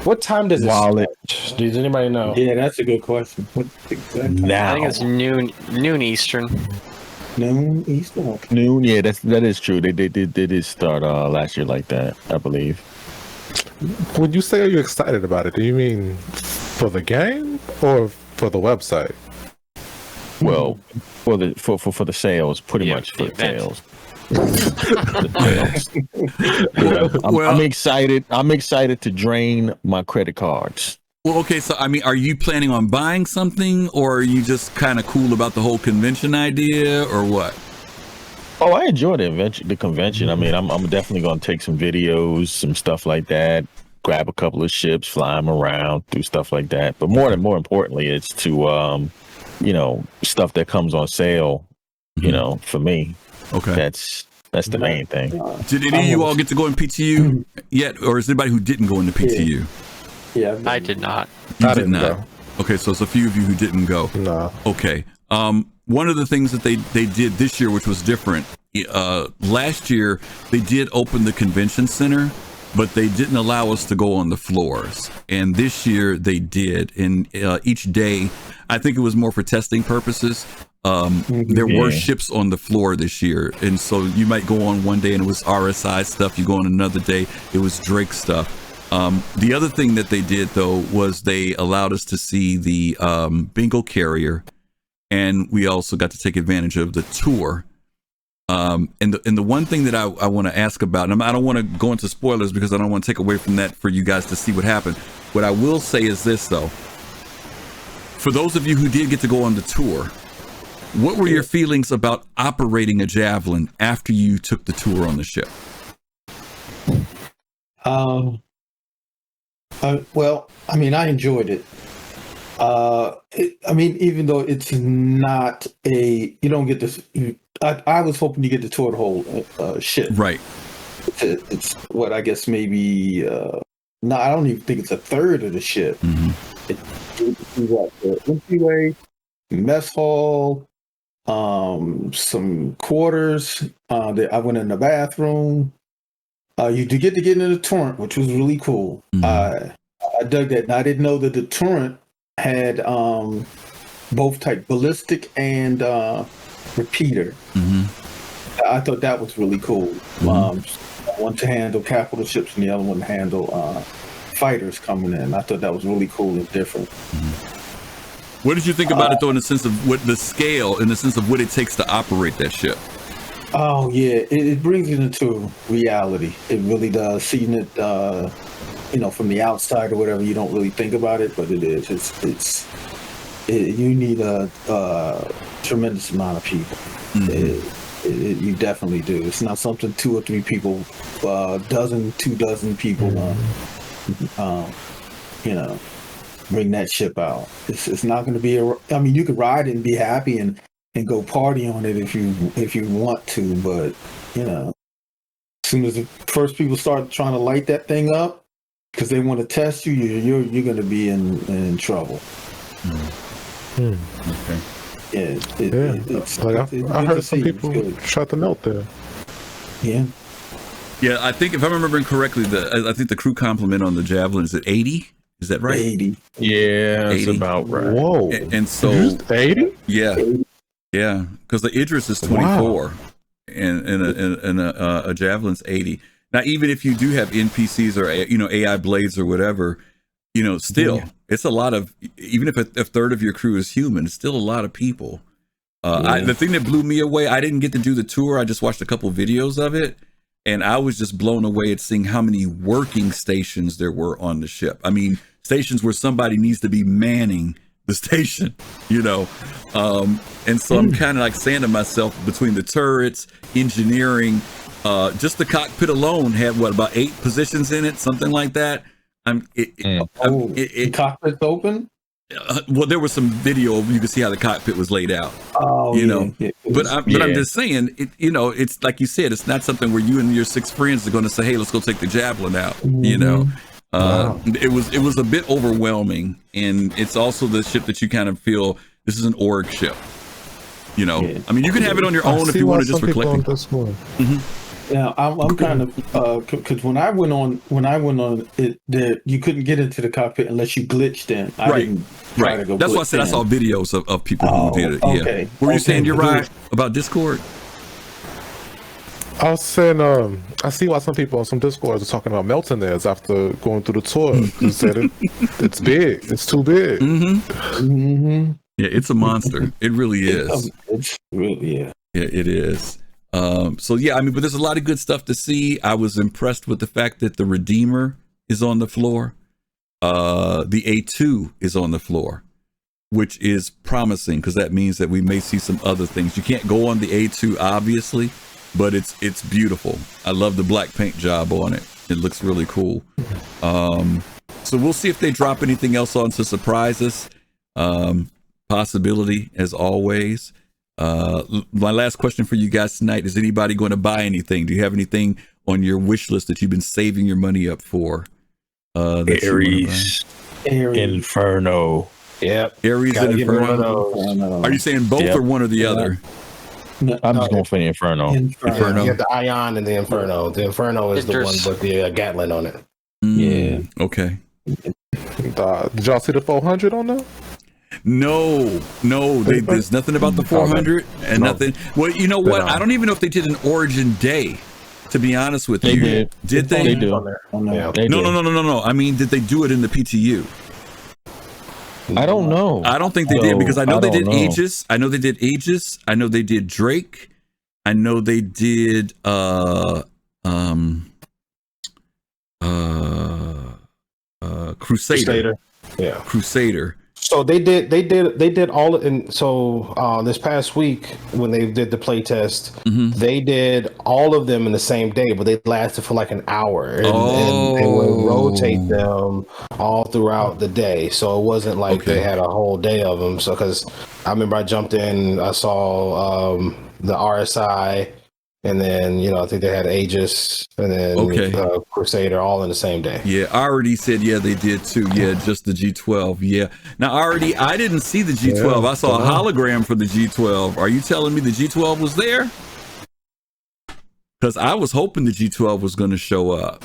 What time does it start? Does anybody know? Yeah, that's a good question. What exact now? I think it's noon Eastern. Noon Eastern. Noon, yeah, that is true. They did start last year like that, I believe. When you say are you excited about it, do you mean for the game or for the website? Well, for the sales, pretty much for the sales. I'm excited. I'm excited to drain my credit cards. Well, okay, so I mean, are you planning on buying something, or are you just kind of cool about the whole convention idea, or what? Oh, I enjoy the convention. I mean, I'm definitely going to take some videos, some stuff like that. Grab a couple of ships, fly them around, do stuff like that. But more importantly, it's to stuff that comes on sale. For me. Okay, that's the main thing. Did any of you all get to go in PTU yet, or is anybody who didn't go into PTU? Yeah, I did not. You did not. Go. Okay, so it's a few of you who didn't go. No. Okay. One of the things that they did this year, which was different, last year they did open the convention center, but they didn't allow us to go on the floors. And this year they did. And each day, I think it was more for testing purposes. There were ships on the floor this year, and so you might go on one day and it was RSI stuff, you go on another day, it was Drake stuff. The other thing that they did, though, was they allowed us to see the bingo carrier, and we also got to take advantage of the tour. And the one thing that I want to ask about, and I don't want to go into spoilers because I don't want to take away from that for you guys to see what happened. What I will say is this, though. For those of you who did get to go on the tour, what were your feelings about operating a Javelin after you took the tour on the ship? Well, I mean, I enjoyed it. I mean, even though it's not you don't get this. I was hoping you get to tour the whole ship. Right. It's what I guess maybe. No, I don't even think it's a third of the ship. It's what, the entryway, mess hall, some quarters. I went in the bathroom. You did get to get into the turret, which was really cool. I dug that, and I didn't know that the turret had both type ballistic and repeater. I thought that was really cool. One to handle capital ships and the other one to handle fighters coming in. I thought that was really cool and different. What did you think about it, though, in the sense of what the scale, in the sense of what it takes to operate that ship? Oh yeah, it brings it into reality. It really does. Seeing it, from the outside or whatever, you don't really think about it, but it is. You need a tremendous amount of people. You definitely do. It's not something 2 or 3 people, 2 dozen people, bring that ship out. It's not going to be I mean, you could ride it and be happy and go party on it if you want to, but as soon as the first people start trying to light that thing up because they want to test you're going to be in trouble. Okay. I heard some people shot the note there. Yeah, I think if I'm remembering correctly, I think the crew complement on the Javelin is at 80. Is that right? 80. Yeah, 80. That's about right. Whoa. And so 80? Yeah. Yeah, because the Idris is 24 and a Javelin's 80. Now, even if you do have NPCs or AI blades or whatever, still it's a lot of, even if a third of your crew is human, it's still a lot of people. The thing that blew me away, I didn't get to do the tour. I just watched a couple videos of it, and I was just blown away at seeing how many working stations there were on the ship. I mean, stations where somebody needs to be manning the station, and so I'm kind of like saying to myself, between the turrets, engineering, just the cockpit alone had about 8 positions in it, something like that. The cockpit's open. Well, there was some video you could see how the cockpit was laid out. But I'm just saying, it's like you said, it's not something where you and your 6 friends are going to say, "Hey, let's go take the Javelin out." It was a bit overwhelming, and it's also the ship that you kind of feel this is an org ship. I mean, you can have it on your own if you want to just for collecting. Yeah, I'm kind of because when I went on it, you couldn't get into the cockpit unless you glitched in. I didn't try to go. That's why I said I saw videos of people who did it. Yeah. Okay. Were you saying you're right about Discord? I was saying, I see why some people on some Discords are talking about melting theirs after going through the tour. They said it's big. It's too big. Yeah, it's a monster. It really is. It's really, Yeah, it is. So yeah, I mean, but there's a lot of good stuff to see. I was impressed with the fact that the Redeemer is on the floor. The A2 is on the floor, which is promising because that means that we may see some other things. You can't go on the A2, obviously, but it's beautiful. I love the black paint job on it. It looks really cool. So we'll see if they drop anything else on to surprise us. Possibility, as always. My last question for you guys tonight: is anybody going to buy anything? Do you have anything on your wish list that you've been saving your money up for? Ares Inferno. Yep. Ares and Inferno. Are you saying both or one or the other? I'm just going for the Inferno. Inferno. You have the Ion and the Inferno. The Inferno is the one with the Gatlin on it. Yeah. Okay. Did y'all see the 400 on there? No, there's nothing about the 400 and nothing. Well, you know what? I don't even know if they did an Origin Day, to be honest with you. Did they? They do. No. I mean, did they do it in the PTU? I don't know. I don't think they did, because I know they did Aegis. I know they did Aegis. I know they did Drake. I know they did Crusader. Yeah. Crusader. So they did all, and so this past week when they did the play test, they did all of them in the same day, but they lasted for like an hour, and they would rotate them all throughout the day. So it wasn't like they had a whole day of them. So because I remember I jumped in, I saw the RSI, and then I think they had Aegis, and then Crusader, all in the same day. Yeah, I already said they did too. Yeah, just the G12. Yeah. Now already, I didn't see the G12. I saw a hologram for the G12. Are you telling me the G12 was there? Because I was hoping the G12 was going to show up.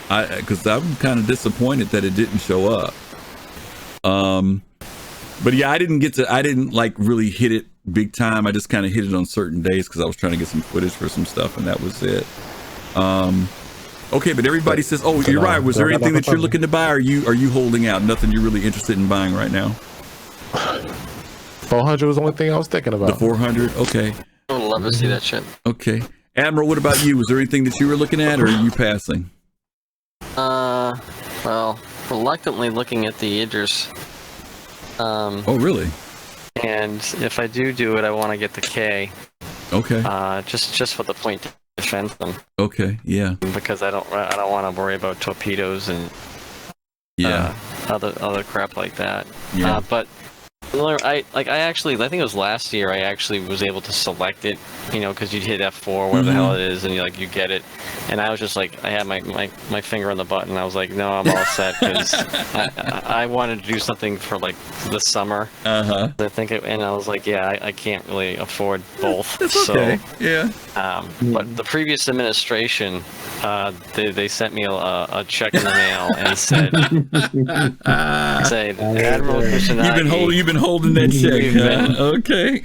Because I'm kind of disappointed that it didn't show up. But yeah, I didn't like really hit it big time. I just kind of hit it on certain days because I was trying to get some footage for some stuff, and that was it. Okay, but everybody says, "Oh, you're right." Was there anything that you're looking to buy? Or are you holding out? Nothing you're really interested in buying right now? 400 was the only thing I was thinking about. The 400. Okay. I would love to see that shit. Okay, Admiral, what about you? Was there anything that you were looking at, or are you passing? Well, reluctantly looking at the Idris. Oh, really? And if I do it, I want to get the K. Okay. Just for the point to defend them. Okay. Yeah. Because I don't want to worry about torpedoes and other crap like that. Yeah. But I think it was last year I actually was able to select it, because you'd hit F4, whatever the hell it is, and you get it. And I was just like, I had my finger on the button. I was like, no, I'm all set, because I wanted to do something for like the summer. I think and I was like, yeah, I can't really afford both. That's okay. Yeah. But the previous administration, they sent me a check in the mail and said, Admiral Kusanagi, You've been holding that check, huh? Okay.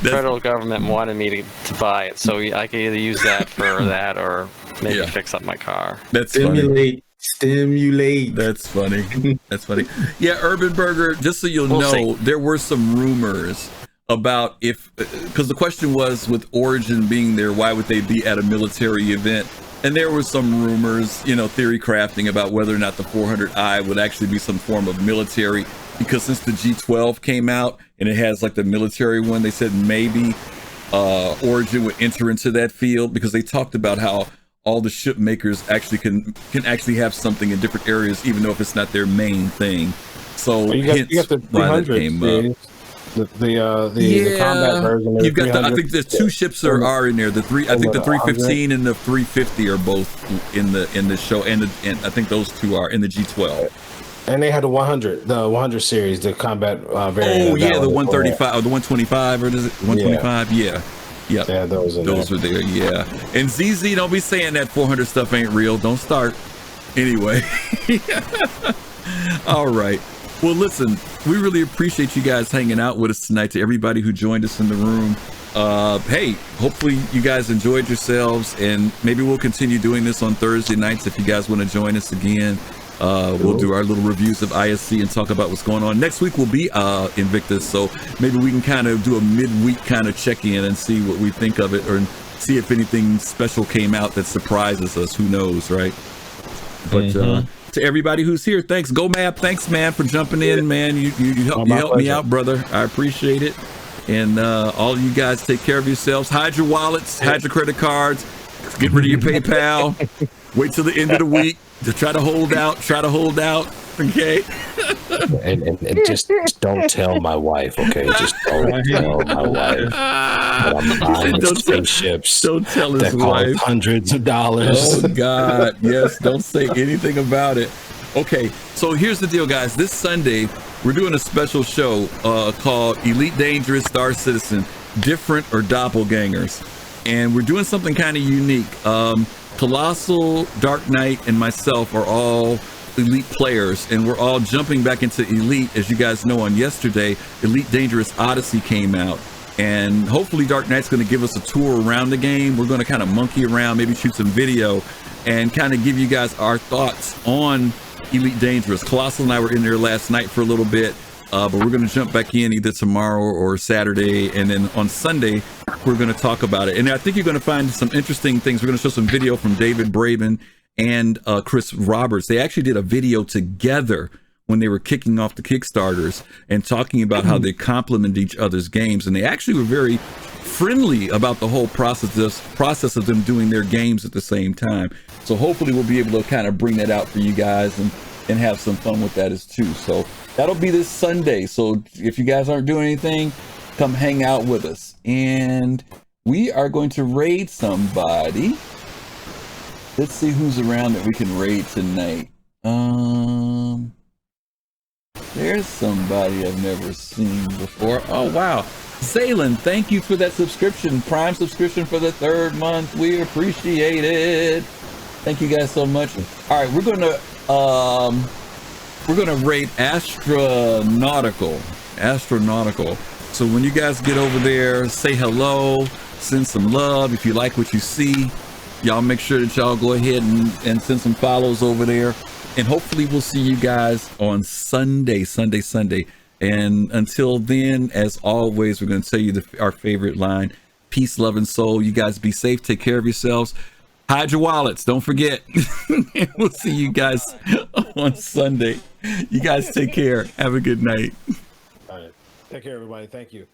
Federal government wanted me to buy it, so I could either use that for that or maybe fix up my car. That's Stimulate. That's funny. That's funny. Yeah, Urban Burger, just so you'll know, there were some rumors about because the question was, with Origin being there, why would they be at a military event? And there were some rumors, theory crafting about whether or not the 400i would actually be some form of military, because since the G12 came out and it has like the military one, they said maybe Origin would enter into that field, because they talked about how all the ship makers actually can actually have something in different areas, even though if it's not their main thing. So you got the 300 the combat version. You've got I think there's two ships are in there. I think the 315 and the 350 are both in the show, and I think those two are in the G12. And they had the 100 series, the combat variant. Oh yeah, the 135 or the 125, or is it 125? Yeah. Yep. Yeah, those are there. Yeah. And ZZ, don't be saying that 400 stuff ain't real. Don't start. Anyway. All right. Well, listen, we really appreciate you guys hanging out with us tonight. To everybody who joined us in the room, hey, hopefully you guys enjoyed yourselves, and maybe we'll continue doing this on Thursday nights if you guys want to join us again. We'll do our little reviews of ISC and talk about what's going on. Next week will be Invictus, so maybe we can kind of do a midweek kind of check-in and see what we think of it, or see if anything special came out that surprises us. Who knows, right? But to everybody who's here, thanks. Go Map, thanks man for jumping in, man. You helped me out, brother. I appreciate it. And all you guys, take care of yourselves. Hide your wallets, hide your credit cards, get rid of your PayPal. Wait till the end of the week to try to hold out. Okay. and just don't tell my wife, okay? Just don't tell my wife that I'm buying spaceships. Don't tell his wife. Hundreds of dollars. Oh God, yes. Don't say anything about it. Okay, so here's the deal, guys. This Sunday we're doing a special show called Elite Dangerous Star Citizen, Different or Doppelgangers, and we're doing something kind of unique. Colossal, Dark Knight, and myself are all Elite players, and we're all jumping back into Elite. As you guys know, on yesterday, Elite Dangerous Odyssey came out, and hopefully Dark Knight's going to give us a tour around the game. We're going to kind of monkey around, maybe shoot some video, and kind of give you guys our thoughts on Elite Dangerous. Colossal and I were in there last night for a little bit. But we're going to jump back in either tomorrow or Saturday, and then on Sunday we're going to talk about it. And I think you're going to find some interesting things. We're going to show some video from David Braben and Chris Roberts. They actually did a video together when they were kicking off the Kickstarters and talking about how they complement each other's games, and they actually were very friendly about the whole process of them doing their games at the same time. So hopefully we'll be able to kind of bring that out for you guys and have some fun with that as too. So that'll be this Sunday. So if you guys aren't doing anything, come hang out with us. And we are going to raid somebody. Let's see who's around that we can raid tonight. There's somebody I've never seen before. Oh, wow. Zaylin, thank you for that subscription. Prime subscription for the 3rd month. We appreciate it. Thank you guys so much. All right, we're gonna rate Astronautical. So when you guys get over there, say hello, send some love. If you like what you see, y'all make sure that y'all go ahead and send some follows over there. And hopefully we'll see you guys on Sunday. And until then, as always, we're going to tell you our favorite line: peace, love, and soul. You guys be safe. Take care of yourselves. Hide your wallets. Don't forget. And we'll see you guys on Sunday. You guys take care. Have a good night. All right. Take care, everybody. Thank you.